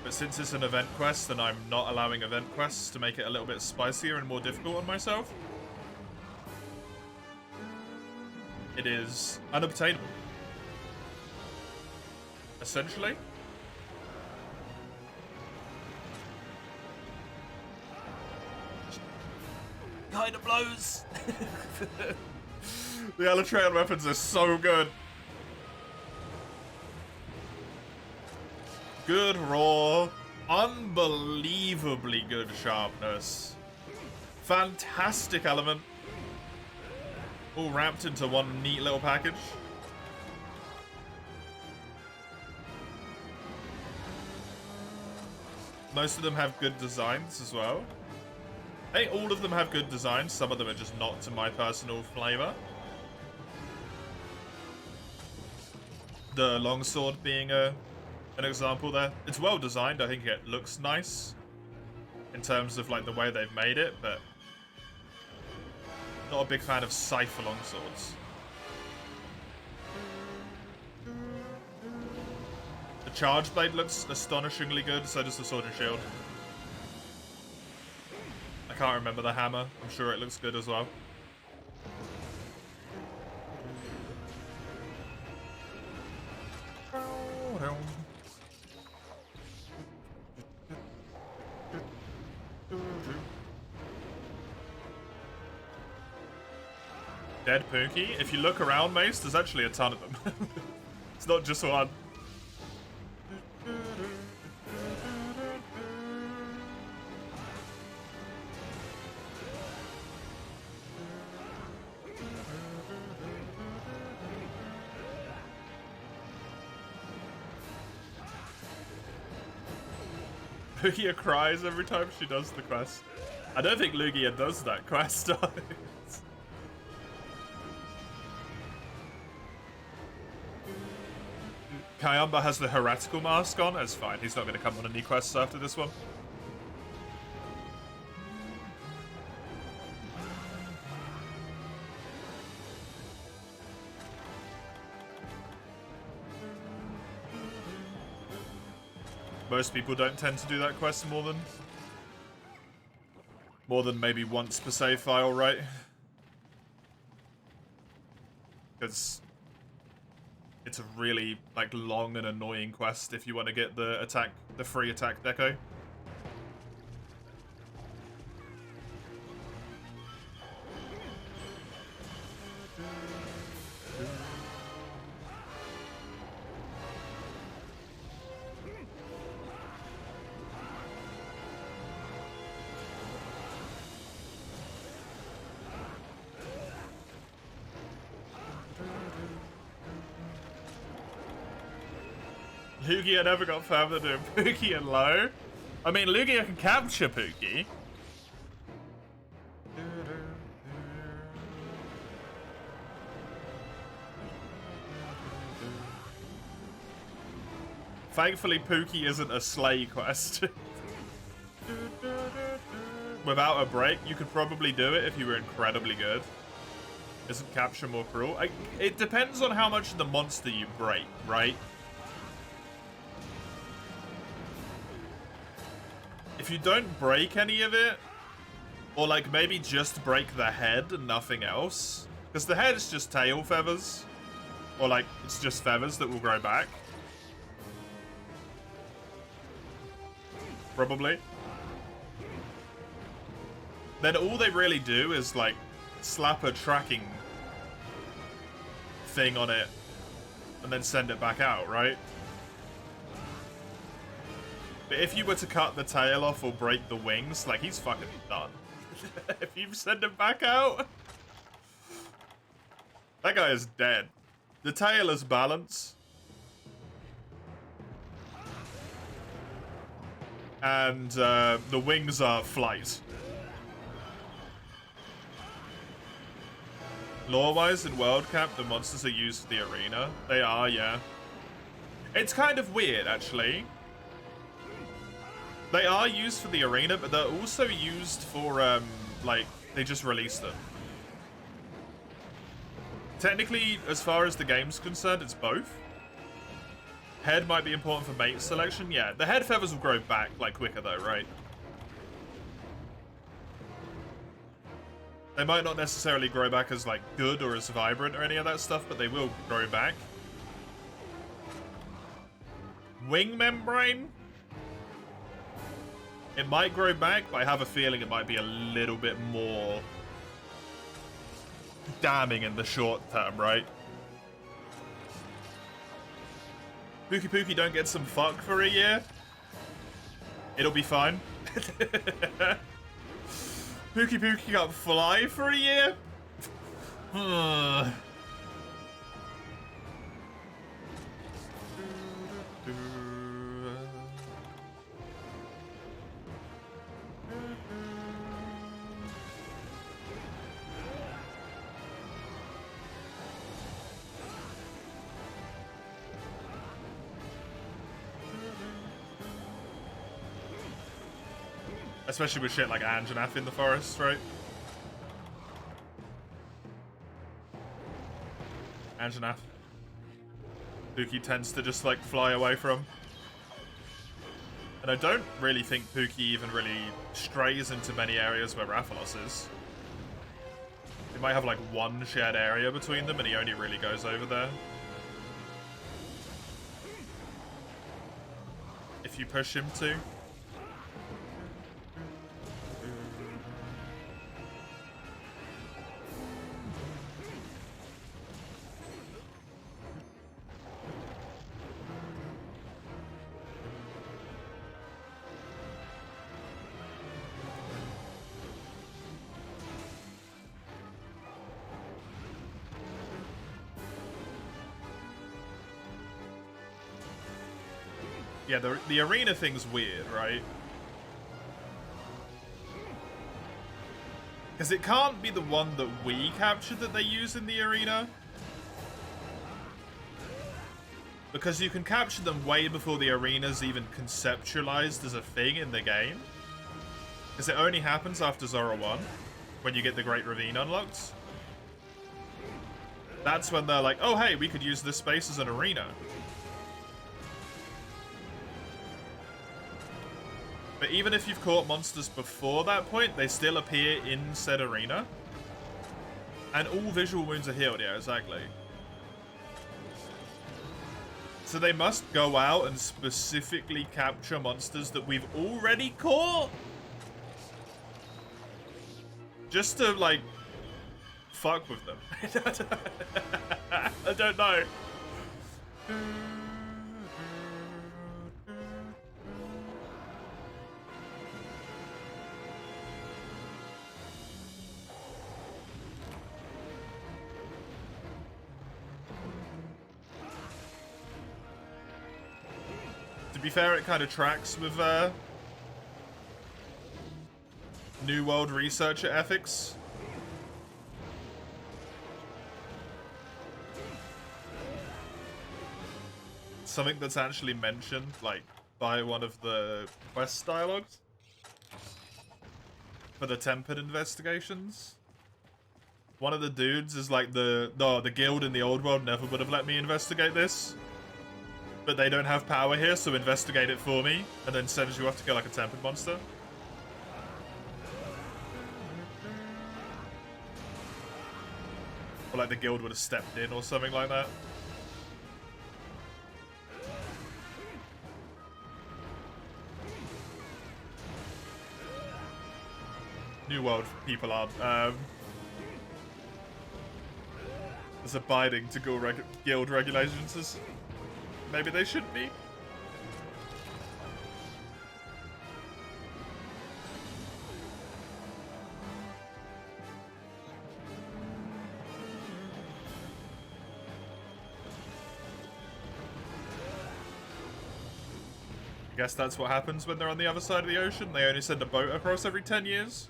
But since it's an event quest, then I'm not allowing event quests to make it a little bit spicier and more difficult on myself. It is unobtainable. Essentially. Kinda blows. The Alatreon weapons are so good. Good roar. Unbelievably good sharpness. Fantastic element. All wrapped into one neat little package. Most of them have good designs as well. I think all of them have good designs. Some of them are just not to my personal flavor. The longsword being an example there. It's well designed. I think it looks nice in terms of like the way they've made it, but not a big fan of Cypher longswords. The charge blade looks astonishingly good, so does the sword and shield. I can't remember the hammer. I'm sure it looks good as well. Dead Pookie? If you look around, Mace, there's actually a ton of them. It's not just one. Lugia cries every time she does the quest. I don't think Lugia does that quest. Kayamba has the heretical mask on. That's fine. He's not going to come on any quests after this one. Most people don't tend to do that quest more than maybe once per save file, right? Because it's a really like long and annoying quest if you want to get the free attack deco. Lugia never got further than Pookie and Low. I mean, Lugia can capture Pookie. Thankfully, Pookie isn't a slay quest. Without a break, you could probably do it if you were incredibly good. Isn't capture more cruel? It depends on how much of the monster you break, right? If you don't break any of it, or like maybe just break the head and nothing else, because the head is just tail feathers, or like it's just feathers that will grow back. Probably. Then all they really do is like slap a tracking thing on it and then send it back out, right? But if you were to cut the tail off or break the wings, like, he's fucking done. If you send him back out, that guy is dead. The tail is balance. And the wings are flight. Lore-wise, in World Cap, the monsters are used for the arena. They are, yeah. It's kind of weird, actually. They are used for the arena, but they're also used for, like, they just released them. Technically, as far as the game's concerned, it's both. Head might be important for mate selection. Yeah, the head feathers will grow back, like, quicker though, right? They might not necessarily grow back as, like, good or as vibrant or any of that stuff, but they will grow back. Wing membrane? It might grow back, but I have a feeling it might be a little bit more damning in the short term, right? Pookie Pookie don't get some fuck for a year. It'll be fine. Pookie Pookie can't fly for a year? Especially with shit like Anjanath in the forest, right? Anjanath. Pookie tends to just, like, fly away from. And I don't really think Pookie even really strays into many areas where Rathalos is. They might have, like, one shared area between them, and he only really goes over there. If you push him to. Yeah, the arena thing's weird, right? Because it can't be the one that we captured that they use in the arena. Because you can capture them way before the arena's even conceptualized as a thing in the game. Because it only happens after Zora 1, when you get the Great Ravine unlocked. That's when they're like, oh hey, we could use this space as an arena. But even if you've caught monsters before that point, they still appear in said arena. And all visual wounds are healed, yeah, exactly. So they must go out and specifically capture monsters that we've already caught. Just to, like, fuck with them. I don't know. To be fair, it kind of tracks with New World researcher ethics. Something that's actually mentioned, like, by one of the quest dialogues for the Tempered investigations. One of the dudes is like, the guild in the old world never would have let me investigate this. But they don't have power here, so investigate it for me, and then sends you off to kill like a tempered monster. Or like the guild would have stepped in or something like that. New World people aren't as abiding to guild regulations as maybe they should be. I guess that's what happens when they're on the other side of the ocean. They only send a boat across every 10 years.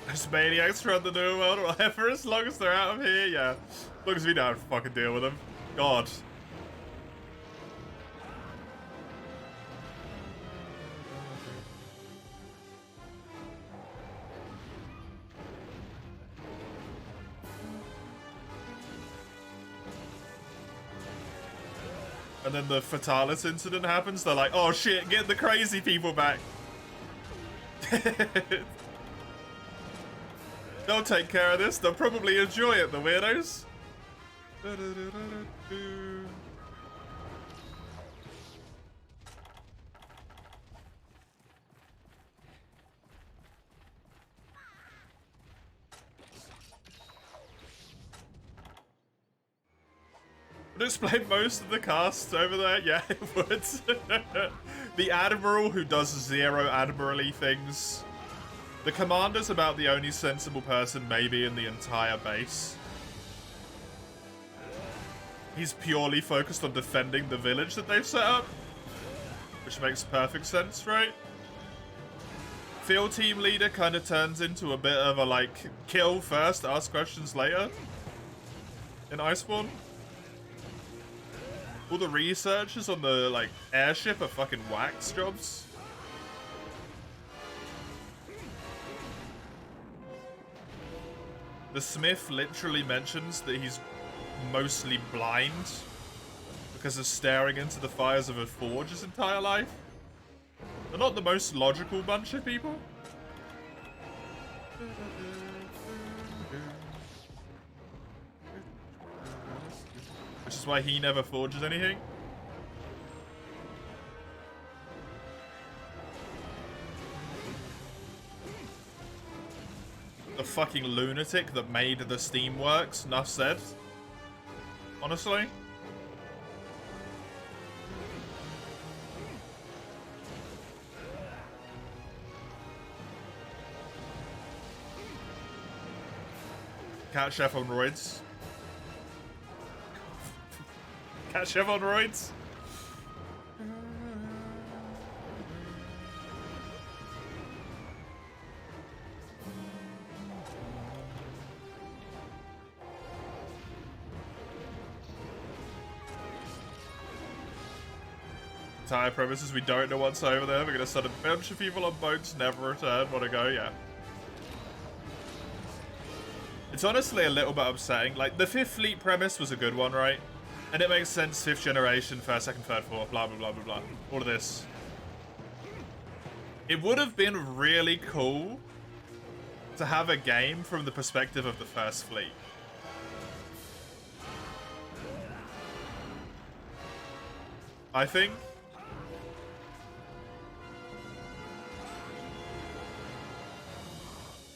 Those maniacs from the New World, whatever, as long as they're out of here, yeah. As long as we don't have to fucking deal with them. God. And then the Fatalis incident happens, they're like, oh shit, get the crazy people back. They'll take care of this. They'll probably enjoy it, the weirdos. Would explain most of the cast over there. Yeah, it would. The Admiral who does zero Admirally things. The commander's about the only sensible person maybe in the entire base. He's purely focused on defending the village that they've set up. Which makes perfect sense, right? Field team leader kind of turns into a bit of a, like, kill first, ask questions later. In Iceborne. All the researchers on the, like, airship are fucking wax jobs. The Smith literally mentions that he's mostly blind because of staring into the fires of a forge his entire life. They're not the most logical bunch of people. Which is why he never forges anything. The fucking lunatic that made the Steamworks, enough said. honestly. Cat Chef on roids. Cat Chef on roids. Entire premise is we don't know what's over there. We're gonna send a bunch of people on boats, never return. Wanna go? Yeah. It's honestly a little bit upsetting. Like, the 5th Fleet premise was a good one, right? And it makes sense, 5th generation, 1st, 2nd, 3rd, 4th, blah, blah, blah, blah, blah. All of this. It would have been really cool to have a game from the perspective of the 1st Fleet. I think.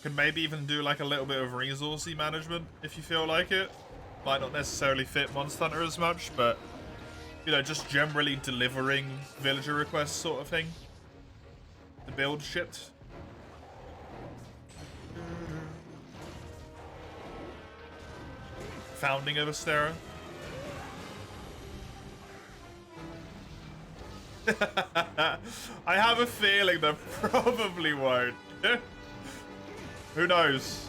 Could maybe even do like a little bit of resourcey management if you feel like it. Might not necessarily fit Monster Hunter as much, but you know, just generally delivering villager requests sort of thing. To build shit. Founding of Astera. I have a feeling they probably won't. Who knows?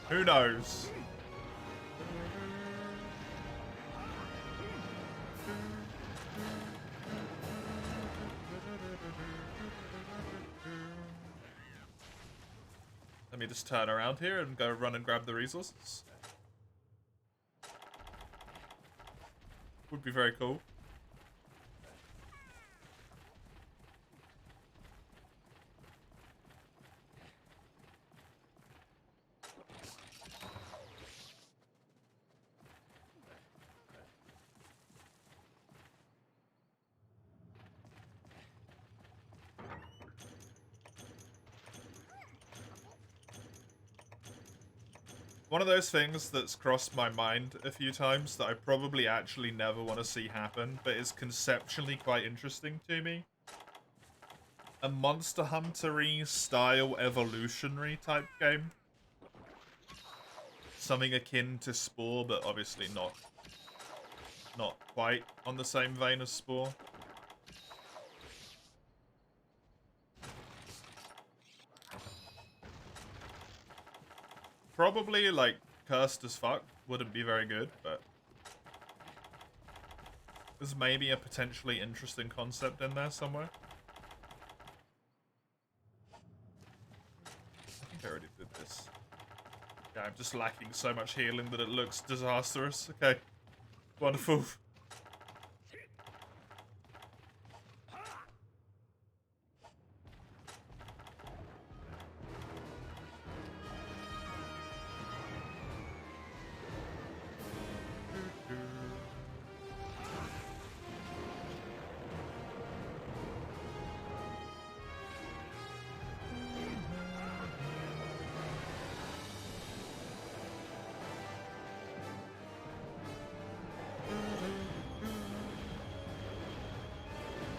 Who knows? Let me just turn around here and go run and grab the resources. Would be very cool. One of those things that's crossed my mind a few times that I probably actually never want to see happen, but is conceptually quite interesting to me. A Monster Hunter-y style evolutionary type game. Something akin to Spore, but obviously not quite on the same vein as Spore. Probably, like, cursed as fuck. Wouldn't be very good, but there's maybe a potentially interesting concept in there somewhere. I think I already did this. Yeah, I'm just lacking so much healing that it looks disastrous. Okay. Wonderful.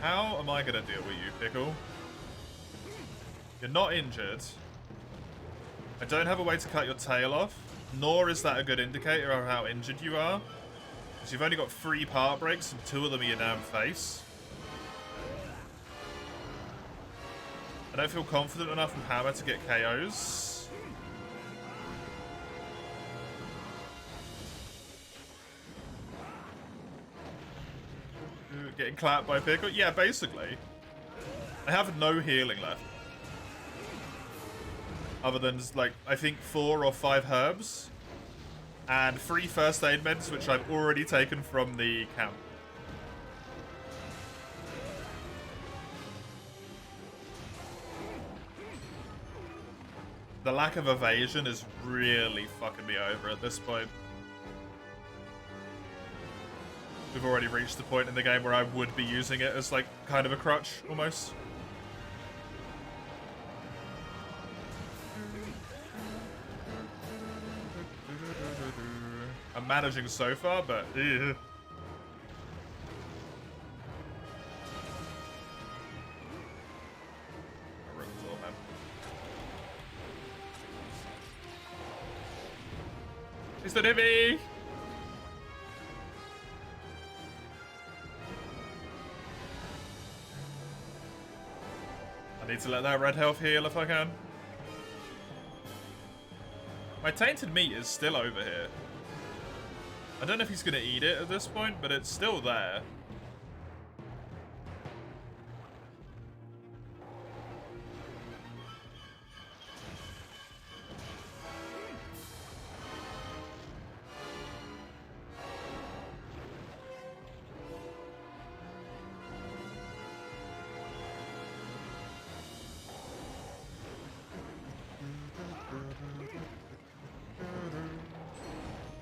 How am I gonna deal with you, Pickle? You're not injured. I don't have a way to cut your tail off, nor is that a good indicator of how injured you are. Because you've only got 3 part breaks and 2 of them are your damn face. I don't feel confident enough with Hammer to get KOs. Getting clapped by Pickle? Yeah, basically. I have no healing left. Other than, like, I think 4 or 5 herbs. And 3 first aid meds, which I've already taken from the camp. The lack of evasion is really fucking me over at this point. We've already reached the point in the game where I would be using it as, like, kind of a crutch, almost. managing so far, but... Ugh. He's the Nibby! I need to let that red health heal if I can. My tainted meat is still over here. I don't know if he's going to eat it at this point, but it's still there.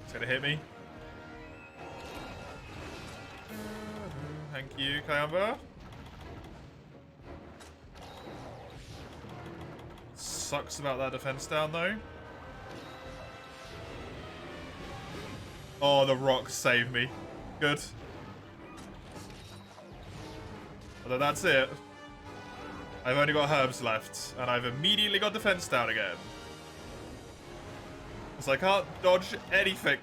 It's gonna hit me. Thank you, Kayamba. Sucks about that defense down, though. Oh, the rock saved me. Good. Although that's it. I've only got herbs left, and I've immediately got defense down again. So I can't dodge anything.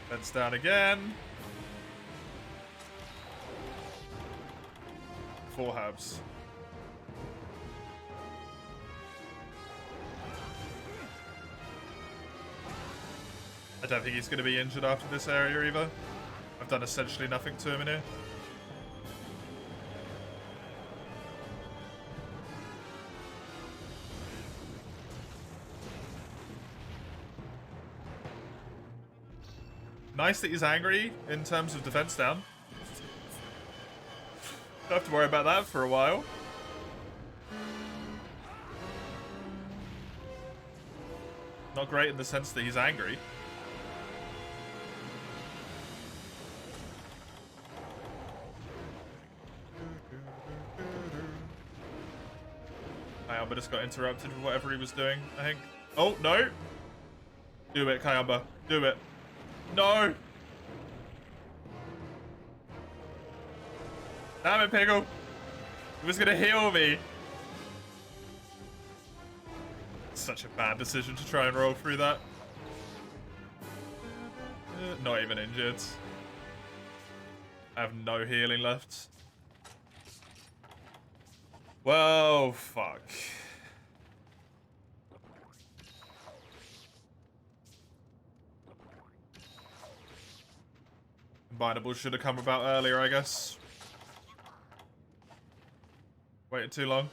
Defense down again. 4 herbs. I don't think he's going to be injured after this area either. I've done essentially nothing to him in here. Nice that he's angry in terms of defense down. Don't have to worry about that for a while. Not great in the sense that he's angry. Kayamba just got interrupted with whatever he was doing, I think. Oh, no! Do it, Kayamba. Do it. No! Damn it, Pickle! He was gonna heal me! Such a bad decision to try and roll through that. Not even injured. I have no healing left. Well, fuck. Combinable should have come about earlier, I guess. Waited too long.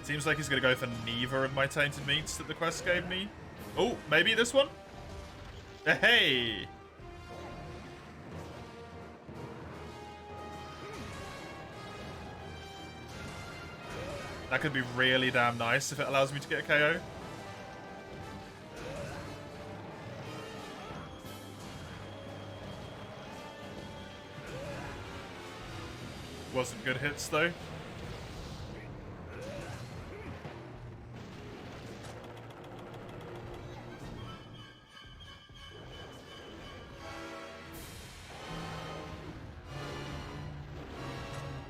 Seems like he's gonna go for neither of my tainted meats that the quest gave me. Oh, maybe this one? Hey! That could be really damn nice if it allows me to get a KO. Wasn't good hits though.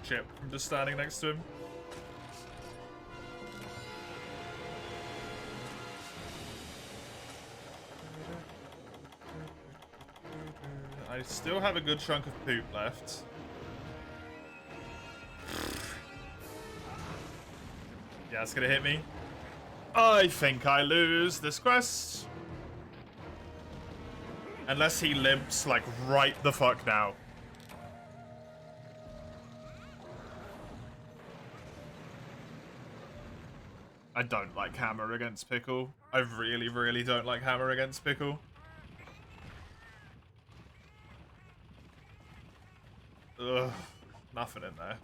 Chip from just standing next to him. I still have a good chunk of poop left. Yeah, it's gonna hit me. I think I lose this quest. Unless he limps, like, right the fuck now. I don't like Hammer against Pickle. I really, really don't like Hammer against Pickle. Ugh, nothing in there.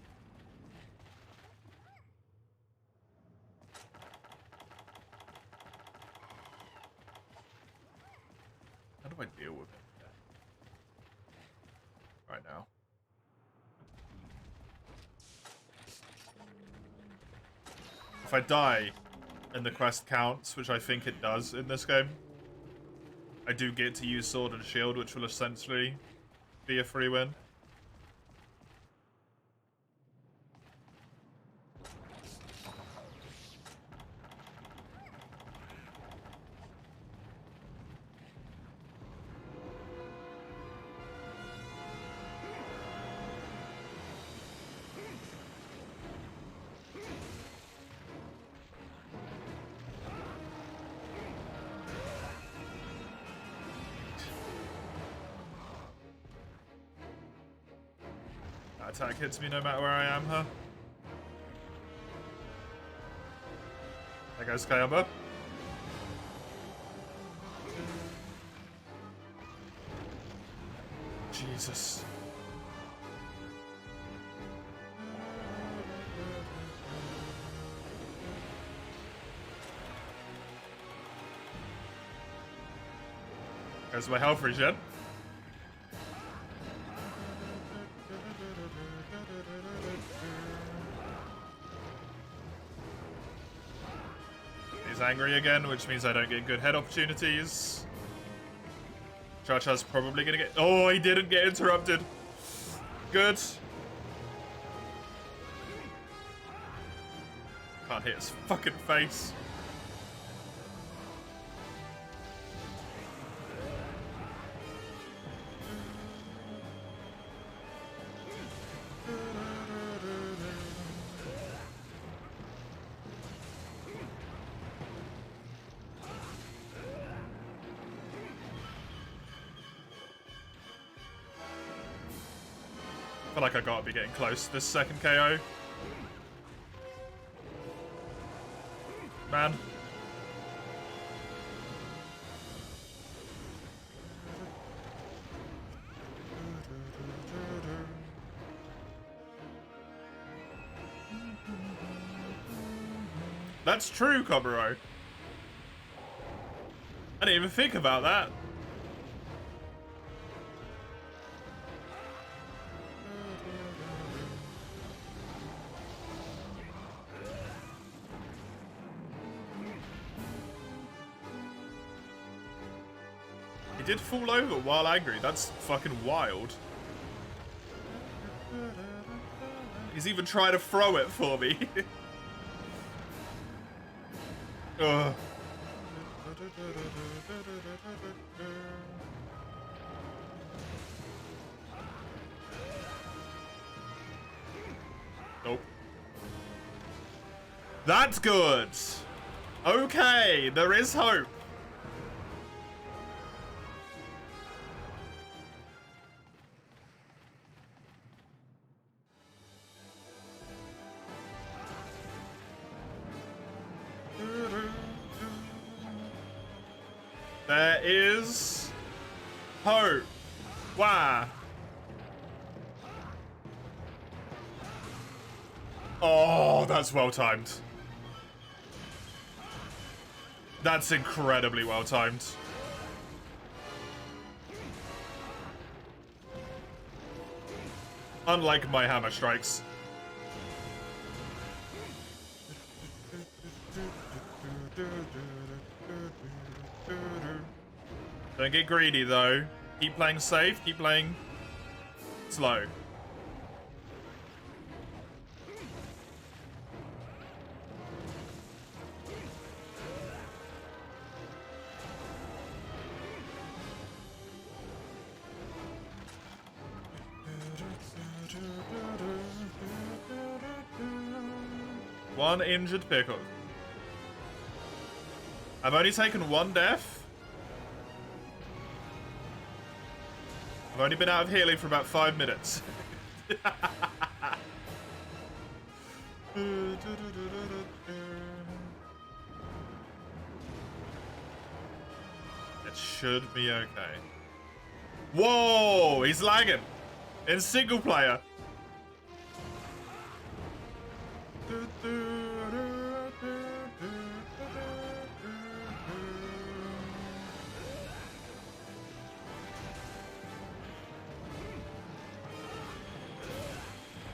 How do I deal with it right now? If I die and the quest counts, which I think it does in this game, I do get to use Sword and Shield, which will essentially be a free win. That attack hits me no matter where I am, huh? There goes Kayamba. Jesus. There's my health regen. He's angry again, which means I don't get good head opportunities. Cha-Cha's probably gonna get... Oh, he didn't get interrupted. Good. Can't hit his fucking face. I feel like I gotta be getting close to this second KO. Man. That's true, Koburo. I didn't even think about that. He did fall over while angry. That's fucking wild. He's even trying to throw it for me. Ugh. Nope. That's good. Okay, there is hope. There is hope. Wow. Oh, that's well timed. That's incredibly well timed. Unlike my hammer strikes. Don't get greedy though. Keep playing safe, keep playing slow. One injured pickle. I've only taken one death. I've only been out of healing for about 5 minutes. It should be okay. Whoa, he's lagging. In single player.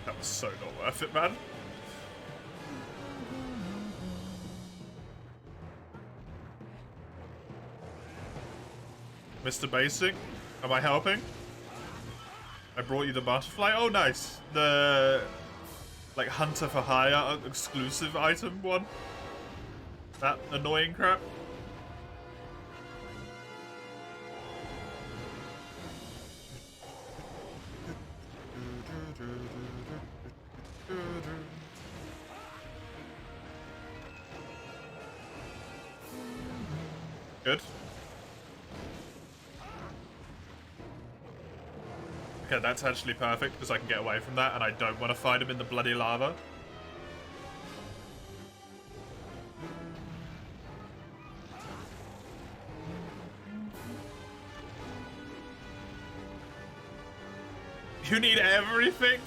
That was so not worth it, man. Mr. Basic, am I helping? I brought you the butterfly. Oh, nice. The, like, Hunter for Hire exclusive item one. That annoying crap. Good. Okay, that's actually perfect because I can get away from that and I don't want to fight him in the bloody lava. You need everything?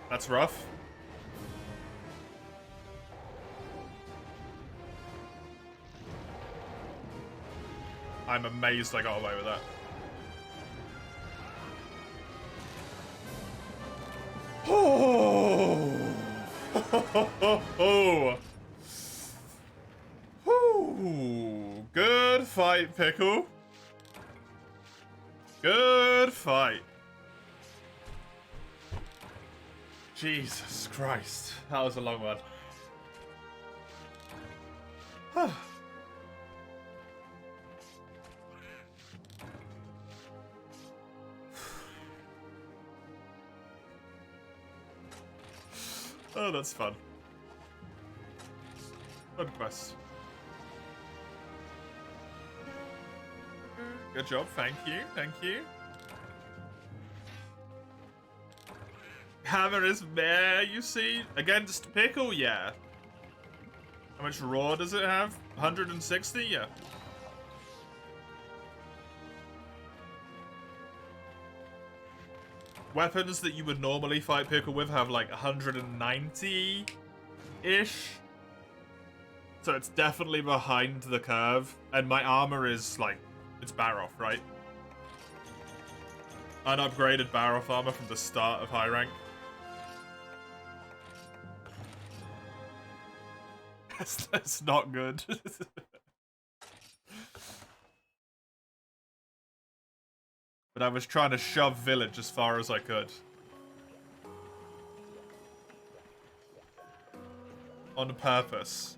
That's rough. I'm amazed I got away with that. Oh! Good fight, Pickle. Good fight. Jesus Christ. That was a long one. Oh, that's fun. Fun quest. Good job, thank you, thank you. Hammer is meh, you see? Against Pickle, yeah. How much raw does it have? 160? Yeah. Weapons that you would normally fight Pickle with have like 190-ish. So it's definitely behind the curve. And my armor is like, it's Baroth, right? Unupgraded Baroth armor from the start of high rank. That's not good. But I was trying to shove village as far as I could. On purpose.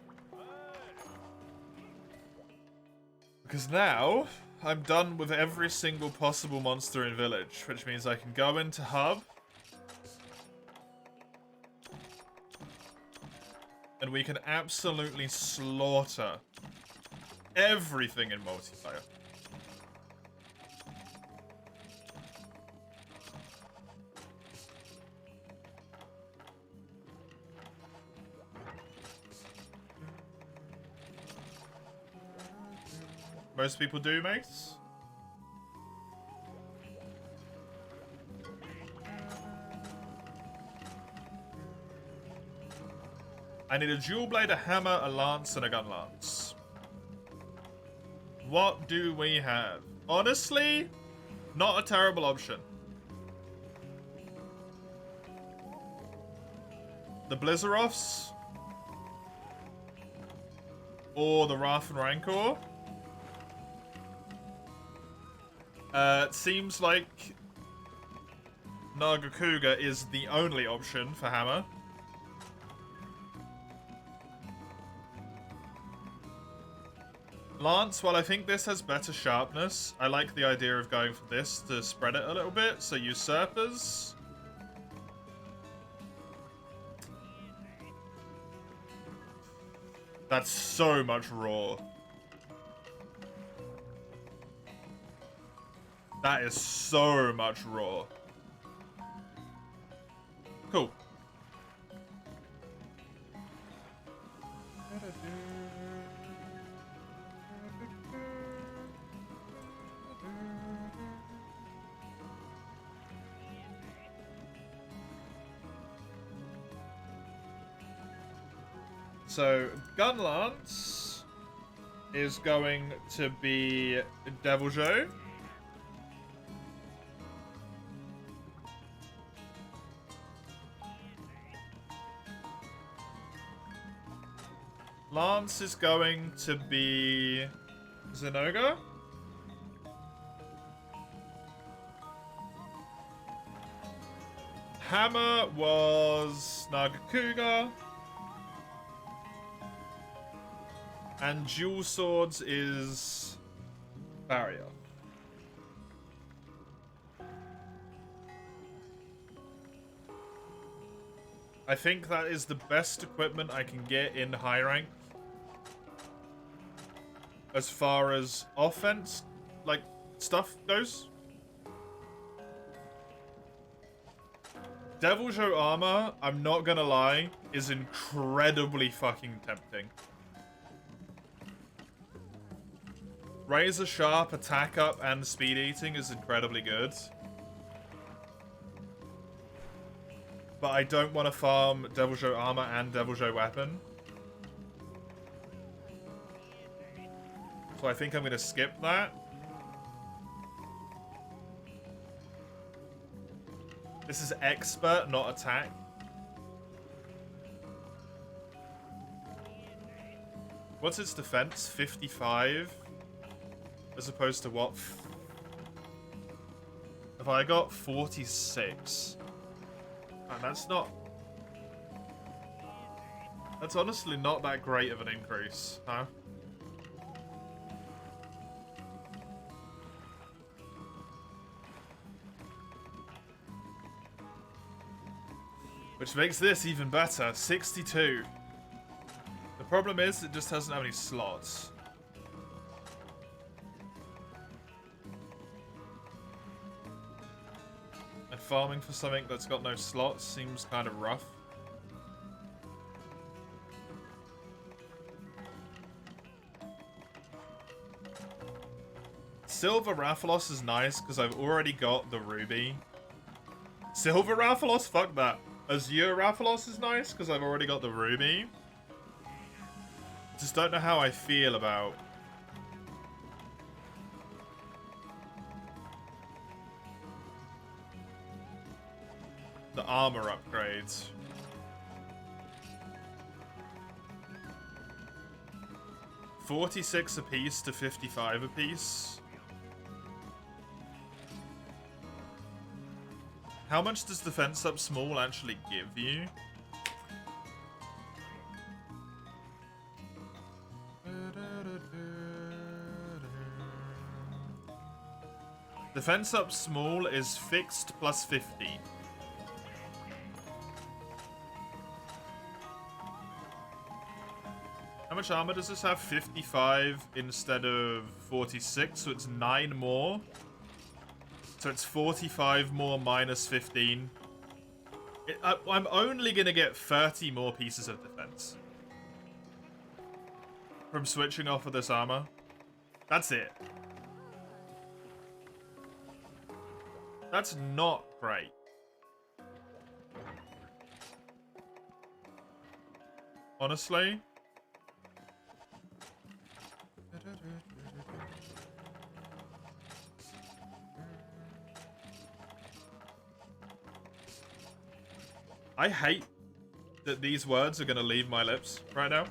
Because now, I'm done with every single possible monster in village, which means I can go into hub. And we can absolutely slaughter everything in multiplayer. Most people do, mates. I need a dual blade, a hammer, a lance, and a gun lance. What do we have? Honestly, not a terrible option. The Blizzaroths? Or the Wrath and Rancor? It seems like Nagakuga is the only option for hammer. Lance, while I think this has better sharpness, I like the idea of going for this to spread it a little bit. So Usurpers. That's so much raw. That is so much raw. Cool. So, Gun Lance is going to be Devil Joe. Lance is going to be Zenoga. Hammer was Nagakuga. And Dual Swords is Barrier. I think that is the best equipment I can get in high rank. As far as offense, like, stuff goes. Devil Joe armor, I'm not gonna lie, is incredibly fucking tempting. Razor Sharp, attack up, and speed eating is incredibly good. But I don't want to farm Devil Joe armor and Devil Joe weapon. So I think I'm going to skip that. This is expert, not attack. What's its defense? 55? As opposed to what? Have I got 46? And that's not... That's honestly not that great of an increase, huh? Which makes this even better. 62. The problem is it just doesn't have any slots. And farming for something that's got no slots seems kind of rough. Silver Rathalos is nice because I've already got the ruby. Silver Rathalos? Fuck that. Azure Rathalos is nice because I've already got the ruby. Just don't know how I feel about the armor upgrades. $46 apiece to $55 apiece. How much does defense up small actually give you? Defense up small is fixed plus 50. How much armor does this have? 55 instead of 46, so it's 9 more. So it's 45 more minus 15. I'm only going to get 30 more pieces of defense from switching off of this armor. That's it. That's not great. Honestly. I hate that these words are going to leave my lips right now.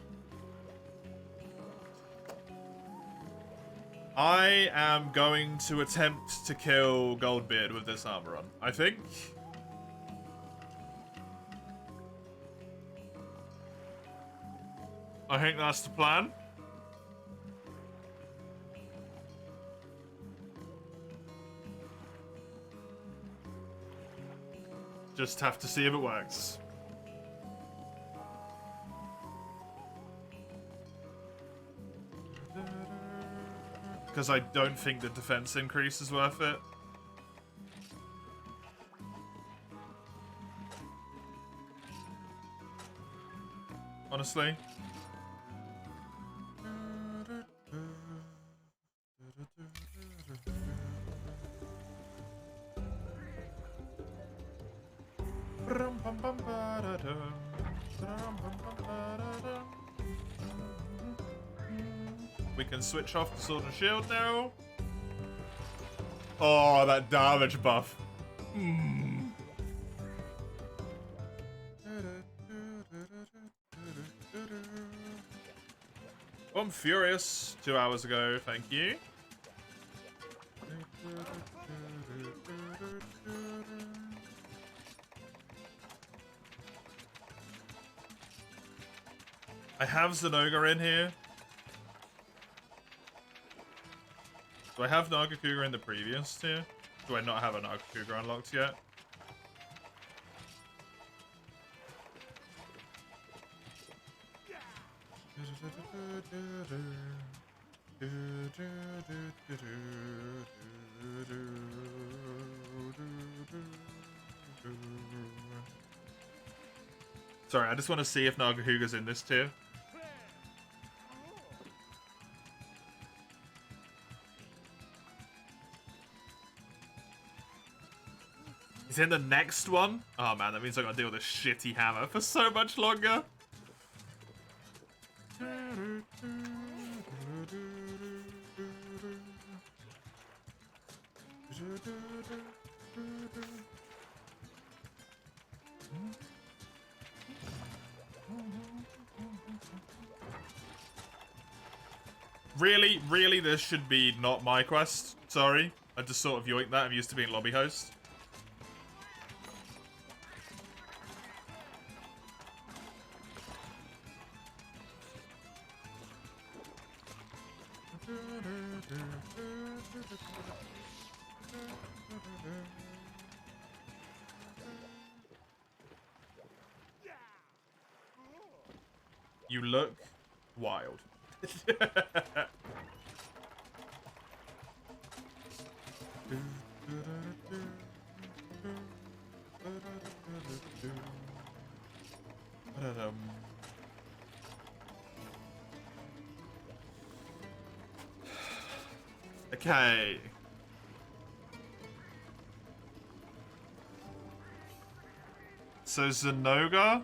I am going to attempt to kill Goldbeard with this armor on, I think. I think that's the plan. Just have to see if it works. Because I don't think the defense increase is worth it. honestly. We can switch off the Sword and Shield now. Oh, that damage buff. Oh, I'm furious. 2 hours ago, thank you. I have Zenoga in here. Do I have Nagakuga in the previous tier? Do I not have a Nagakuga unlocked yet? Sorry, I just want to see if Nagakuga's in this tier. He's in the next one? Oh man, that means I gotta deal with this shitty hammer for so much longer. Really, really, this should be not my quest. Sorry. I just sort of yoinked that. I'm used to being lobby host. You look wild. Okay. So Zenoga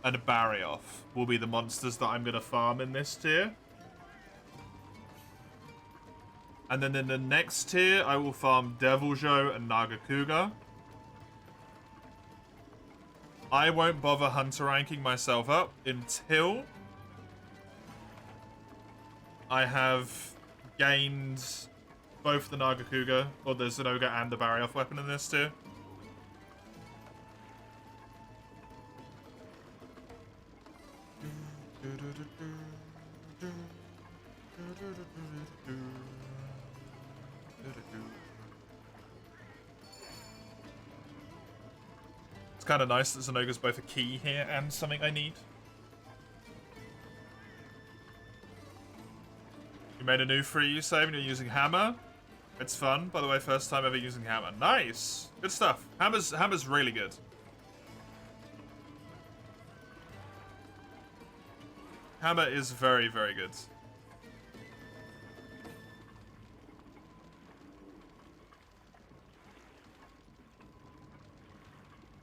and Barioth will be the monsters that I'm going to farm in this tier. And then in the next tier, I will farm Deviljho and Nagakuga. I won't bother hunter ranking myself up until I have gained both the Nagakuga, or the Zenoga and the Barioth weapon in this tier. It's kind of nice that Zenoga's both a key here and something I need. You made a new free save and you're using hammer. It's fun. By the way, first time ever using hammer. Nice. Good stuff. Hammer's really good. Hammer is very, very good.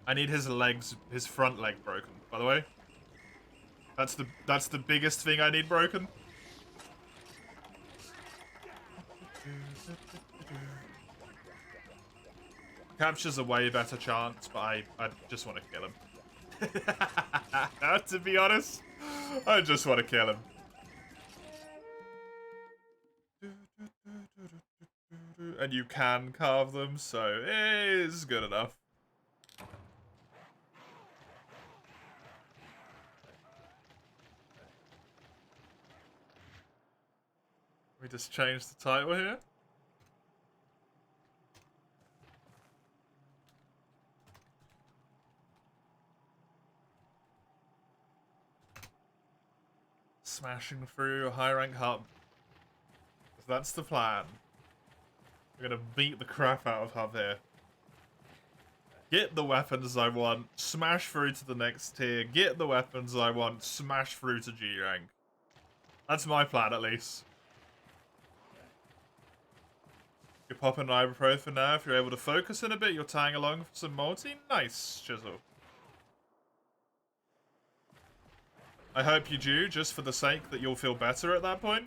I need his legs, his front leg broken, by the way. That's the biggest thing I need broken. Capture's a way better chance, but I just want to kill him. To be honest, I just want to kill him. And you can carve them, so it's good enough. We just change the title here. Smashing through a high rank hub. That's the plan. We're gonna beat the crap out of hub here. Get the weapons I want, smash through to the next tier, get the weapons I want, smash through to G rank. That's my plan, at least. You're popping an ibuprofen now. If you're able to focus in a bit, you're tying along for some multi. Nice, Chisel. I hope you do, just for the sake that you'll feel better at that point.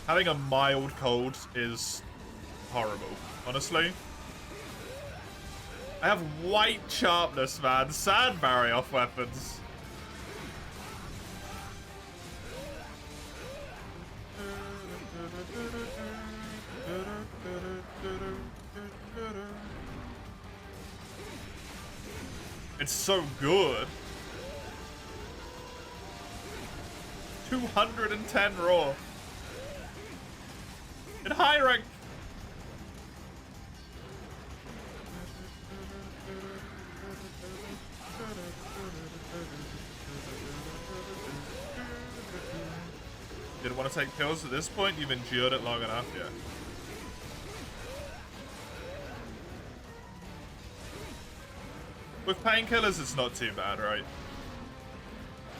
Having a mild cold is horrible, honestly. I have white sharpness, man. Sand barrier off weapons. It's so good. 210 raw. In high rank. Didn't want to take pills at this point? You've endured it long enough, yeah. With painkillers, it's not too bad, right?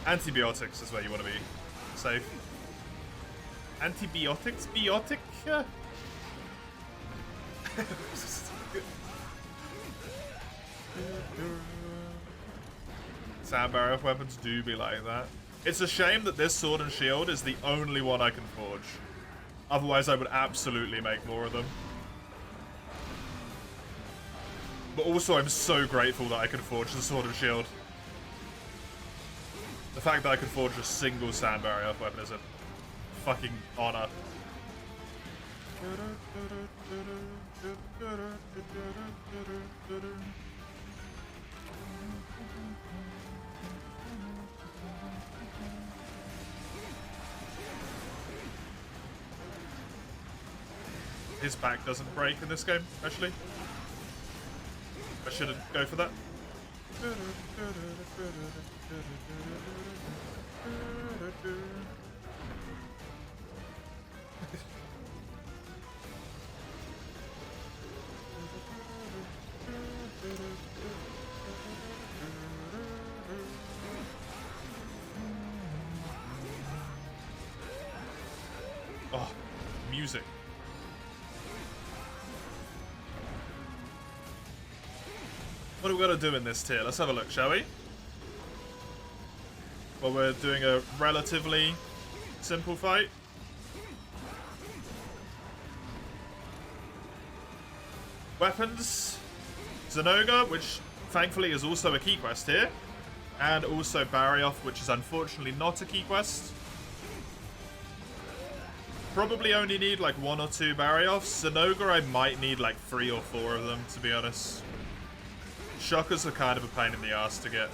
Antibiotics is where you want to be safe. Antibiotics? Biotic? Sand barrier weapons do be like that. It's a shame that this sword and shield is the only one I can forge. Otherwise, I would absolutely make more of them. But also, I'm so grateful that I can forge the sword and shield. The fact that I could forge a single sand barrier weapon is a fucking honor. His back doesn't break in this game, actually. I shouldn't go for that. Oh, music. What are we going to do in this tier? Let's have a look, shall we? Well, we're doing a relatively simple fight. Weapons. Zenoga, which thankfully is also a key quest here. And also Barrioff, which is unfortunately not a key quest. Probably only need like 1 or 2 Barrioffs. Zenoga, I might need like 3 or 4 of them, to be honest. Shockers are kind of a pain in the ass to get.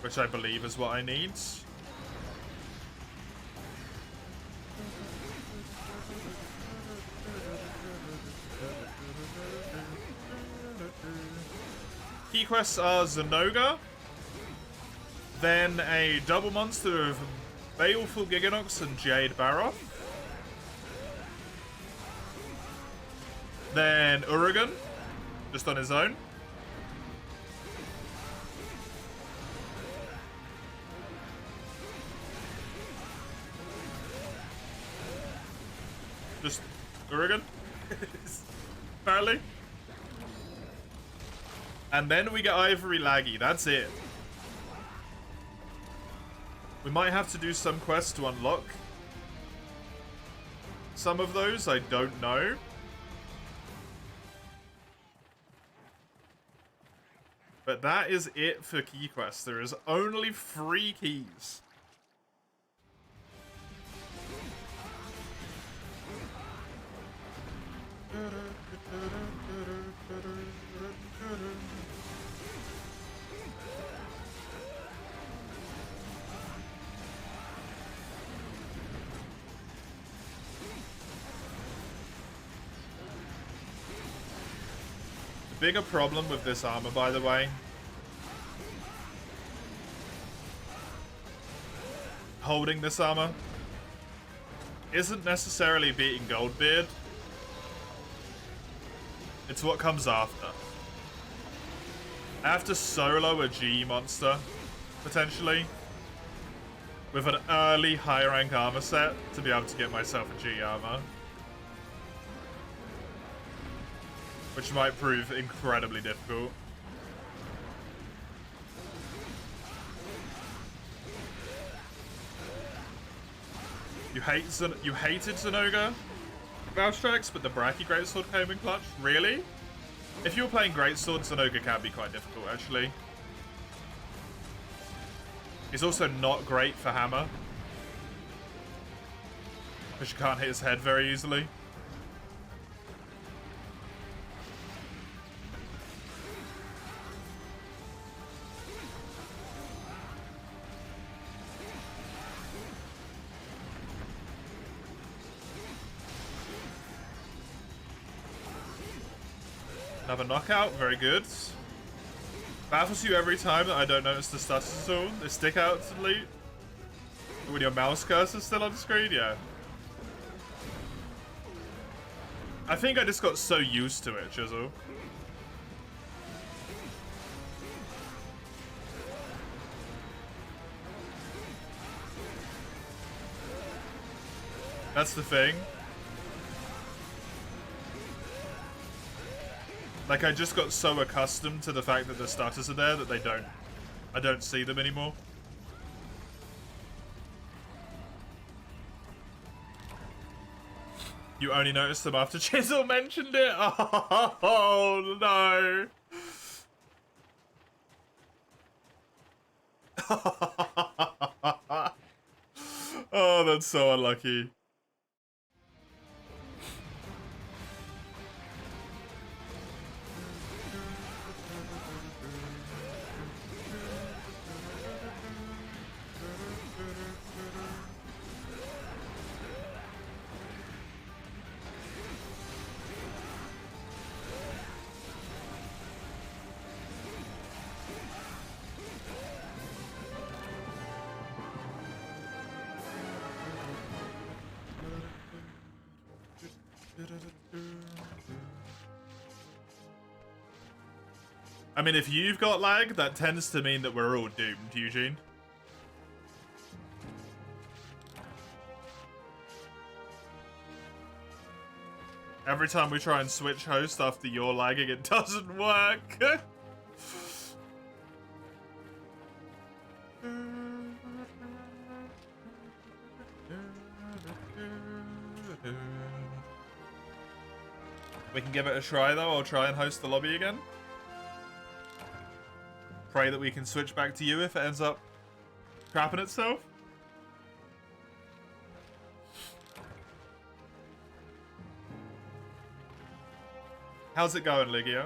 Which I believe is what I need. Key quests are Zenoga, then a double monster of Baleful Giganox and Jade Baroth, then Uragan, just on his own. Just Uragan, apparently. And then we get Ivory Laggy, that's it. We might have to do some quests to unlock some of those, I don't know. But that is it for key quests. There is only 3 keys. bigger problem with this armor, by the way. Holding this armor isn't necessarily beating Goldbeard. It's what comes after. I have to solo a G monster, potentially, with an early high rank armor set to be able to get myself a G armor. Which might prove incredibly difficult. You hated Zenoga Valstrax, but the Braki Greatsword came in clutch? Really? If you were playing Greatsword, Zenoga can be quite difficult, actually. He's also not great for Hammer, because you can't hit his head very easily. Another knockout, very good. Baffles you every time that I don't notice the stutters at all. They stick out to delete. When your mouse cursor's still on the screen, yeah. I think I just got so used to it, Chisel. That's the thing. Like, I just got so accustomed to the fact that the stutters are there that I don't see them anymore. You only noticed them after Chisel mentioned it? Oh, no. Oh, that's so unlucky. I mean, if you've got lag, that tends to mean that we're all doomed, Eugene. Every time we try and switch host after you're lagging, it doesn't work. We can give it a try, though. I'll try and host the lobby again. Pray that we can switch back to you if it ends up crapping itself. How's it going, Ligio?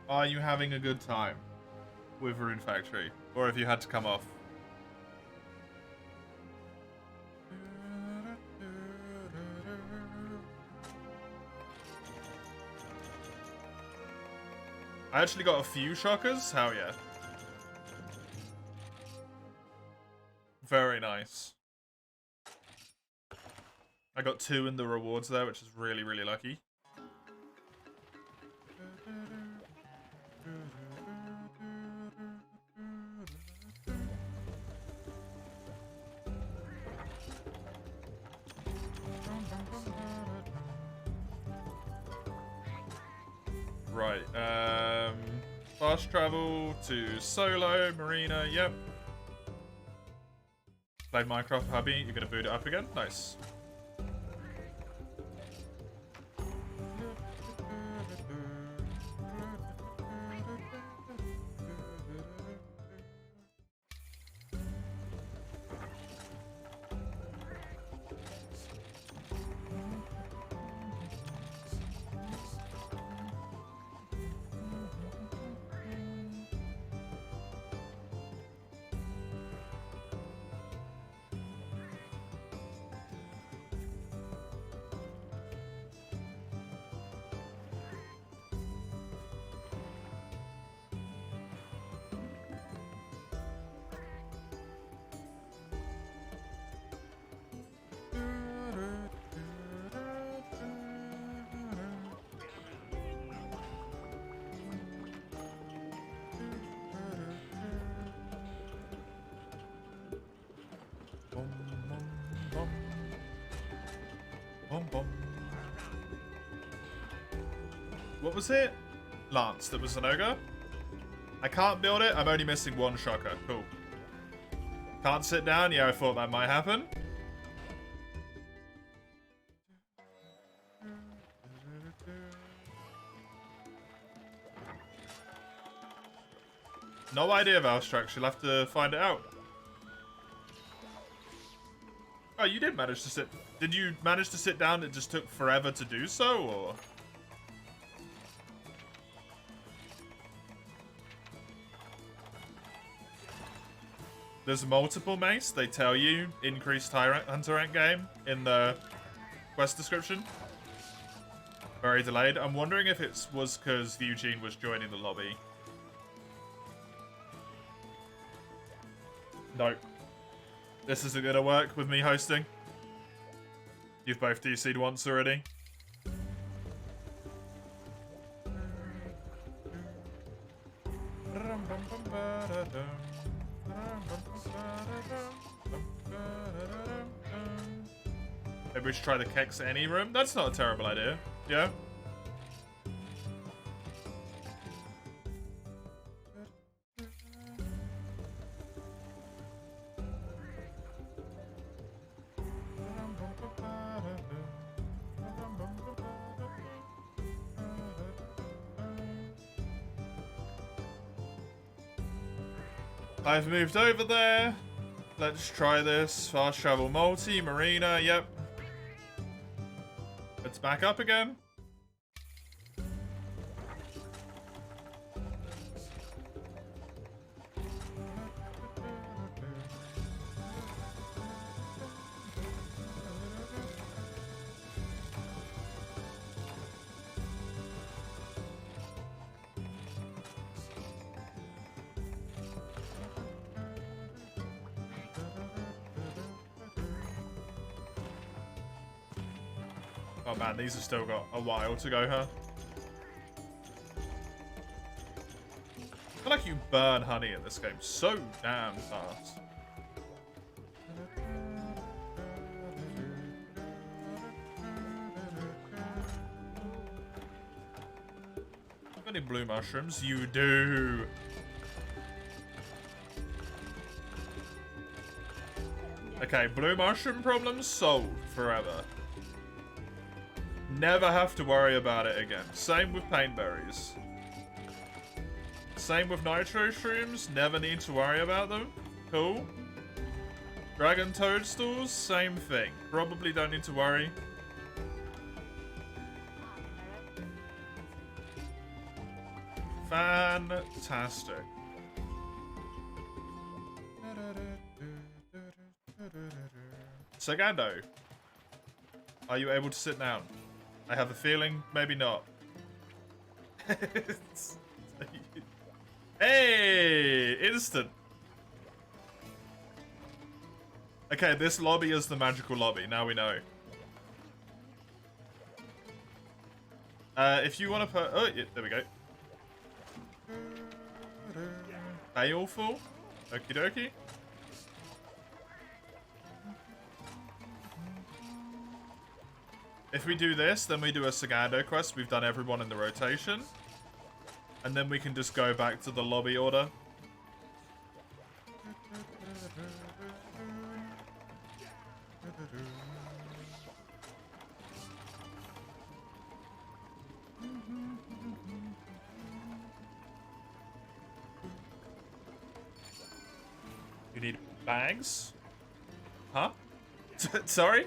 Are you having a good time with Rune Factory? Or have you had to come off? I actually got a few shockers. Hell yeah. Very nice. I got 2 in the rewards there, which is really, really lucky. Right, fast travel to Solo, Marina, yep. Played Minecraft Hubby, you're gonna boot it up again? Nice. bum. Bum, bum. What was it? Lance, that was an ogre? I can't build it. I'm only missing one shocker. Cool. Can't sit down? Yeah, I thought that might happen. No idea, Valstrax. You'll have to find it out. Oh, you did manage to sit... Did you manage to sit down? It just took forever to do so, or...? There's multiple mace. They tell you increased hunter rank game in the quest description. Very delayed. I'm wondering if it was because Eugene was joining the lobby. Nope. This isn't going to work with me hosting. You've both DC'd once already. Maybe we should try the Kex Any room? That's not a terrible idea. Yeah? I've moved over there. Let's try this. Fast travel multi, marina, yep. Let's back up again. Oh man, these have still got a while to go, huh? I feel like you burn honey in this game so damn fast. Have any blue mushrooms? You do. Okay, blue mushroom problem solved forever. Never have to worry about it again. Same with paintberries. Same with nitro shrooms. Never need to worry about them. Cool. Dragon toadstools, same thing. Probably don't need to worry. Fantastic. Sagando, are you able to sit down? I have a feeling, maybe not. Hey! Instant! Okay, this lobby is the magical lobby, now we know. If you want to put... Oh, yeah, there we go. Baleful? Okie dokie. If we do this, then we do a Sagando quest. We've done everyone in the rotation. And then we can just go back to the lobby order. You need bags? Huh? Sorry?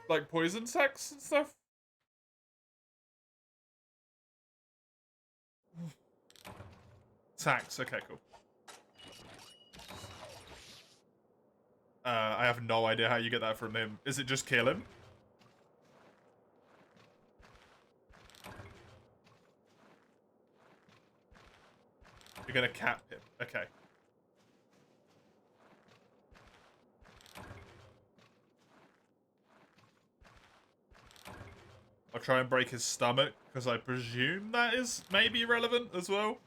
Like poison sacks and stuff? Sacks, okay, cool. I have no idea how you get that from him. Is it just kill him? You're gonna cap him. Okay. try and break his stomach, because I presume that is maybe relevant as well.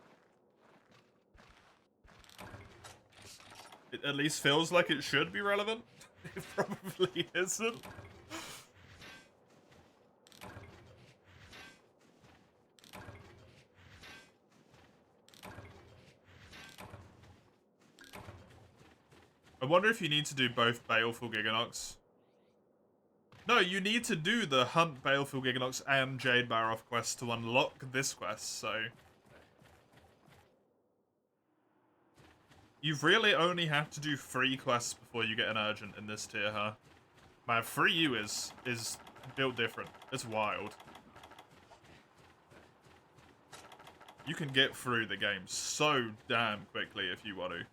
It at least feels like it should be relevant. It probably isn't. I wonder if you need to do both Baleful Giganox. No, you need to do the Hunt Baleful Giganox and Jade Baroth quest to unlock this quest, so... You really only have to do 3 quests before you get an urgent in this tier, huh? Man, 3U is built different. It's wild. You can get through the game so damn quickly if you want to.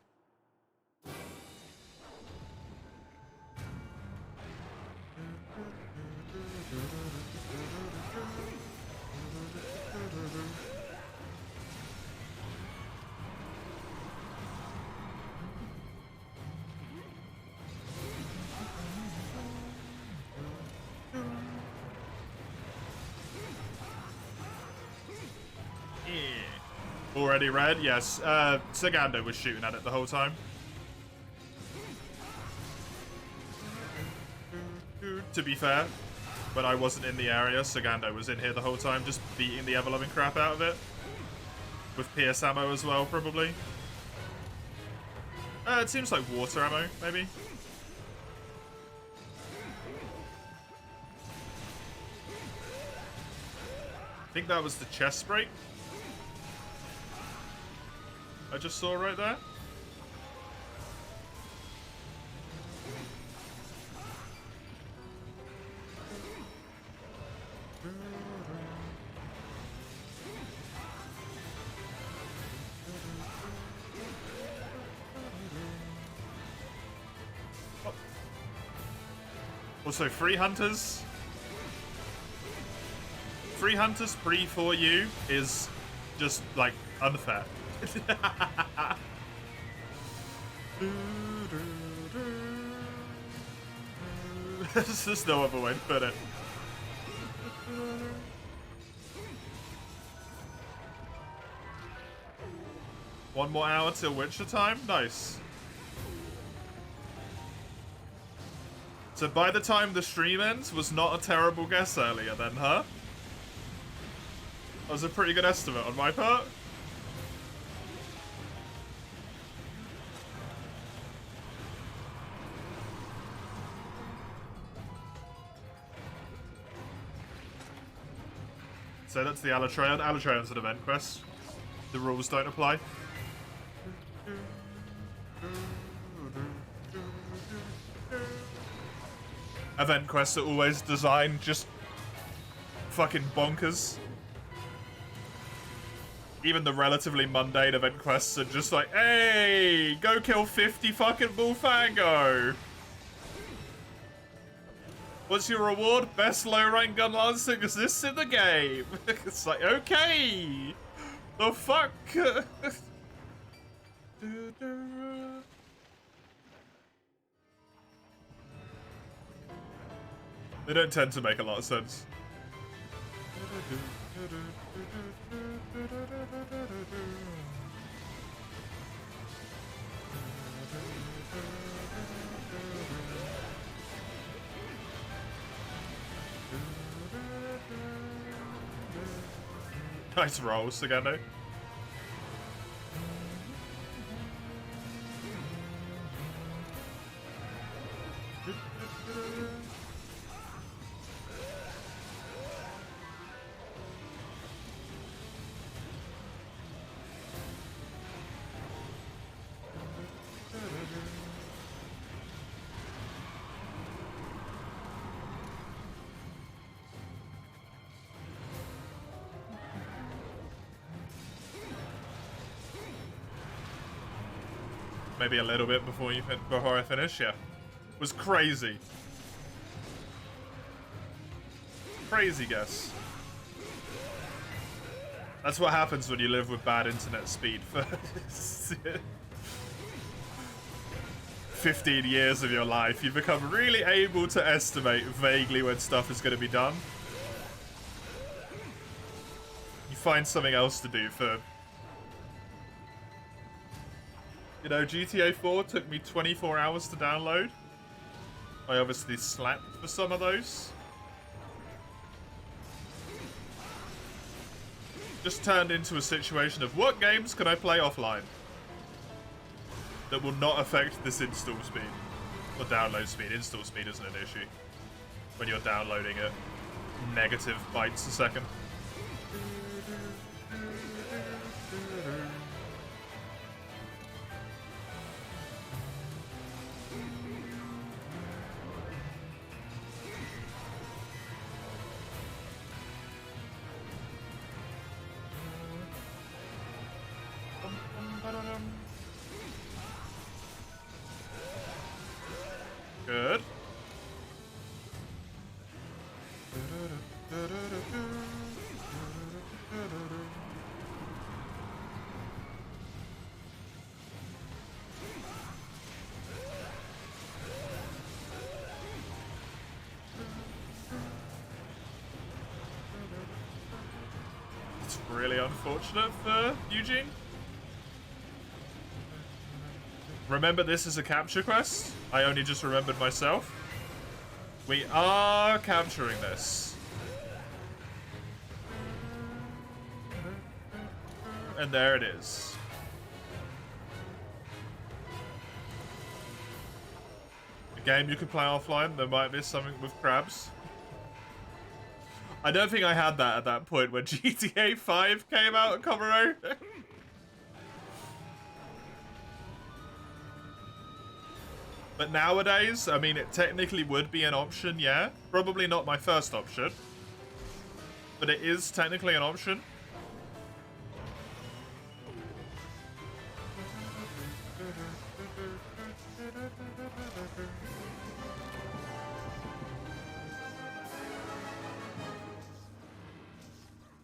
Already red? Yes. Sagando was shooting at it the whole time. To be fair, when I wasn't in the area, Sagando was in here the whole time, just beating the ever-loving crap out of it. With PS ammo as well, probably. It seems like water ammo, maybe. I think that was the chest break I just saw right there. Oh. Also, free hunters. Free hunters pre-4U is just, like, unfair. There's just no other way to put it. One more hour till Witcher time? Nice. So by the time the stream ends was not a terrible guess earlier then, huh? That was a pretty good estimate on my part. So that's the Alatreon. Alatreon's an event quest. The rules don't apply. Event quests are always designed just fucking bonkers. Even the relatively mundane event quests are just like, hey, go kill 50 fucking Bullfango. What's your reward? Best low-rank gun lancing exists in the game. It's like, okay. The fuck? They don't tend to make a lot of sense. Nice rolls, Sagando. Maybe a little bit before I finish. Yeah, it was crazy. Crazy guess. That's what happens when you live with bad internet speed for 15 years of your life. You become really able to estimate vaguely when stuff is going to be done. find something else to do for... You know, GTA 4 took me 24 hours to download. I obviously slept for some of those. Just turned into a situation of what games can I play offline that will not affect this install speed or download speed. Install speed isn't an issue when you're downloading at negative bytes a second. Good. It's really unfortunate for Eugene. Remember, this is a capture quest. I only just remembered myself. We are capturing this. And there it is. A game you could play offline. There might be something with crabs. I don't think I had that at that point when GTA 5 came out at Comero. But nowadays, I mean, it technically would be an option, yeah. Probably not my first option. But it is technically an option.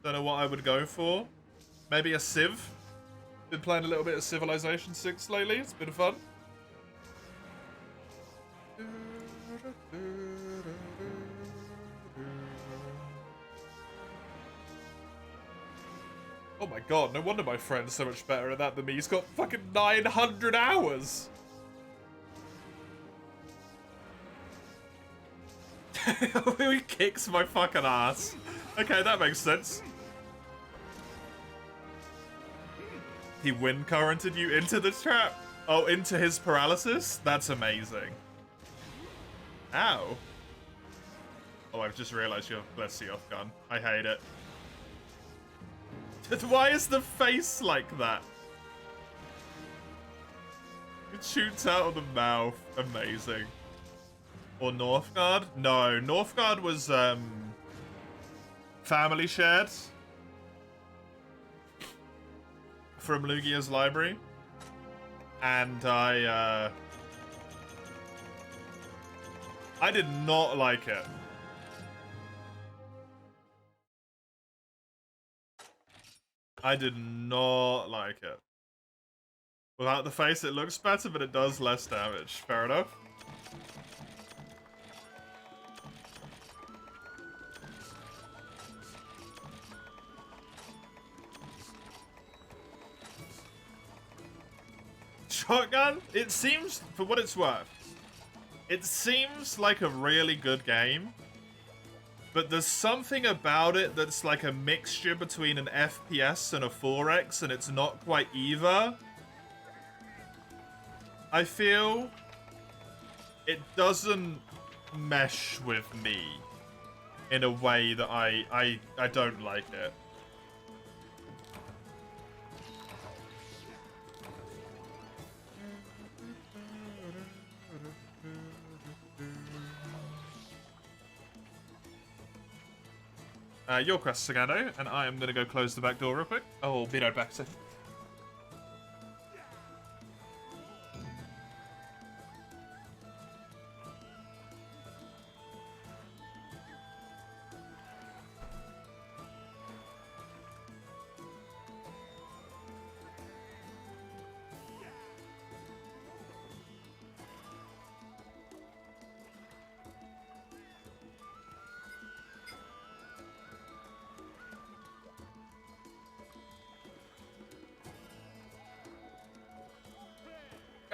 Don't know what I would go for. Maybe a Civ. Been playing a little bit of Civilization 6 lately. It's been fun. Oh my god, no wonder my friend's so much better at that than me. He's got fucking 900 hours! He kicks my fucking ass. Okay, that makes sense. He wind currented you into the trap? Oh, into his paralysis? That's amazing. Ow. Oh, I've just realized you have Bless You off gun. I hate it. Why is the face like that? It shoots out of the mouth. Amazing. Or Northgard? No, Northgard was family shared from Lugia's library. And I did not like it. I did not like it. Without the face, it looks better, but it does less damage. Fair enough. Shotgun? It seems, for what it's worth, it seems like a really good game. But there's something about it that's like a mixture between an FPS and a 4X, and it's not quite either. I feel it doesn't mesh with me in a way that I don't like it. Your quest, Sagando, and I am going to go close the back door real quick. Oh, be right back, second.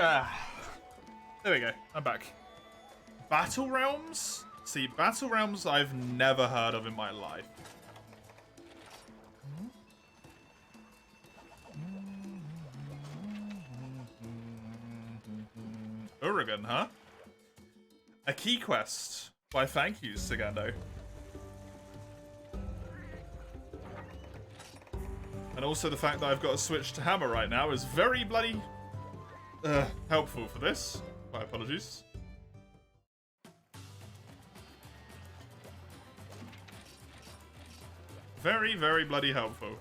There we go. I'm back. Battle Realms? See, Battle Realms I've never heard of in my life. Oregon, huh? A key quest. Why, thank you, Sagando. And also the fact that I've got to switch to hammer right now is very bloody helpful for this. My apologies. Very, very bloody helpful.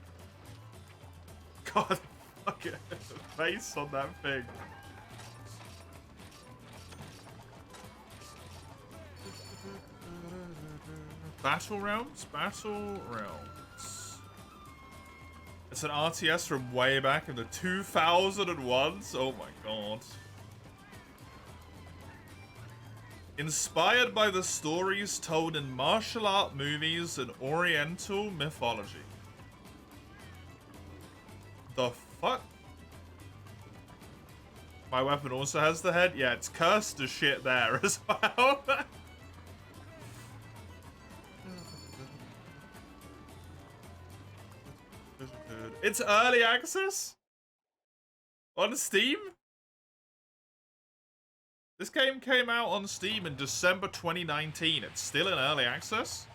God, fuck it. The face on that thing. Battle Realms? Battle Realms. It's an RTS from way back in the 2001s. Oh my god. Inspired by the stories told in martial art movies and Oriental mythology. The fuck? My weapon also has the head? Yeah, it's cursed as shit there as well. It's early access? On Steam? This game came out on Steam in December 2019. It's still in early access?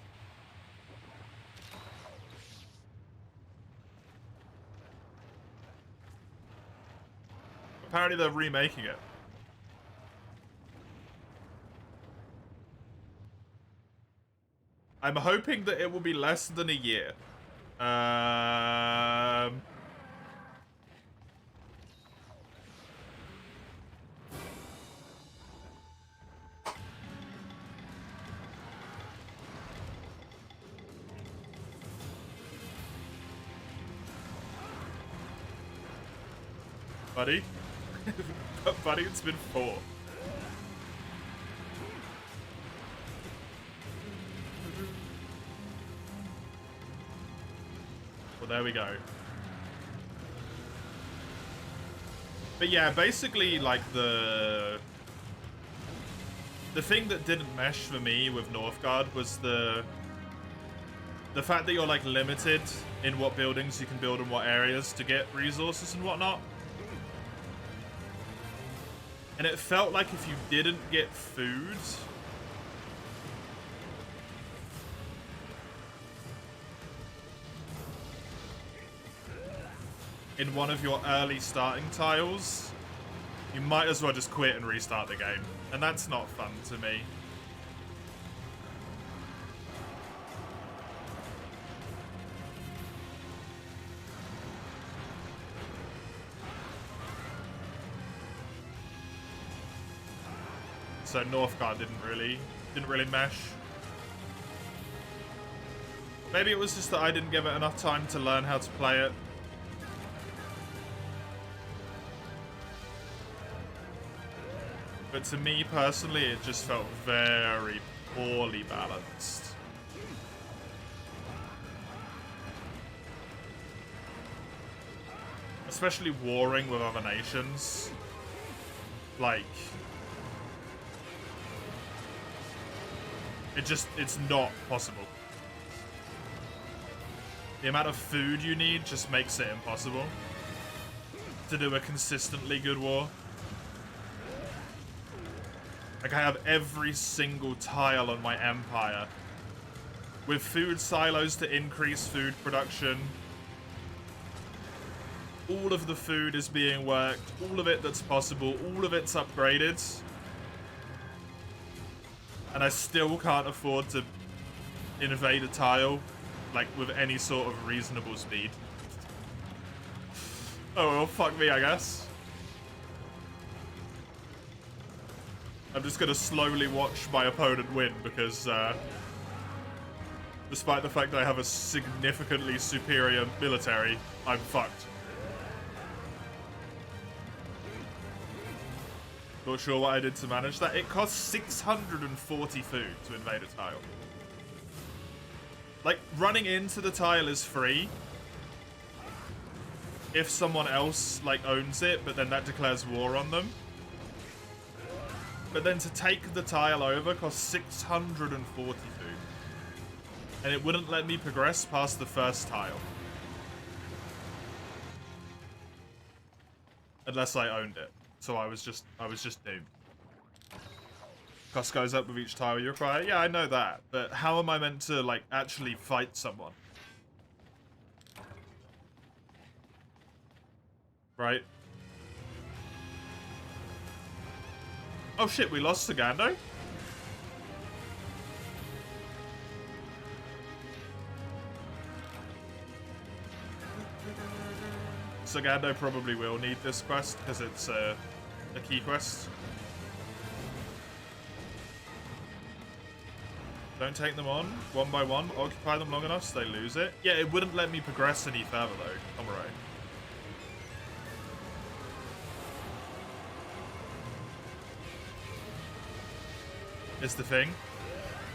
Apparently they're remaking it. I'm hoping that it will be less than a year. Buddy? Buddy, it's been 4. Well, there we go. But yeah, basically, like, the thing that didn't mesh for me with Northgard was the fact that you're, like, limited in what buildings you can build in what areas to get resources and whatnot. And it felt like if you didn't get food, in one of your early starting tiles, you might as well just quit and restart the game. And that's not fun to me. So Northgard didn't really mesh. Maybe it was just that I didn't give it enough time to learn how to play it. But to me personally, it just felt very poorly balanced. Especially warring with other nations. Like, it's not possible. The amount of food you need just makes it impossible to do a consistently good war. Like, I have every single tile on my empire with food silos to increase food production. All of the food is being worked, all of it that's possible, all of it's upgraded. And I still can't afford to invade a tile, like, with any sort of reasonable speed. Oh well, fuck me, I guess. I'm just gonna slowly watch my opponent win because, despite the fact that I have a significantly superior military, I'm fucked. Not sure what I did to manage that. It costs 640 food to invade a tile. Like, running into the tile is free if someone else, like, owns it, but then that declares war on them. but then to take the tile over cost 642. And it wouldn't let me progress past the first tile. Unless I owned it. So I was just doomed. Cost goes up with each tile you acquire. Yeah, I know that. But how am I meant to, like, actually fight someone? Right? Oh shit, we lost Sagando? Sagando probably will need this quest because it's a key quest. Don't take them on, one by one. Occupy them long enough so they lose it. Yeah, it wouldn't let me progress any further though. I'm right. It's the thing.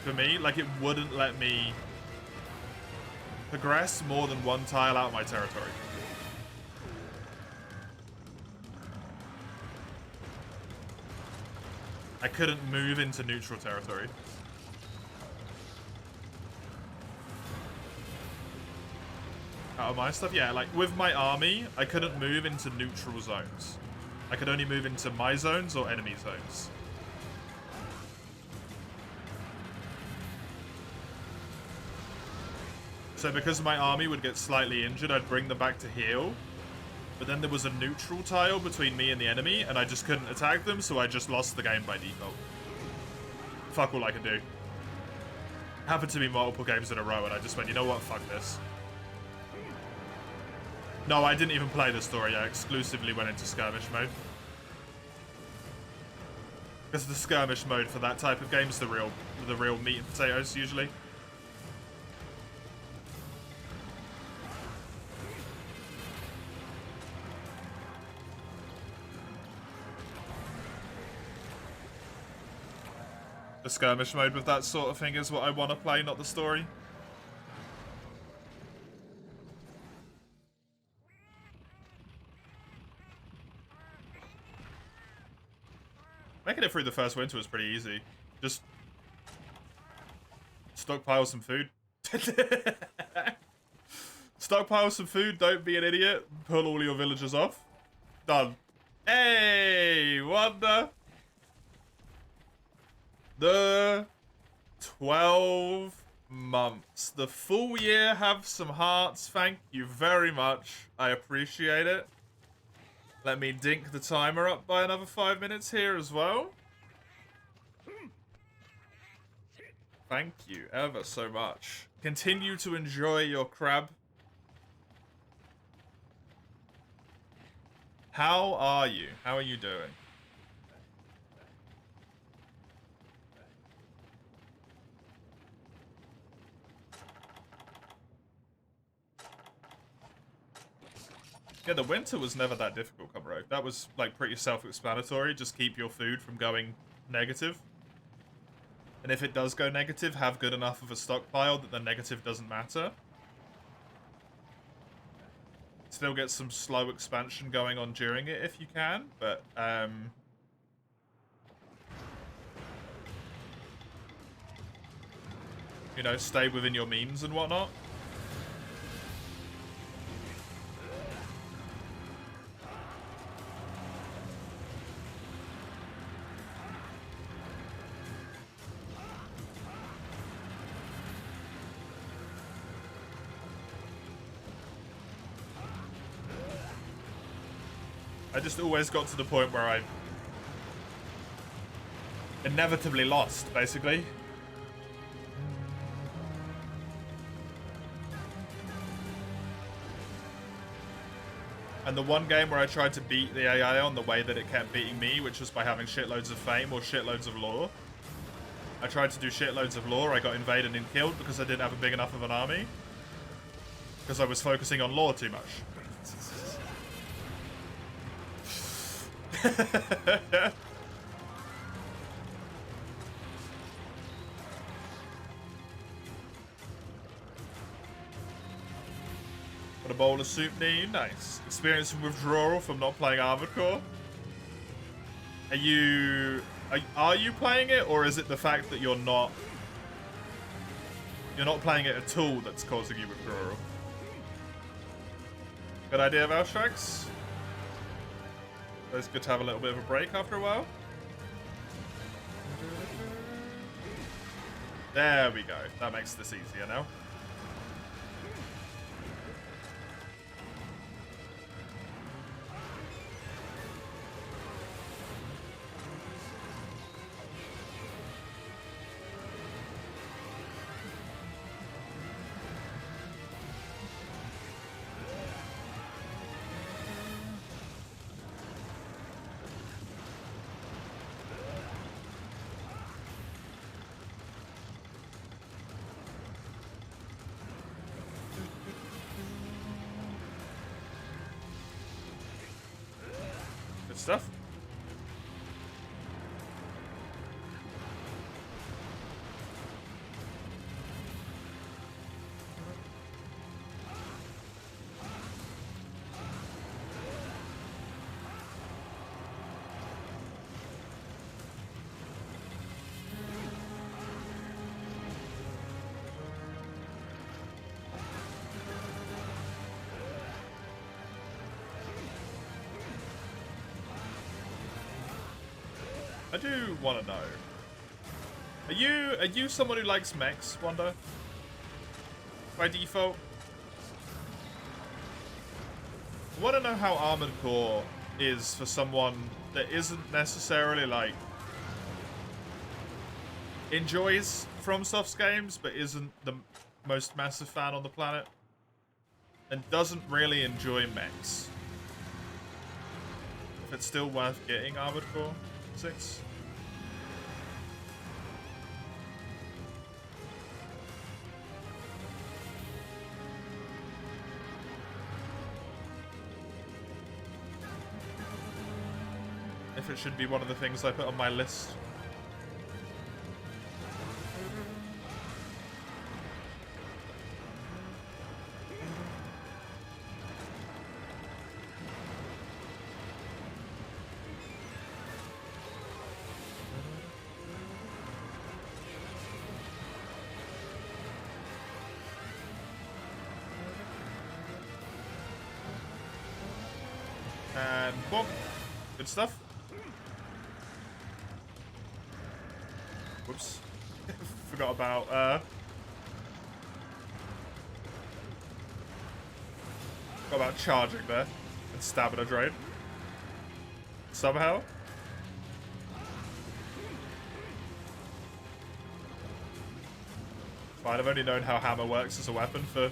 For me, like, it wouldn't let me progress more than one tile out of my territory. I couldn't move into neutral territory. Out of my stuff? Yeah, like, with my army, I couldn't move into neutral zones. I could only move into my zones or enemy zones. So because my army would get slightly injured, I'd bring them back to heal. But then there was a neutral tile between me and the enemy, and I just couldn't attack them, so I just lost the game by default. Fuck all I can do. Happened to me multiple games in a row, and I just went, you know what, fuck this. No, I didn't even play the story, I exclusively went into skirmish mode. Because the skirmish mode for that type of game is the real meat and potatoes, usually. The skirmish mode with that sort of thing is what I want to play, not the story. Making it through the first winter was pretty easy. Just stockpile some food. Stockpile some food, don't be an idiot, pull all your villagers off. Done. Hey, Wonder! The 12 months. The full year, have some hearts. Thank you very much. I appreciate it. Let me dink the timer up by another 5 minutes here as well. Thank you ever so much. Continue to enjoy your crab. How are you? How are you doing? Yeah, the winter was never that difficult, Comrade. That was, like, pretty self-explanatory. Just keep your food from going negative. And if it does go negative, have good enough of a stockpile that the negative doesn't matter. Still get some slow expansion going on during it if you can, but, you know, stay within your means and whatnot. I just always got to the point where I inevitably lost, basically. And the one game where I tried to beat the AI on the way that it kept beating me, which was by having shitloads of fame or shitloads of lore. I tried to do shitloads of lore, I got invaded and killed because I didn't have a big enough of an army. Because I was focusing on lore too much. What a bowl of soup need. Nice. Experiencing withdrawal from not playing Armored Core. Are you Are you playing it, or is it the fact that you're not playing it at all that's causing you withdrawal? Good idea, Valstrax. It's good to have a little bit of a break after a while. There we go. That makes this easier now. Stuff. I do want to know. Are you someone who likes mechs, Wanda? By default? I want to know how Armored Core is for someone that isn't necessarily like enjoys FromSoft's games, but isn't the most massive fan on the planet, and doesn't really enjoy mechs. If it's still worth getting Armored Core 6. If it should be one of the things I put on my list. And boom. Good stuff. Whoops. Forgot about charging there and stamina drain. Somehow. Fine, I've only known how hammer works as a weapon for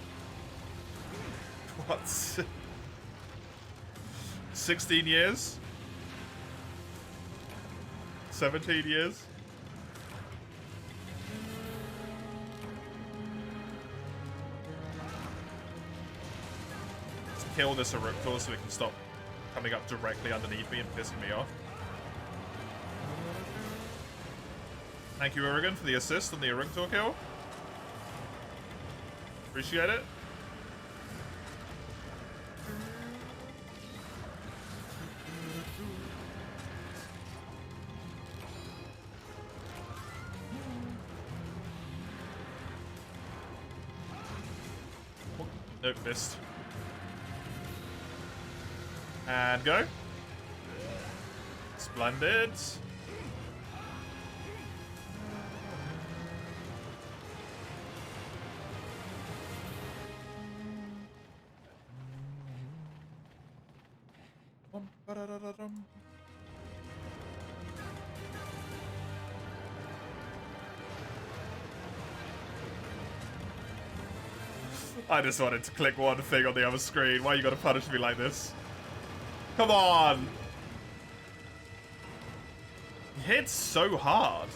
what? 16 years? 17 years? Let's kill this Eructor so it can stop coming up directly underneath me and pissing me off. Thank you, Oregon, for the assist on the Eructor kill. Appreciate it. Nope, missed. And go. Splendid. I just wanted to click one thing on the other screen. Why you gotta punish me like this? Come on! He hits so hard.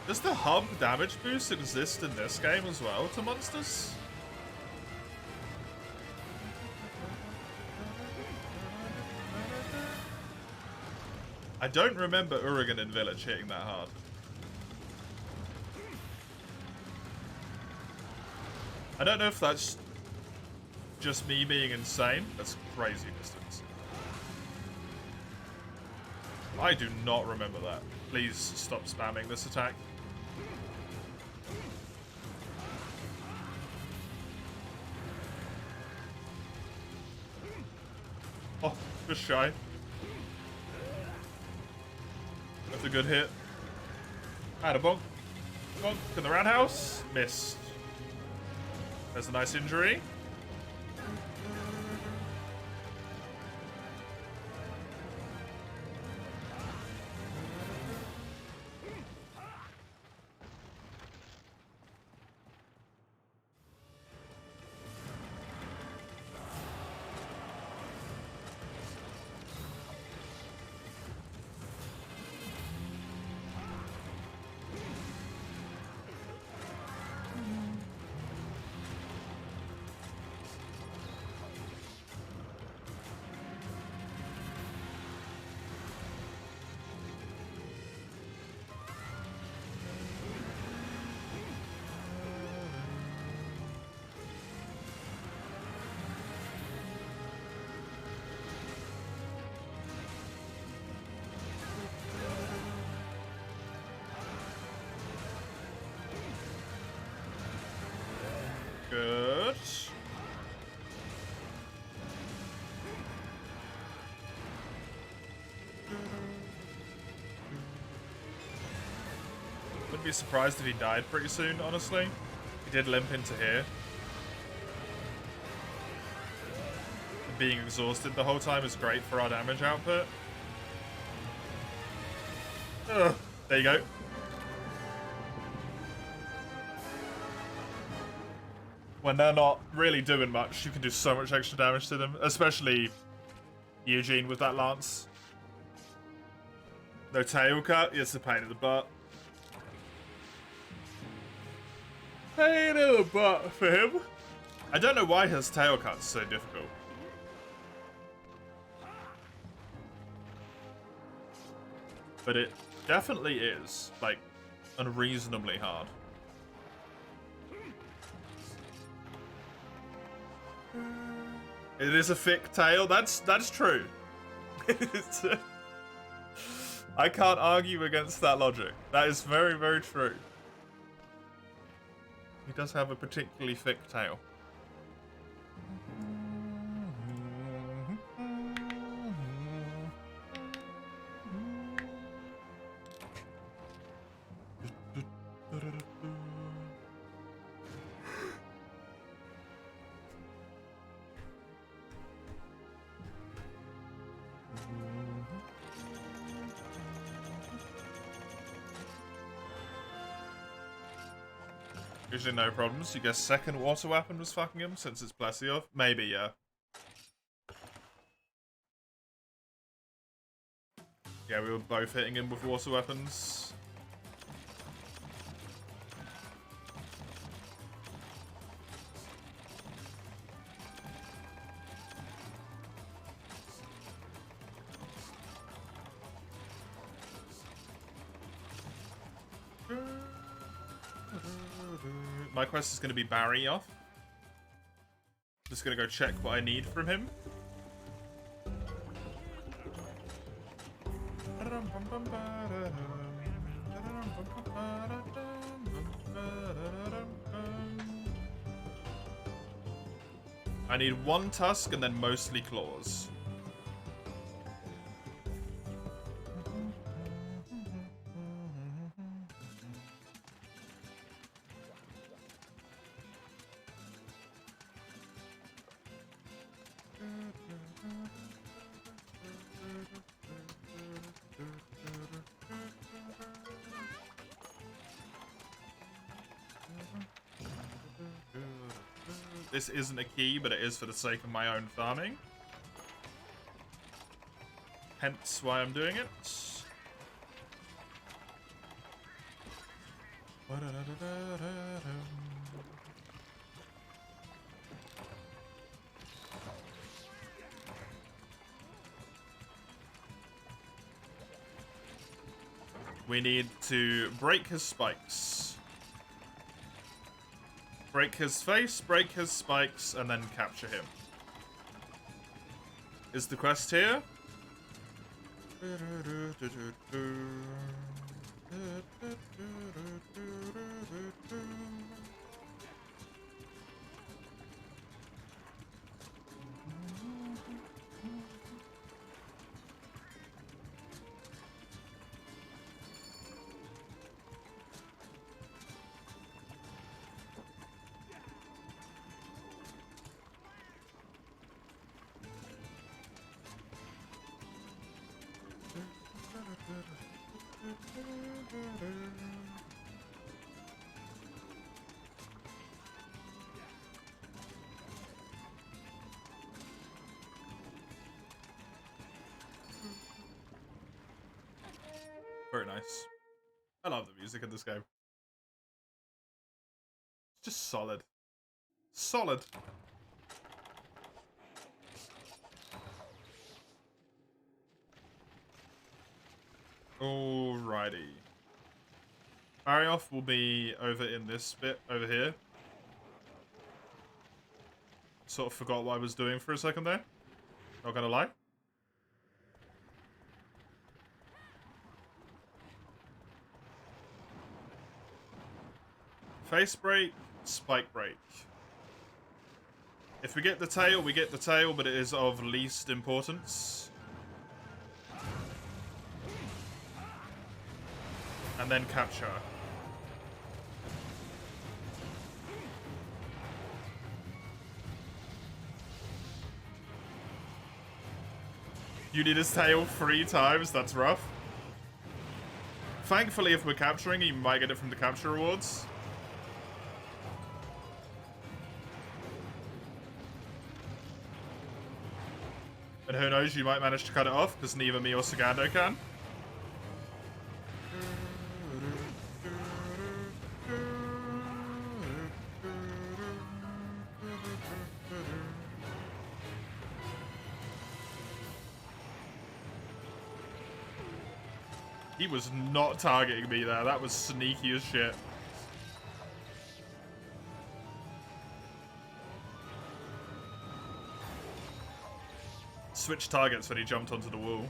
Does the hub damage boost exist in this game as well to monsters? I don't remember Urigan in Village hitting that hard. I don't know if that's just me being insane. That's crazy distance. I do not remember that. Please stop spamming this attack. Oh, just shy. That's a good hit. And a bonk. Bonk in the roundhouse. Missed. There's a nice injury. Good. Wouldn't be surprised if he died pretty soon, honestly. He did limp into here. Being exhausted the whole time is great for our damage output. Ugh. There you go. When they're not really doing much, you can do so much extra damage to them. Especially Eugene with that lance. No tail cut, it's a pain in the butt. Pain in the butt for him. I don't know why his tail cut's so difficult. But it definitely is, like, unreasonably hard. It is a thick tail. That's true. I can't argue against that logic. That is very, very true. He does have a particularly thick tail. Usually no problems. You guess second water weapon was fucking him since it's Plesiov? Maybe, yeah. Yeah, we were both hitting him with water weapons. My quest is going to be Barry off. Just going to go check what I need from him. I need one tusk and then mostly claws. This isn't a key, but it is for the sake of my own farming. Hence why I'm doing it. We need to break his spikes. Break his face, break his spikes, and then capture him. Is the quest here? Very nice. I love the music in this game. It's just solid. Solid. Alrighty. Barrioff will be over in this bit over here. Sort of forgot what I was doing for a second there. Not gonna lie. Face break, spike break. If we get the tail, we get the tail, but it is of least importance. And then capture. You need his tail 3 times, that's rough. Thankfully, if we're capturing, you might get it from the capture rewards. And who knows, you might manage to cut it off, because neither me or Sagando can. He was not targeting me there. That was sneaky as shit. Switch targets when he jumped onto the wall.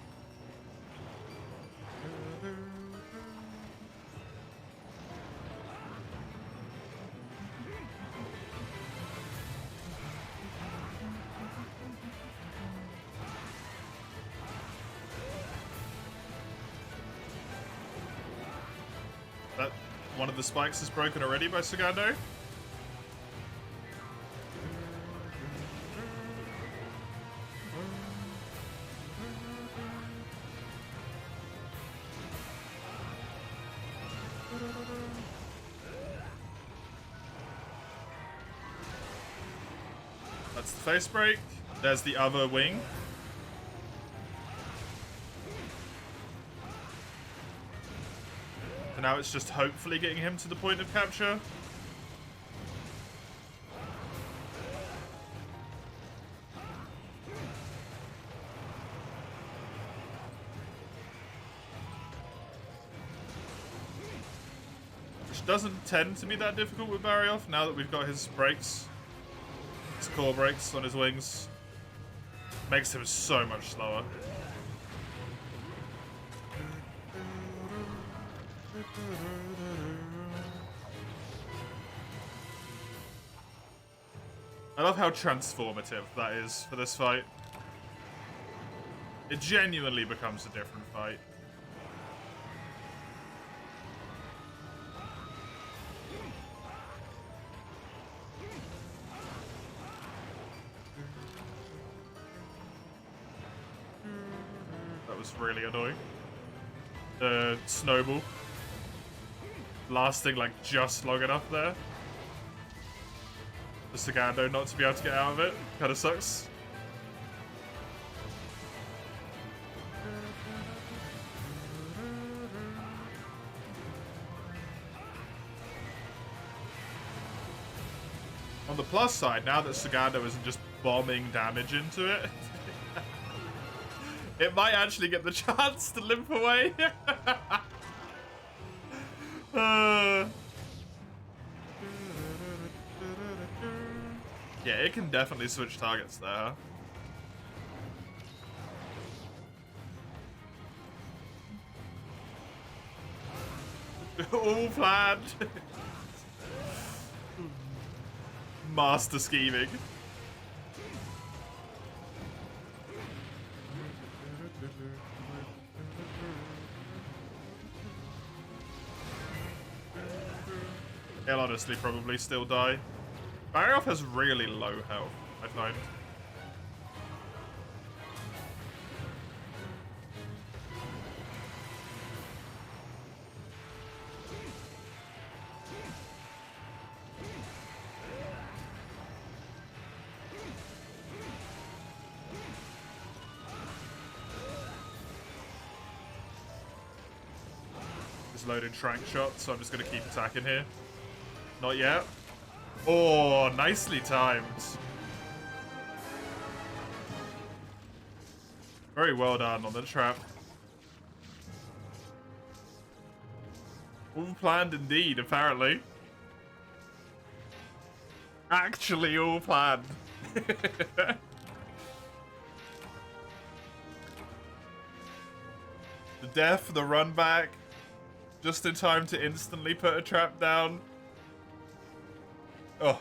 That one of the spikes is broken already by Sagando. That's the face break. There's the other wing. So now it's just hopefully getting him to the point of capture. Which doesn't tend to be that difficult with Barrioff now that we've got his brakes. His core brakes on his wings. Makes him so much slower. I love how transformative that is for this fight. It genuinely becomes a different fight. That was really annoying. The snowball lasting like just long enough there. The Sagando not to be able to get out of it. Kinda sucks. On the plus side, now that Sagando isn't just bombing damage into it, it might actually get the chance to limp away. Yeah, it can definitely switch targets there. All planned. Master scheming. He'll honestly probably still die. Barioth has really low health, I find. Just loaded trank shots, so I'm just gonna keep attacking here. Not yet. Oh, nicely timed. Very well done on the trap. All planned indeed, apparently. Actually all planned. The death, the run back. Just in time to instantly put a trap down. Oh,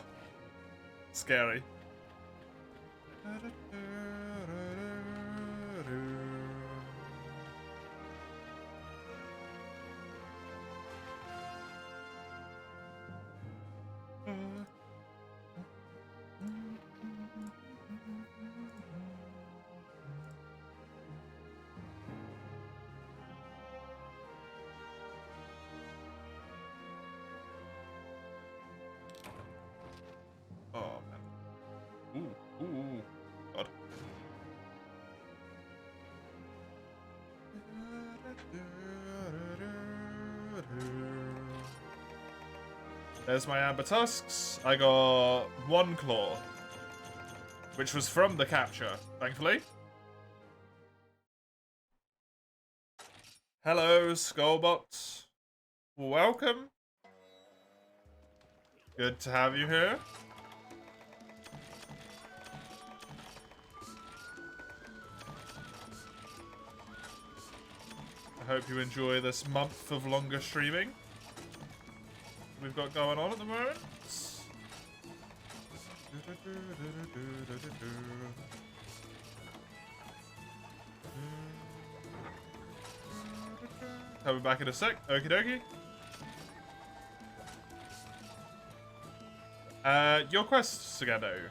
scary. Oh, man. Ooh, God. There's my amber tusks. I got one claw, which was from the capture, thankfully. Hello, Skullbots. Welcome. Good to have you here. I hope you enjoy this month of longer streaming we've got going on at the moment. I'll be back in a sec. Okie dokie. Your quest, Sagando.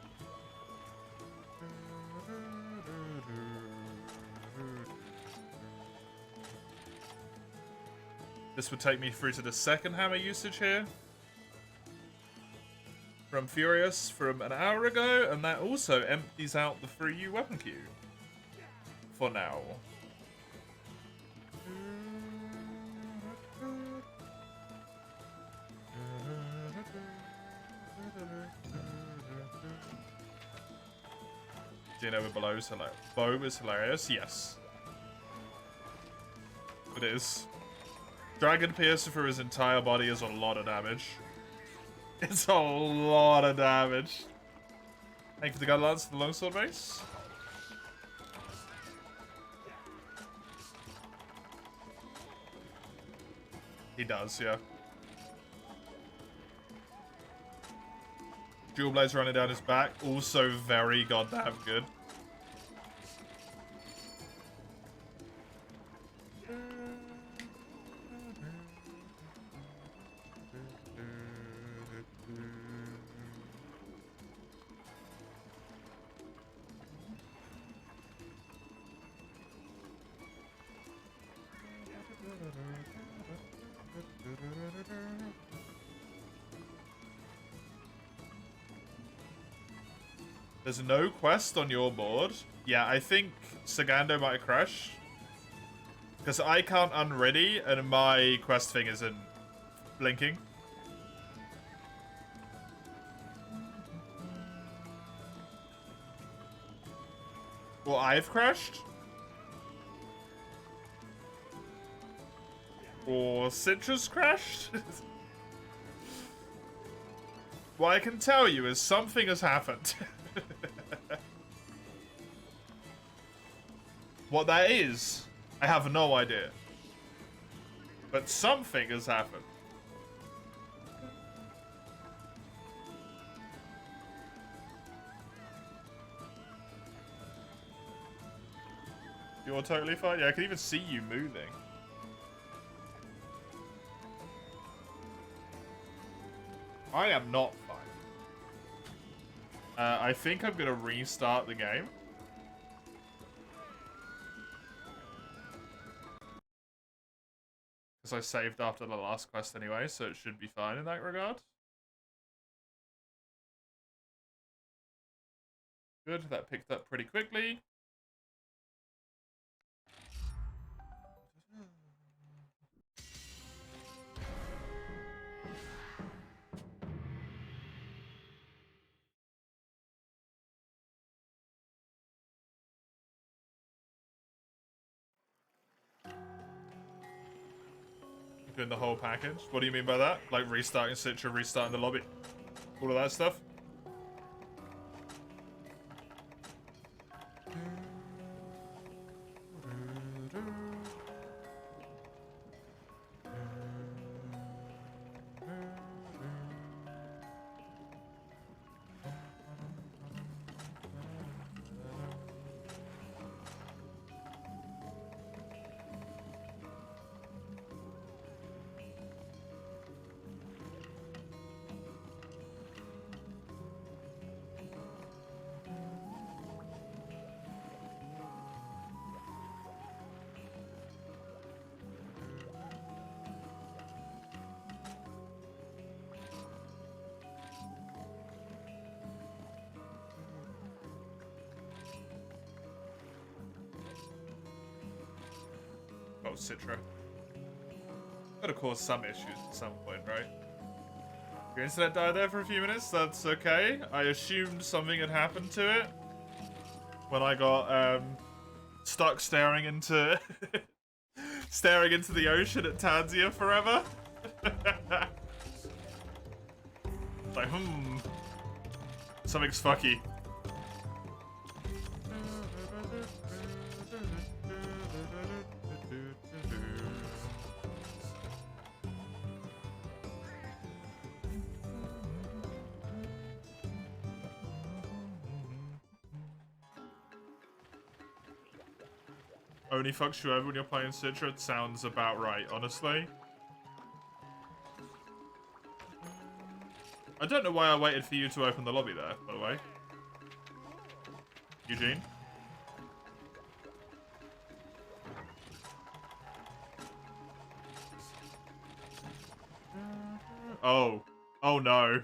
This would take me through to the second hammer usage here. From Furious from an hour ago, and that also empties out the 3U weapon queue. For now. Do you know what below is hilarious? Bow is hilarious? Yes. It is. Dragon Piercer for his entire body is a lot of damage. It's a lot of damage. Thank you for the gun lance and the longsword base. He does, yeah. Dual blades running down his back, also very goddamn good. There's no quest on your board. Yeah, I think Sagando might crash. Because I can't unready and my quest thing isn't blinking. Well, I've crashed. Or Citra's crashed. What I can tell you is something has happened. What that is, I have no idea. But something has happened. You're totally fine? Yeah, I can even see you moving. I am not fine. I think I'm gonna restart the game. Because I saved after the last quest anyway, so it should be fine in that regard. Good, that picked up pretty quickly. Doing the whole package? What do you mean by that? Like restarting Citra, restarting the lobby? All of that stuff? Oh, Citra. Gotta cause some issues at some point, right? Your internet died there for a few minutes, that's okay. I assumed something had happened to it when I got stuck staring into staring into the ocean at Tanzia forever. Like, something's fucky. Only fucks you over when you're playing Citra. It sounds about right, honestly. I don't know why I waited for you to open the lobby there, by the way. Eugene? Oh. Oh no.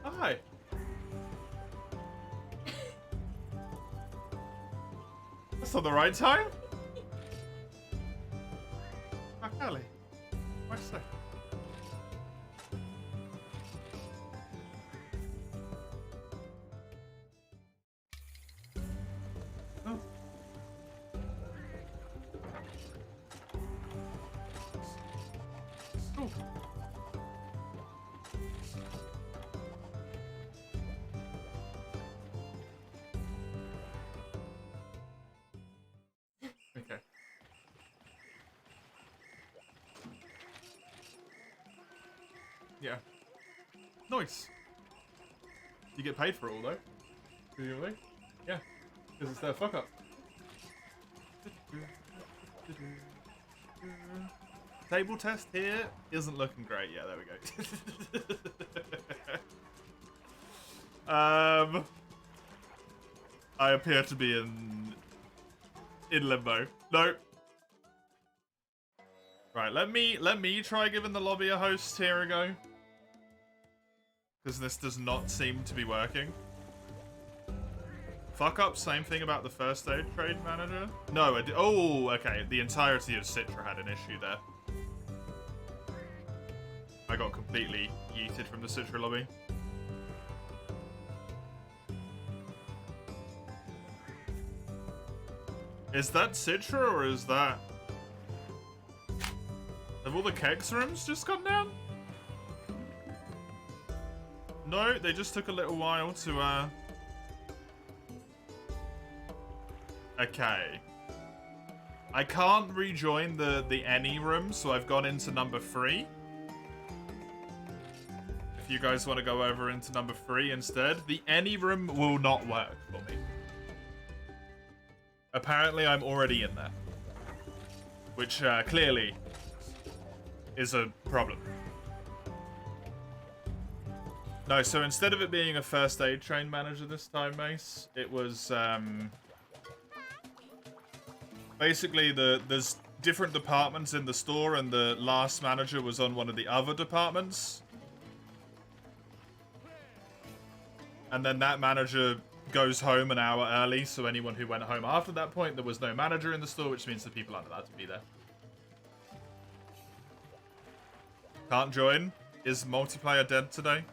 Hi. That's not the right time. Oh, Kelly. Why so? Oh. Oh. Okay. Yeah. Nice. You get paid for it all, though. Presumably. Yeah. Because it's their fuck up. Table test here isn't looking great. Yeah, there we go. I appear to be in limbo. No. Right, let me try giving the lobby a host here we go. Because this does not seem to be working. Fuck up, same thing about the first aid trade manager. No, oh, okay. The entirety of Citra had an issue there. I got completely yeeted from the Citra lobby. Is that Citra or is that... Have all the Kex rooms just gone down? No, they just took a little while to, Okay. I can't rejoin the any room, so I've gone into number 3. you guys want to go over into number 3 instead. The any room will not work for me. Apparently, I'm already in there. Which, clearly, is a problem. No, so instead of it being a first aid train manager this time, Mace, it was, basically, there's different departments in the store, and the last manager was on one of the other departments. And then that manager goes home an hour early, so anyone who went home after that point, there was no manager in the store, which means the people aren't allowed to be there. Can't join. Is multiplayer dead today?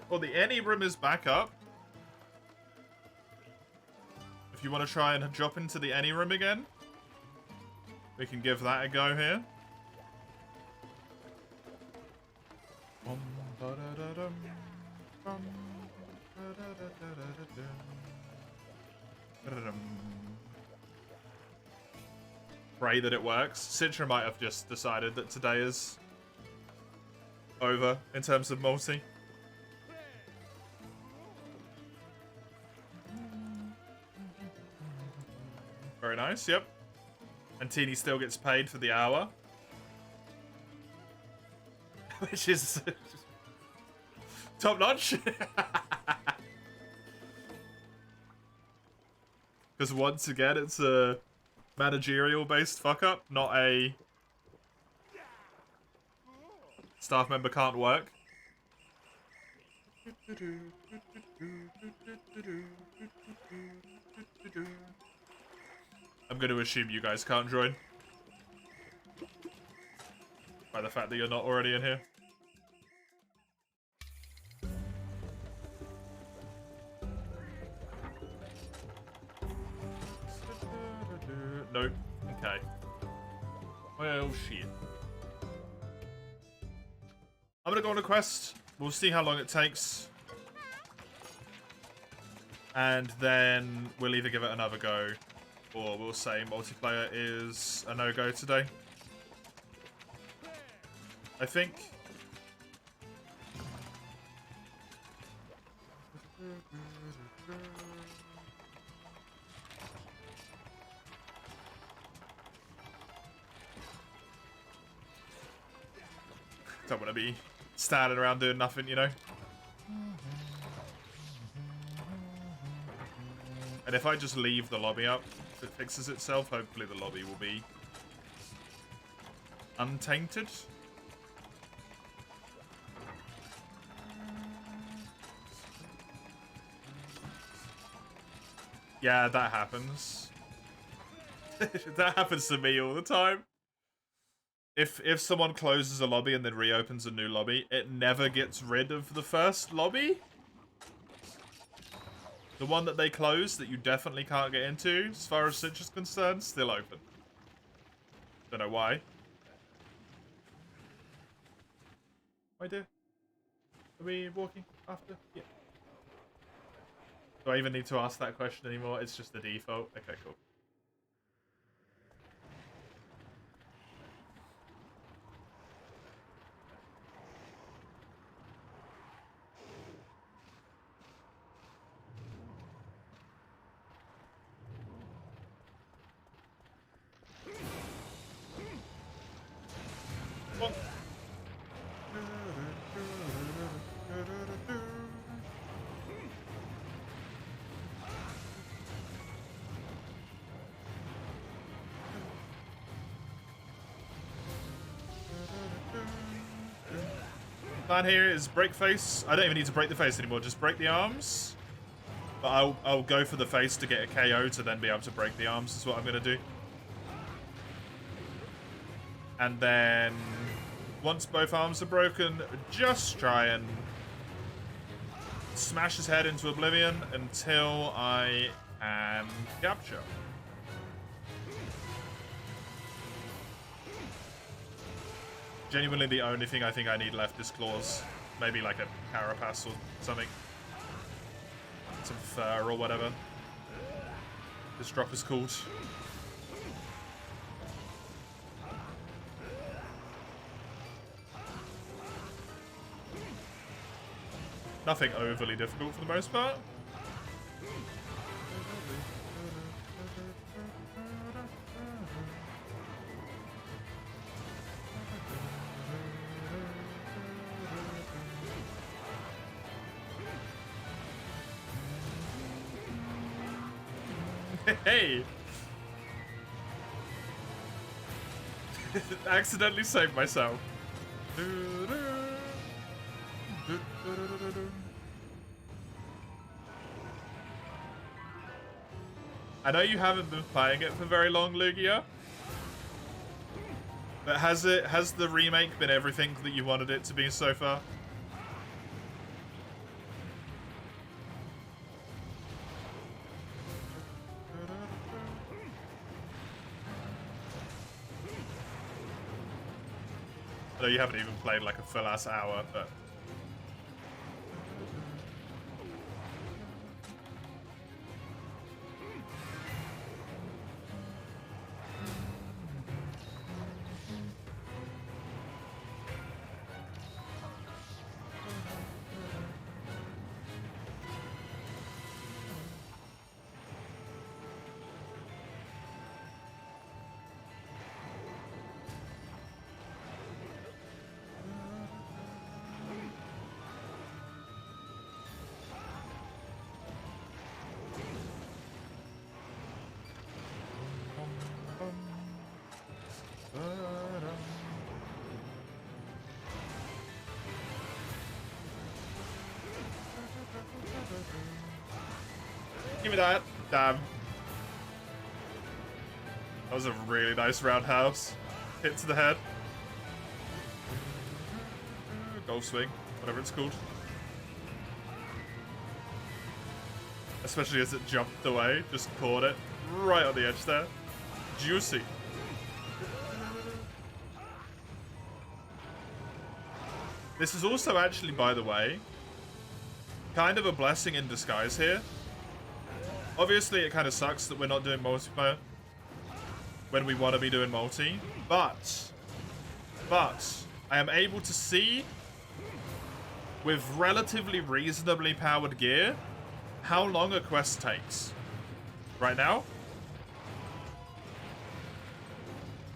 Well, the any room is back up. If you want to try and drop into the any room again, we can give that a go here. Pray that it works. Citra might have just decided that today is over in terms of multi. Very nice, yep. And Teeny still gets paid for the hour. Which is top notch. Because once again, it's a managerial-based fuck-up, not a staff member can't work. I'm going to assume you guys can't join. By the fact that you're not already in here. Nope. Okay. Well, shit. I'm gonna go on a quest. We'll see how long it takes. And then we'll either give it another go, or we'll say multiplayer is a no-go today. I think. Don't want to be standing around doing nothing, you know? And if I just leave the lobby up, if it fixes itself, hopefully the lobby will be untainted. Yeah, that happens. That happens to me all the time. If someone closes a lobby and then reopens a new lobby, it never gets rid of the first lobby. The one that they closed that you definitely can't get into, as far as Cinch is concerned, still open. Don't know why. My dear, are we walking after? Yeah. Do I even need to ask that question anymore? It's just the default. Okay, cool. Plan here is break face. I don't even need to break the face anymore. Just break the arms. But I'll go for the face to get a KO to then be able to break the arms is what I'm going to do. And then once both arms are broken, just try and smash his head into oblivion until I can capture. Genuinely the only thing I think I need left is claws. Maybe like a carapace or something. Some fur or whatever this drop is called. Nothing overly difficult for the most part. Hey! Accidentally saved myself. I know you haven't been playing it for very long, Lugia. But has the remake been everything that you wanted it to be so far? I know you haven't even played like a full ass hour, but give me that. Damn. That was a really nice roundhouse. Hit to the head. Golf swing, whatever it's called. Especially as it jumped away, just caught it right on the edge there. Juicy. This is also actually, by the way, kind of a blessing in disguise here. Obviously, it kind of sucks that we're not doing multiplayer when we want to be doing multi, but I am able to see with relatively reasonably powered gear how long a quest takes. Right now,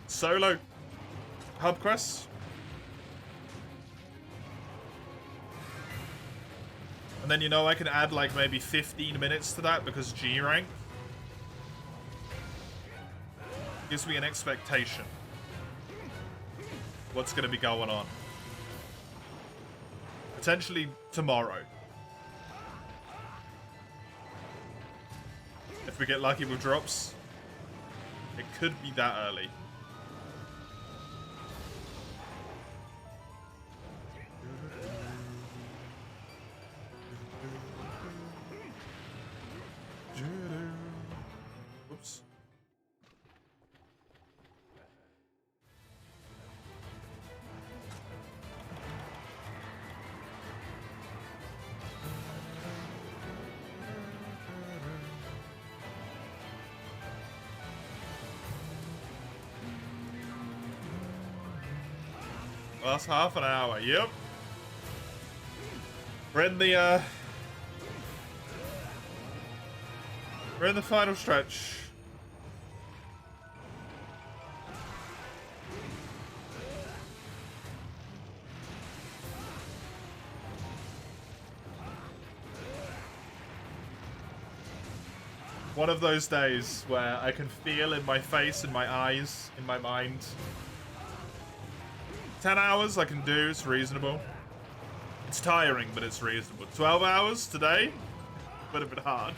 solo hub quests, and then, you know, I can add like maybe 15 minutes to that because G rank gives me an expectation what's going to be going on. Potentially tomorrow. If we get lucky with drops, it could be that early. Oops. Well, that's half an hour. Yep. We're in the final stretch. One of those days where I can feel in my face, in my eyes, in my mind. 10 hours I can do, it's reasonable. It's tiring, but it's reasonable. 12 hours today would have been hard.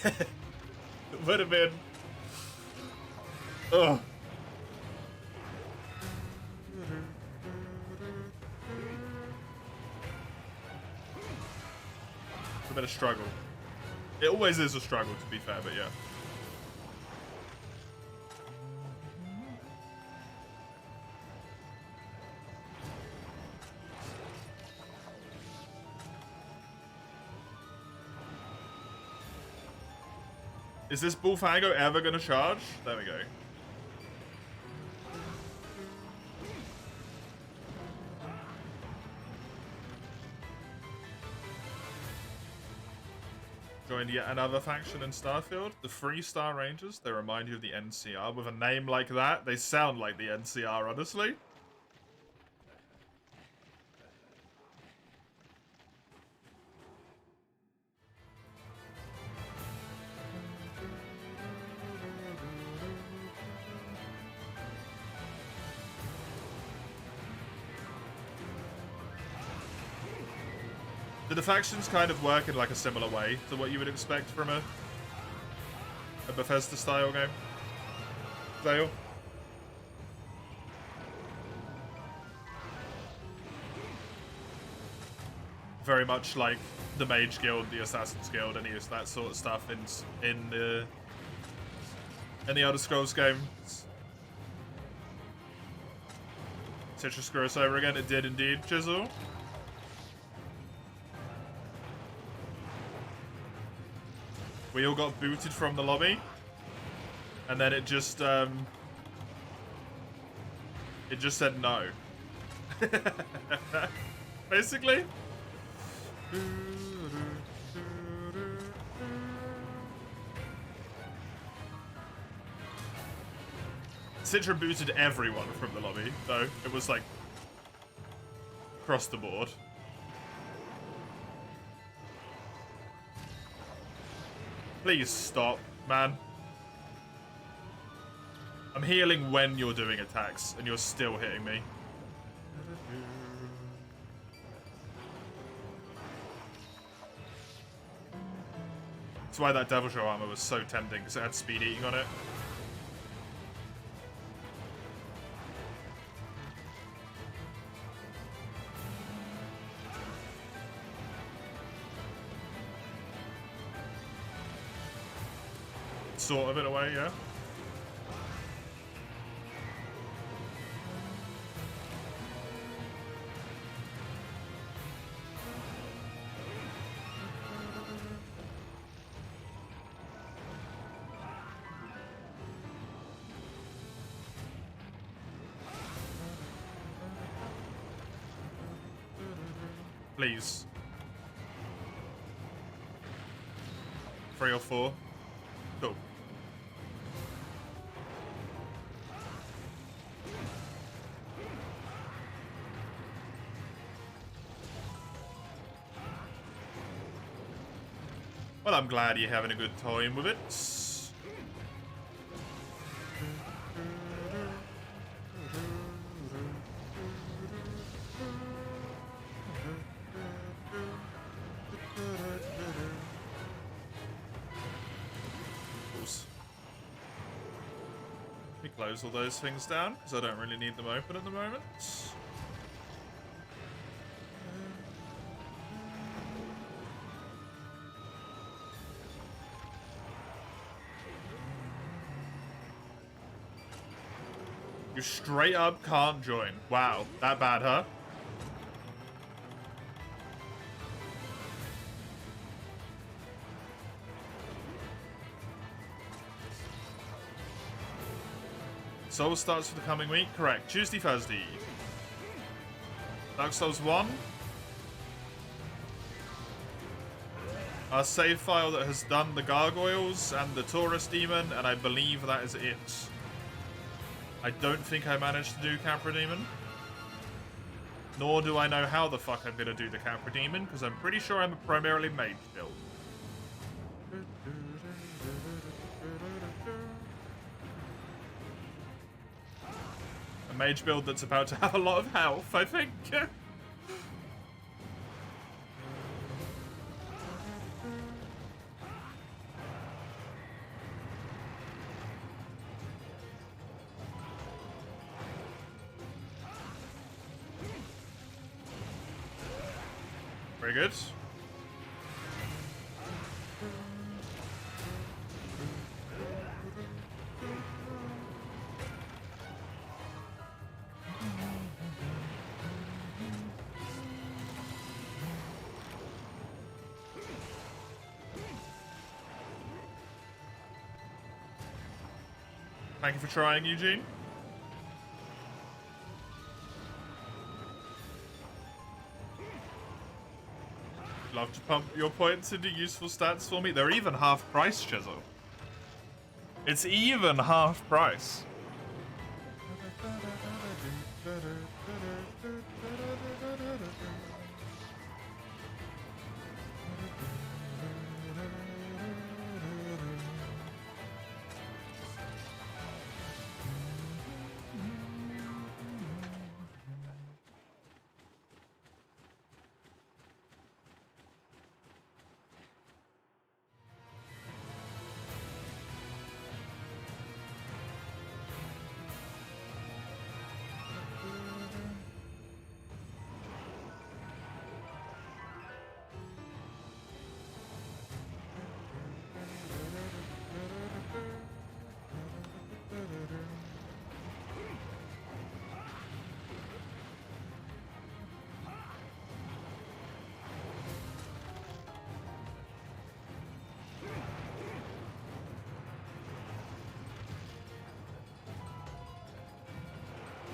It would have been... Ugh. It's been a struggle. It always is a struggle, to be fair, but yeah. Is this Bullfango ever gonna charge? There we go. Joined yet another faction in Starfield. The 3-star Rangers. They remind you of the NCR. With a name like that, they sound like the NCR, honestly. Do the factions kind of work in like a similar way to what you would expect from a Bethesda-style game? Dale? Very much like the Mage Guild, the Assassin's Guild, any of that sort of stuff in the Elder Scrolls games. Citrus screw us over again. It did indeed, Chisel. We all got booted from the lobby, and then it just said no. Basically. Citra booted everyone from the lobby, though. It was like across the board. Please stop, man. I'm healing when you're doing attacks, and you're still hitting me. That's why that Devil Show armor was so tempting, because it had speed eating on it. Sort of, in a way, yeah. Please. 3 or 4. Cool. Well, I'm glad you're having a good time with it. Let me close all those things down, because I don't really need them open at the moment. You straight up can't join. Wow, that bad, huh? Soul starts for the coming week? Correct. Tuesday, Thursday. Dark Souls 1. A save file that has done the gargoyles and the Taurus demon, and I believe that is it. I don't think I managed to do Capra Demon. Nor do I know how the fuck I'm gonna do the Capra Demon, because I'm pretty sure I'm a primarily mage build. A mage build that's about to have a lot of health, I think. Very good. Thank you for trying, Eugene. Love to pump your points into useful stats for me. They're even half price, Chisel. It's even half price.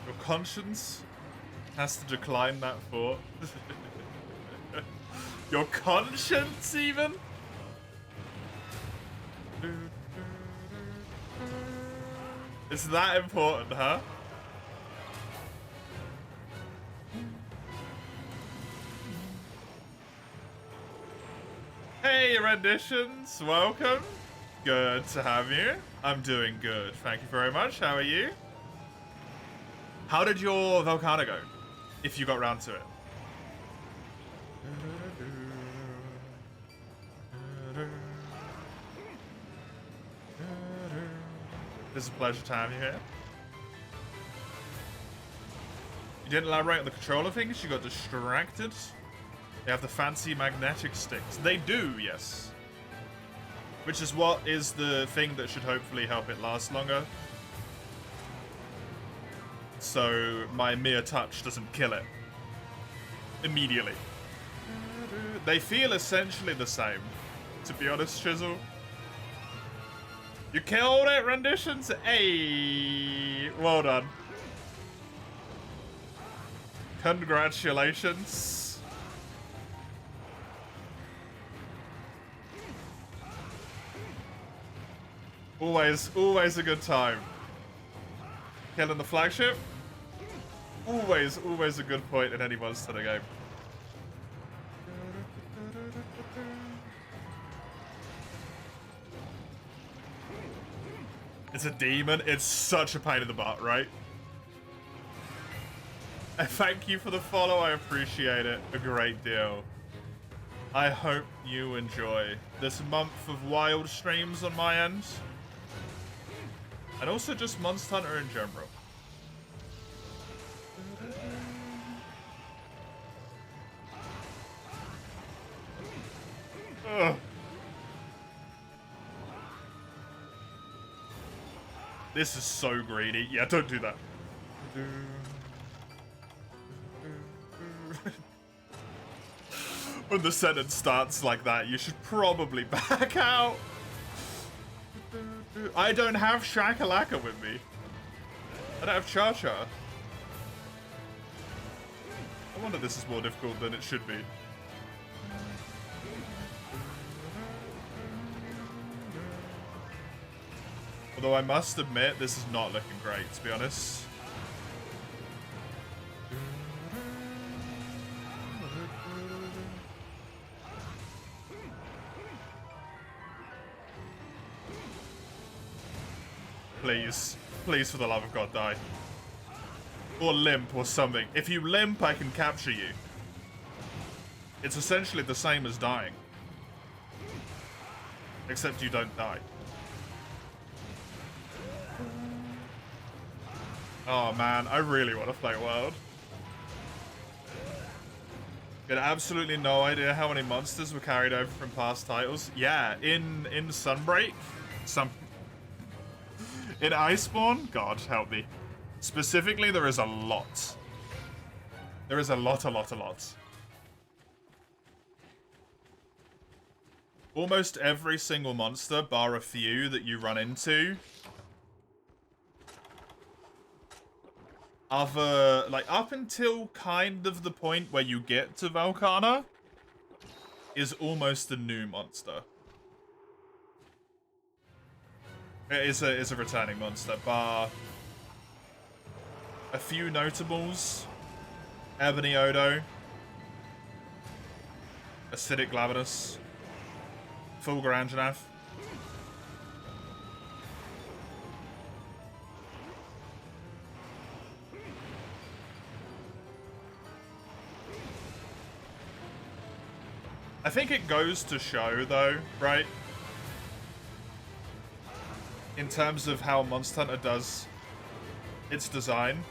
Your conscience has to decline that thought. Your conscience, even? It's that important, huh? Hey, renditions, welcome. Good to have you. I'm doing good. Thank you very much. How are you? How did your Volcana go? If you got round to it. It's a pleasure to have you here. You didn't elaborate on the controller things, you got distracted. They have the fancy magnetic sticks. They do, yes. Which is what is the thing that should hopefully help it last longer. So my mere touch doesn't kill it immediately. They feel essentially the same, to be honest, Chisel. You killed it, renditions. Hey, well done. Congratulations. Always a good time. Killing the flagship. Always a good point in any monster game. It's a demon. It's such a pain in the butt, right? Thank you for the follow. I appreciate it a great deal. I hope you enjoy this month of wild streams on my end. And also just Monster Hunter in general. Ugh. This is so greedy. Yeah, don't do that. When the sentence starts like that, you should probably back out. I don't have Shakalaka with me. I don't have Cha-Cha. I wonder if this is more difficult than it should be. Although I must admit, this is not looking great, to be honest. Please. Please, for the love of God, die. Or limp or something. If you limp, I can capture you. It's essentially the same as dying. Except you don't die. Oh man, I really want to play World. Got absolutely no idea how many monsters were carried over from past titles. Yeah, in Sunbreak, in Iceborne, God help me. Specifically, there is a lot. There is a lot. Almost every single monster, bar a few that you run into, other, like, up until kind of the point where you get to Valkana, is almost a new monster. It is a returning monster, bar a few notables. Ebony Odo, Acidic Glavenus, Fulgur Anjanath. I think it goes to show, though, right? In terms of how Monster Hunter does its design.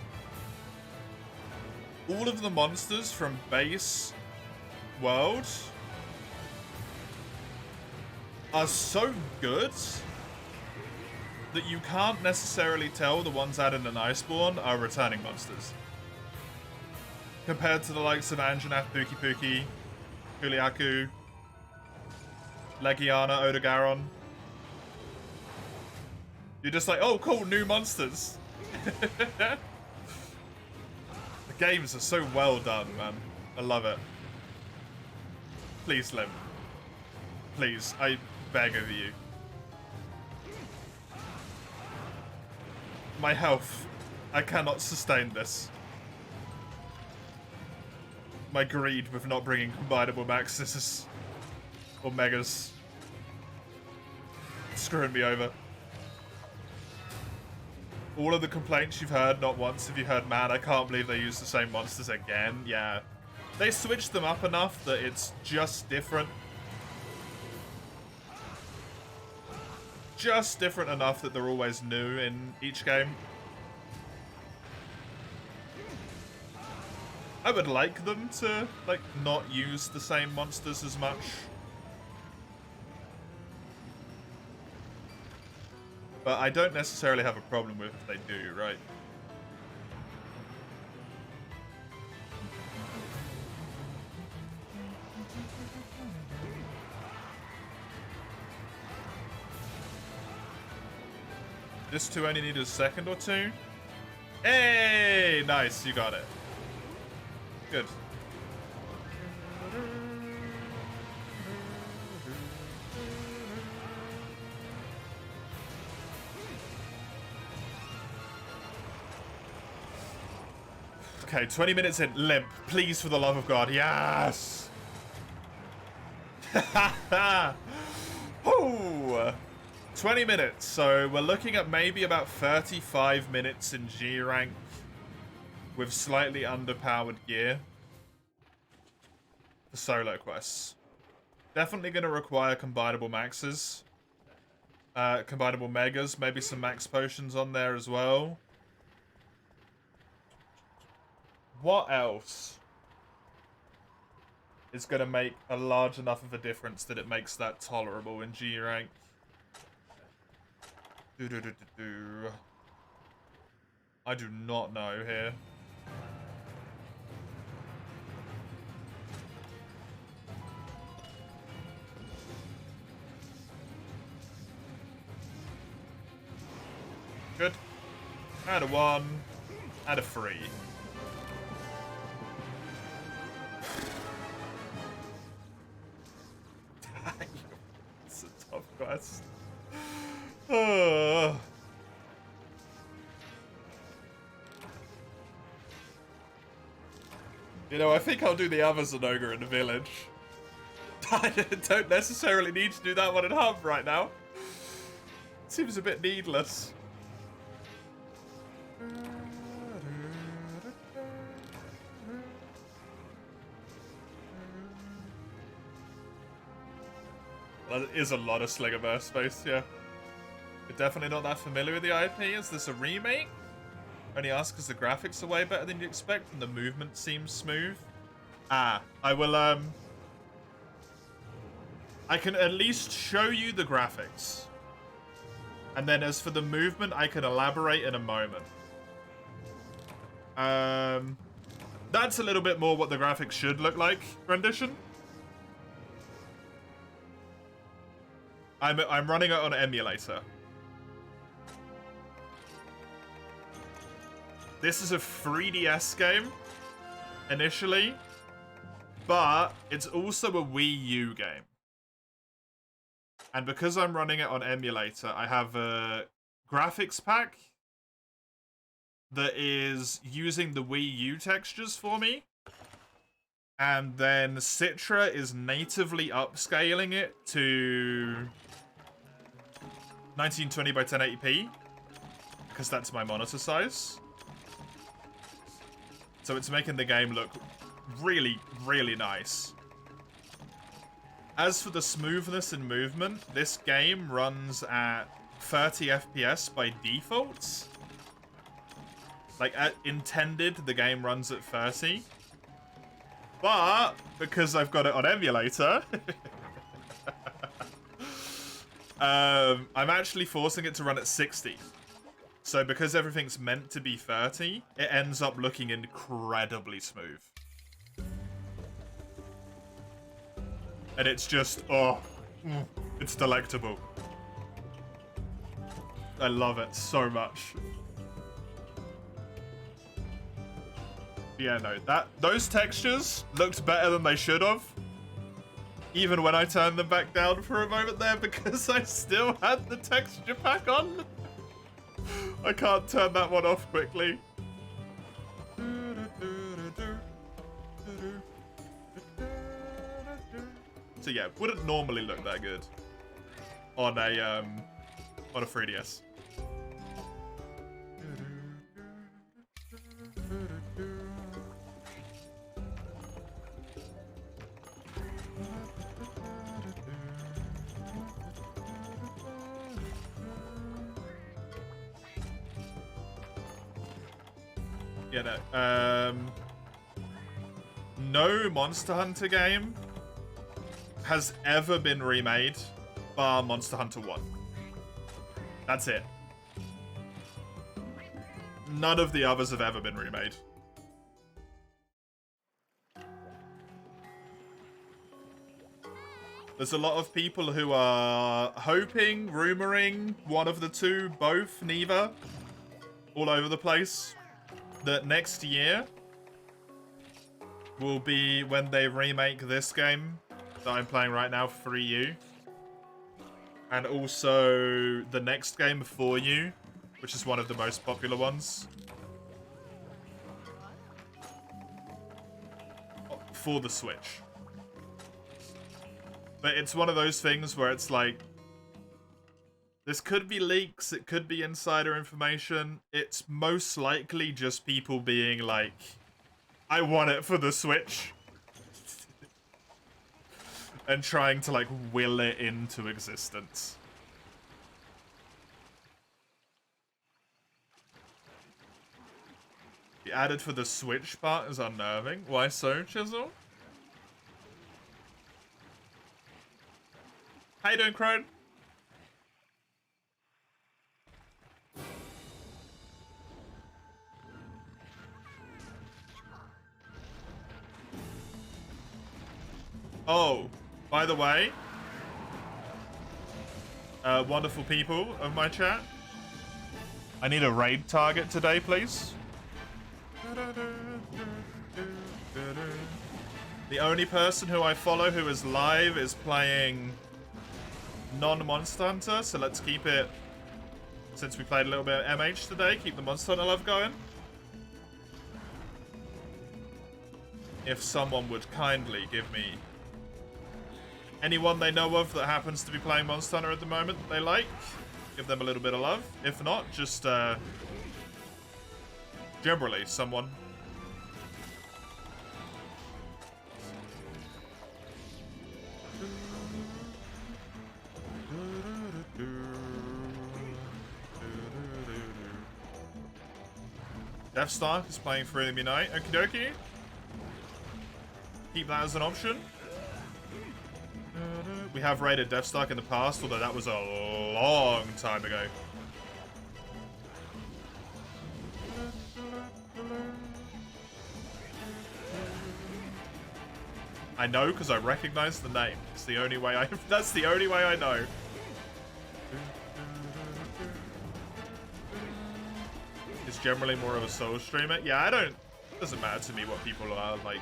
All of the monsters from base world are so good that you can't necessarily tell the ones added in Iceborne are returning monsters. Compared to the likes of Anjanath, Pookie Pookie, Kuliaku, Legiana, Odogaron. You're just like, oh cool, new monsters. The games are so well done, man. I love it. Please, Lim. Please, I beg of you. My health. I cannot sustain this. My greed with not bringing combinable maxes or megas. It's screwing me over. All of the complaints you've heard, not once have you heard, man, I can't believe they use the same monsters again. Yeah. They switched them up enough that it's just different. Just different enough that they're always new in each game. I would like them to, like, not use the same monsters as much. But I don't necessarily have a problem with if they do, right? This two only need a second or two. Hey, nice, you got it. Good. Okay, 20 minutes in. Limp, please, for the love of God. Yes! Ooh, 20 minutes. So we're looking at maybe about 35 minutes in G rank with slightly underpowered gear for solo quests. Definitely going to require combinable maxes. Combinable megas. Maybe some max potions on there as well. What else is going to make a large enough of a difference that it makes that tolerable in G rank? I do not know here. Good. Add a 1. Add a 3. It's a tough quest. You know, I think I'll do the other Zenoga in the village. I don't necessarily need to do that one at Hub right now. Seems a bit needless. That is a lot of Slingerverse space, yeah. You're definitely not that familiar with the IP. Is this a remake? Only ask because the graphics are way better than you'd expect and the movement seems smooth. I will, I can at least show you the graphics. And then as for the movement, I can elaborate in a moment. That's a little bit more what the graphics should look like, rendition. I'm running it on emulator. This is a 3DS game, initially, but it's also a Wii U game. And because I'm running it on emulator, I have a graphics pack that is using the Wii U textures for me. And then Citra is natively upscaling it to 1920 by 1080p, because that's my monitor size. So it's making the game look really, really nice. As for the smoothness and movement, this game runs at 30 FPS by default. Like, intended, the game runs at 30. But, because I've got it on emulator, I'm actually forcing it to run at 60. So because everything's meant to be 30, it ends up looking incredibly smooth. And it's just, oh, it's delectable. I love it so much. Yeah, no, those textures looked better than they should have. Even when I turned them back down for a moment there, because I still had the texture pack on. I can't turn that one off quickly. So yeah, wouldn't normally look that good on a 3DS. Yeah, no. No Monster Hunter game has ever been remade, bar Monster Hunter 1. That's it. None of the others have ever been remade. There's a lot of people who are hoping, rumoring, one of the two, both, neither, all over the place, that next year will be when they remake this game that I'm playing right now, 3U. And also the next game, 4U, which is one of the most popular ones. For the Switch. But it's one of those things where it's like, this could be leaks, it could be insider information. It's most likely just people being like, I want it for the Switch. And trying to, like, will it into existence. The added for the Switch part is unnerving. Why so, Chisel? How you doing, Crone? Oh, by the way, wonderful people of my chat, I need a raid target today, please. The only person who I follow who is live is playing non-Monster Hunter, so let's keep it, since we played a little bit of MH today, keep the Monster Hunter love going. If someone would kindly give me anyone they know of that happens to be playing Monster Hunter at the moment that they like, give them a little bit of love. If not, just generally someone. Deathstar is playing for Enemy Night. Okie dokie. Keep that as an option. We have raided Deathstark in the past, although that was a long time ago. I know because I recognize the name. It's the only way that's the only way I know. Is just generally more of a solo streamer. Yeah, it doesn't matter to me what people are, like,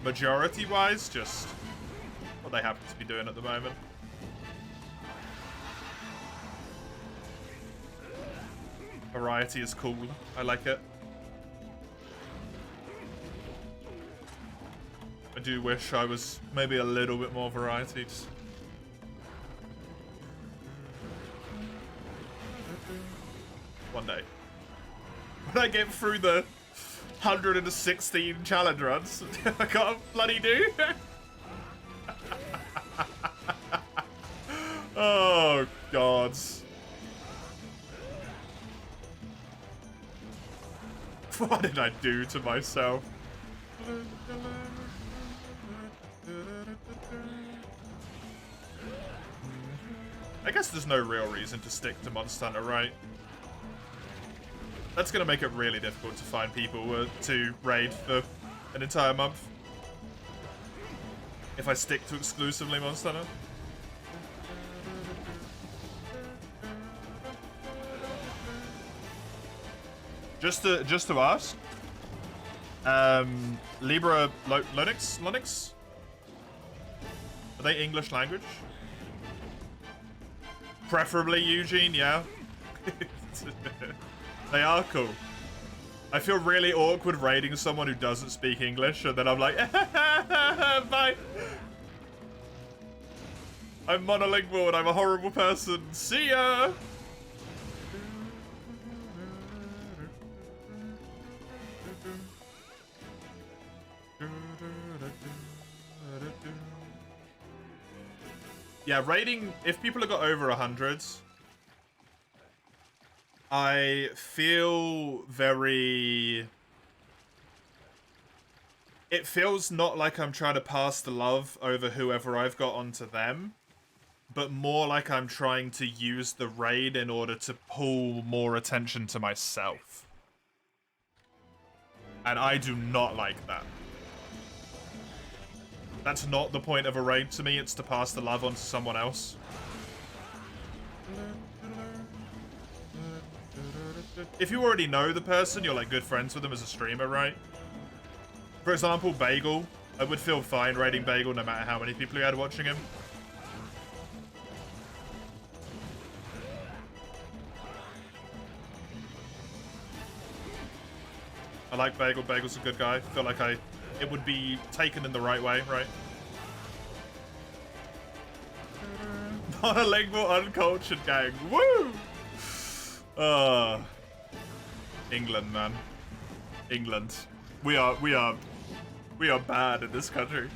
majority-wise, just what they happen to be doing at the moment. Variety is cool. I like it. I do wish I was maybe a little bit more variety. One day. When I get through the 116 challenge runs, I gotta bloody do. Oh, God. What did I do to myself? I guess there's no real reason to stick to Monster Hunter, right? That's gonna make it really difficult to find people to raid for an entire month. If I stick to exclusively Monster Hunter. Just to ask, Libra Linux? Are they English language? Preferably Eugene, yeah. They are cool. I feel really awkward raiding someone who doesn't speak English, and then I'm like, bye. I'm monolingual and I'm a horrible person. See ya! Yeah, rating, if people have got over 100, I feel very... It feels not like I'm trying to pass the love over whoever I've got onto them, but more like I'm trying to use the raid in order to pull more attention to myself. And I do not like that. That's not the point of a raid to me, it's to pass the love on to someone else. If you already know the person, you're like good friends with them as a streamer, right? For example, Bagel. I would feel fine raiding Bagel no matter how many people you had watching him. I like Bagel. Bagel's a good guy. I feel like it would be taken in the right way, right? Monolingual, uncultured gang. Woo! England, man. England. We are bad in this country.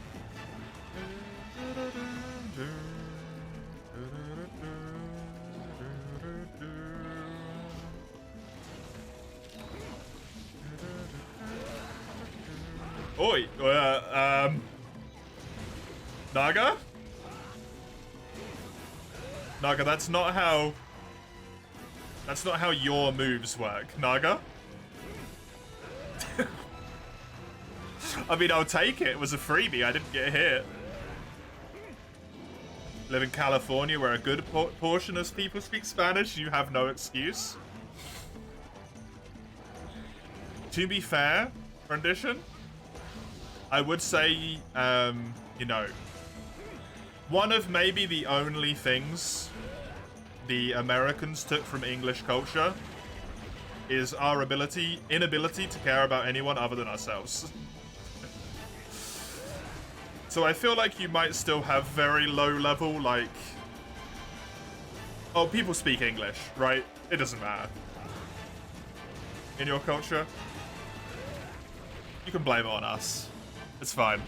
Oi, Naga? Naga, that's not how your moves work, Naga. I mean, I'll take it. It was a freebie. I didn't get hit. Live in California, where a good portion of people speak Spanish. You have no excuse. To be fair, rendition, I would say, you know, one of maybe the only things the Americans took from English culture is our inability to care about anyone other than ourselves. So I feel like you might still have very low level, like, oh, people speak English, right? It doesn't matter. In your culture, you can blame it on us. It's fine.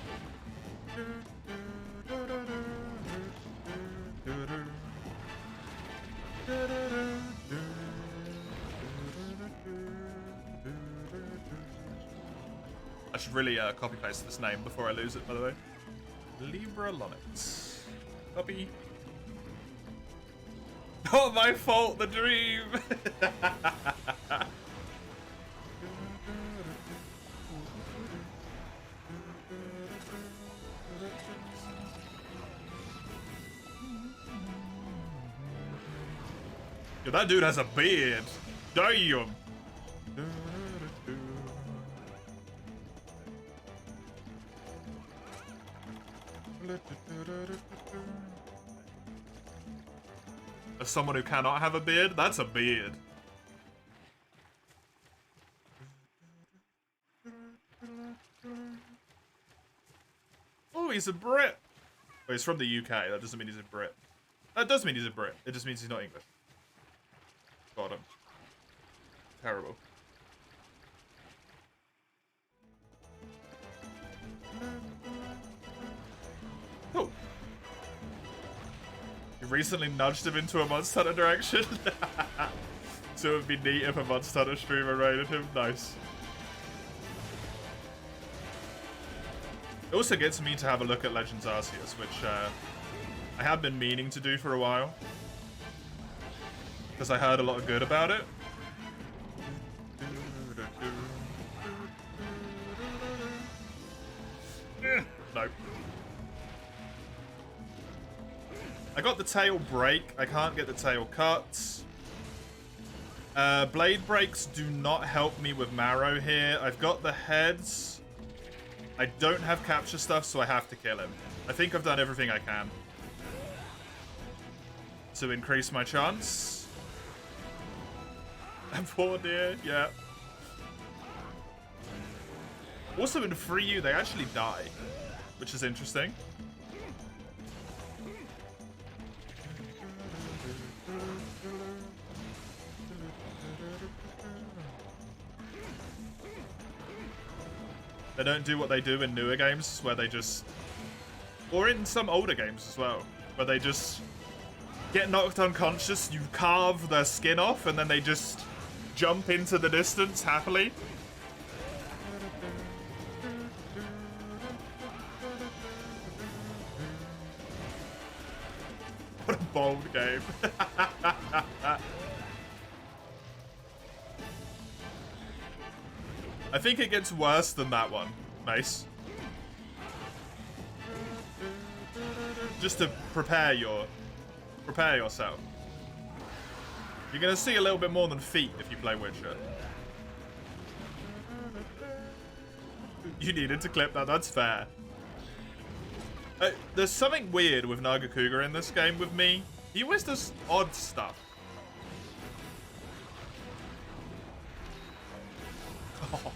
I should really copy paste this name before I lose it, by the way. Libra Lonix. Copy. Not my fault, the dream! Yo, that dude has a beard. Damn. As someone who cannot have a beard, that's a beard. Oh, he's a Brit. Oh, he's from the UK. That doesn't mean he's a Brit. That does mean he's a Brit. It just means he's not English. Got him. Terrible. Oh. You recently nudged him into a Monster Hunter direction? So it would be neat if a Monster Hunter streamer raided him. Nice. It also gets me to have a look at Legends Arceus, which I have been meaning to do for a while. Because I heard a lot of good about it. No. I got the tail break. I can't get the tail cuts. Blade breaks do not help me with Marrow here. I've got the heads. I don't have capture stuff, so I have to kill him. I think I've done everything I can to increase my chance. And poor dear, yeah. Also in MH3U, they actually die, which is interesting. They don't do what they do in newer games, where they just... Or in some older games as well, where they just get knocked unconscious, you carve their skin off, and then they just jump into the distance happily. What a bold game. I think it gets worse than that one, Mace. Just to prepare yourself. You're gonna see a little bit more than feet if you play Witcher. You needed to clip that, that's fair. There's something weird with Nagakuga in this game with me. He always does odd stuff. Oh.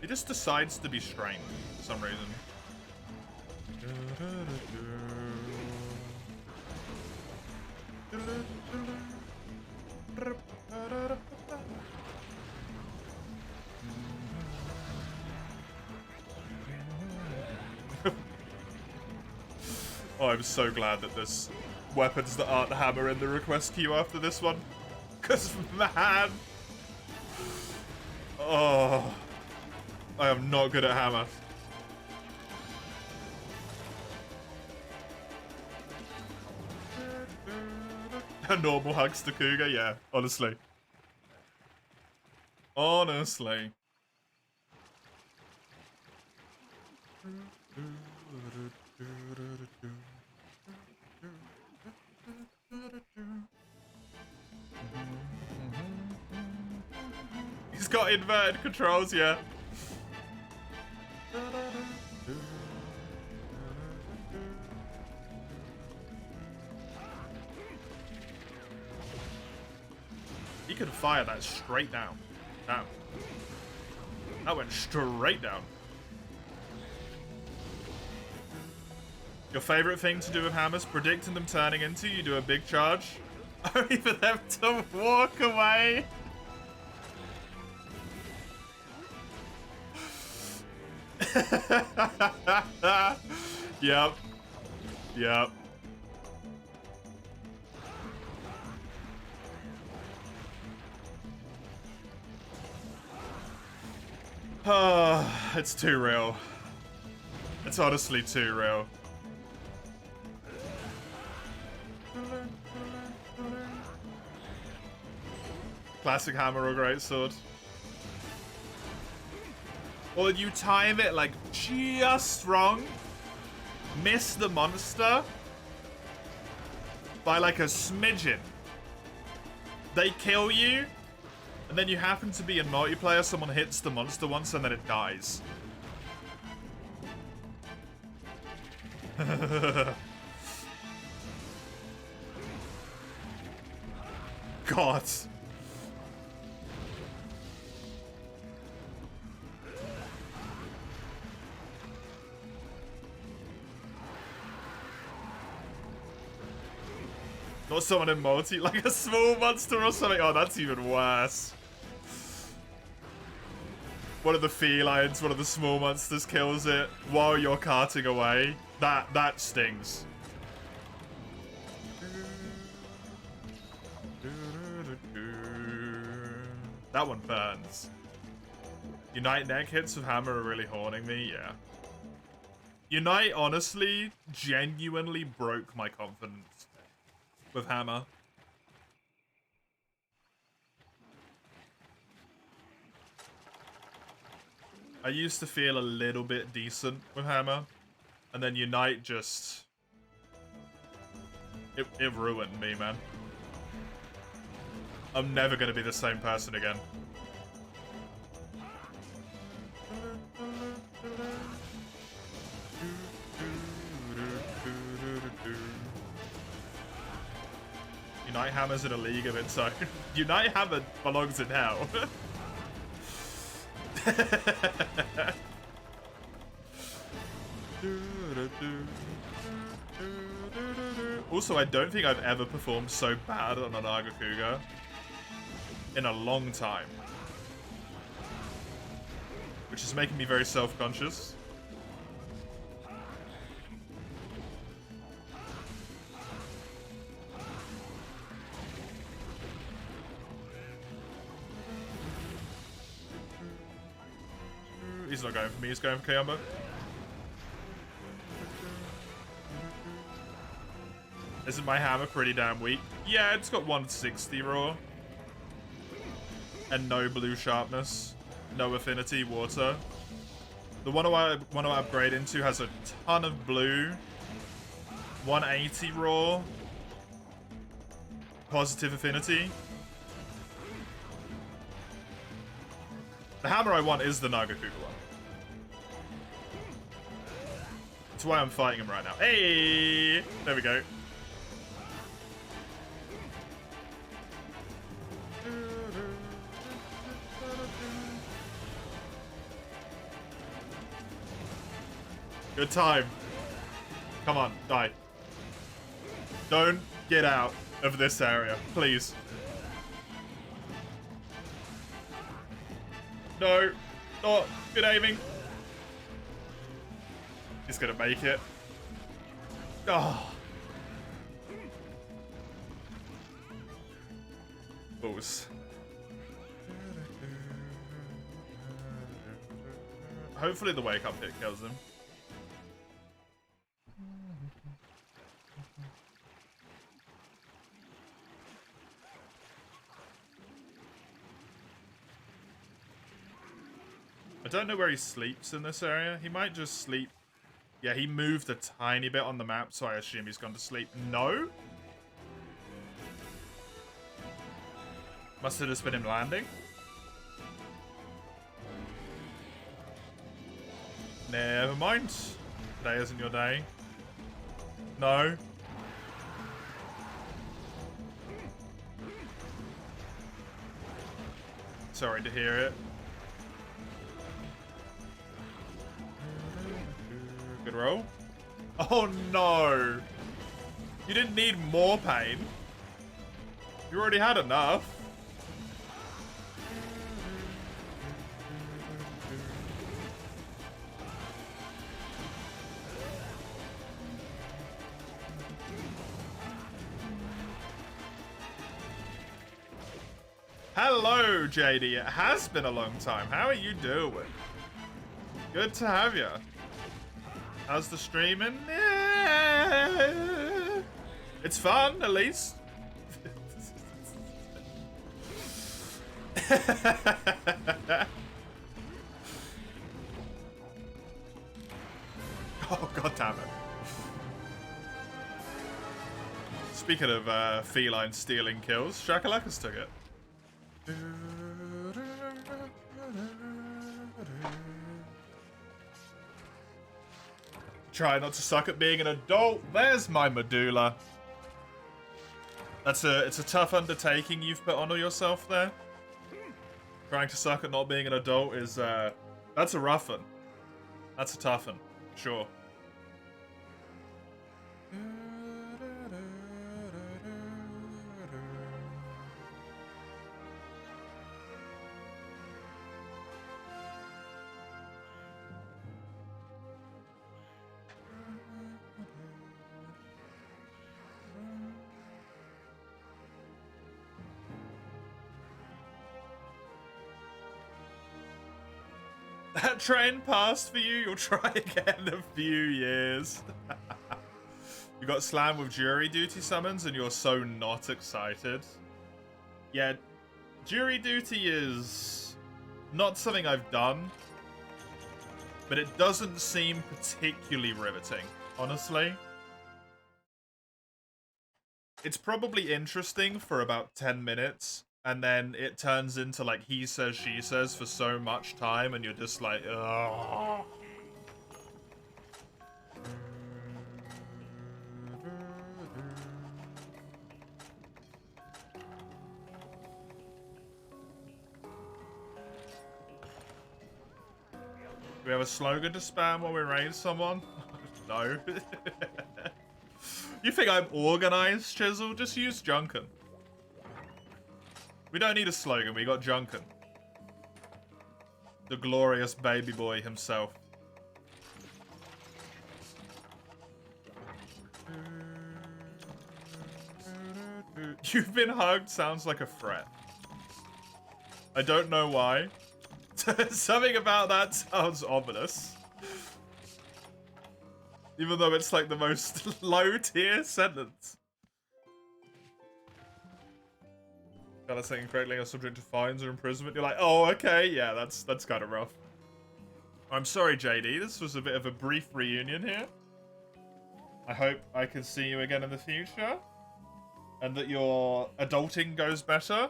He just decides to be strange for some reason. Oh, I'm so glad that there's weapons that aren't hammer in the request queue after this one. Because, man... Oh... I am not good at hammer. A normal hugs to Cougar? Yeah, honestly. Honestly. He's got inverted controls, yeah. He could fire that straight down. Damn. That went straight down. Your favorite thing to do with hammers? Predicting them turning into you do a big charge. Only for them to walk away. Yep. Yep. Oh, it's too real. It's honestly too real. Classic hammer or greatsword. Or you time it like just wrong, miss the monster by like a smidgen. They kill you, And then you happen to be a multiplayer, someone hits the monster once and then it dies. God. Not someone in multi, like a small monster or something. Oh, that's even worse. One of the felines, one of the small monsters kills it while you're carting away. That stings. That one burns. Unite neck hits of hammer are really haunting me, yeah. Unite, honestly, genuinely broke my confidence with hammer. I used to feel a little bit decent with hammer, and then Unite just... It ruined me, man. I'm never gonna be the same person again. Unite Hammer's in a league of its own. Unite Hammer belongs in hell. Also, I don't think I've ever performed so bad on an Agakuga in a long time. Which is making me very self-conscious. He's not going for me, he's going for Kayamba. Isn't my hammer pretty damn weak? Yeah, it's got 160 raw. And no blue sharpness. No affinity, water. The one I want to upgrade into has a ton of blue. 180 raw. Positive affinity. The hammer I want is the Nagakuga one. That's why I'm fighting him right now. Hey! There we go. Good time. Come on, die. Don't get out of this area, please. No, not good aiming. He's gonna make it. Oh. Balls. Hopefully the wake up hit kills him. I don't know where he sleeps in this area. He might just sleep. Yeah, he moved a tiny bit on the map, so I assume he's gone to sleep. No? Must have just been him landing. Never mind. Today isn't your day. No. Sorry to hear it. Good roll. Oh no! You didn't need more pain. You already had enough. Hello, JD. It has been a long time. How are you doing? Good to have you. How's the streaming? Yeah. It's fun, at least. Oh, god damn it. Speaking of feline stealing kills, Shakalakis took it. Try not to suck at being an adult. There's my medulla. It's a tough undertaking you've put on yourself there. Trying to suck at not being an adult is that's a rough one. That's a tough one, sure. That train passed for you, you'll try again in a few years. You got slammed with jury duty summons and you're so not excited. Yeah, jury duty is not something I've done, but it doesn't seem particularly riveting, honestly. It's probably interesting for about 10 minutes. And then it turns into like he says, she says for so much time, and you're just like, ugh. Do we have a slogan to spam while we raid someone? No. You think I'm organized, Chisel? Just use Junkin. We don't need a slogan, we got Junkin. The glorious baby boy himself. You've been hugged sounds like a threat. I don't know why. Something about that sounds ominous. Even though it's like the most low-tier sentence. Kind of saying correctly are subject to fines or imprisonment. You're like, oh, okay, yeah, that's kind of rough. I'm sorry, JD. This was a bit of a brief reunion here. I hope I can see you again in the future, and that your adulting goes better.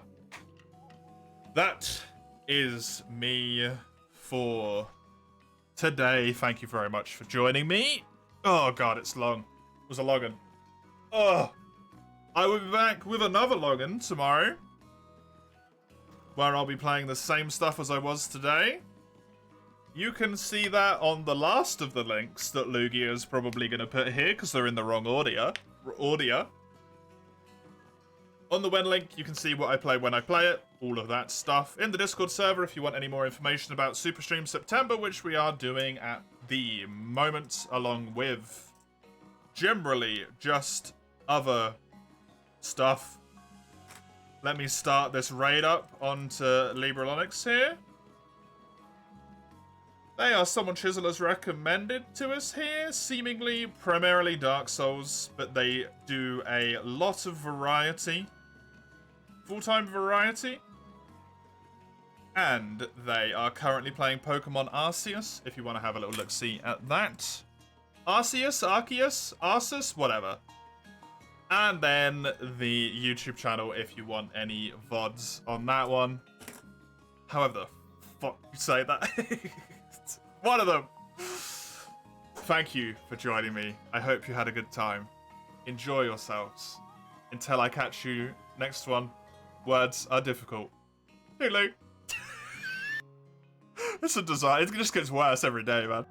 That is me for today. Thank you very much for joining me. Oh god, it's long. It was a login. Oh, I will be back with another login tomorrow, where I'll be playing the same stuff as I was today. You can see that on the last of the links that Lugia is probably going to put here, because they're in the wrong order. On the when link, you can see what I play when I play it, all of that stuff. In the Discord server, if you want any more information about Superstream September, which we are doing at the moment, along with generally just other stuff. Let me start this raid up onto Librelonix here. They are someone Chisel has recommended to us here, seemingly primarily Dark Souls, but they do a lot of variety. Full-time variety. And they are currently playing Pokemon Arceus, if you want to have a little look-see at that. Arceus, Arceus, whatever. And then the YouTube channel if you want any VODs on that one. However the fuck you say that. One of them. Thank you for joining me. I hope you had a good time. Enjoy yourselves. Until I catch you next one. Words are difficult. Toodaloo. It's a design. It just gets worse every day, man.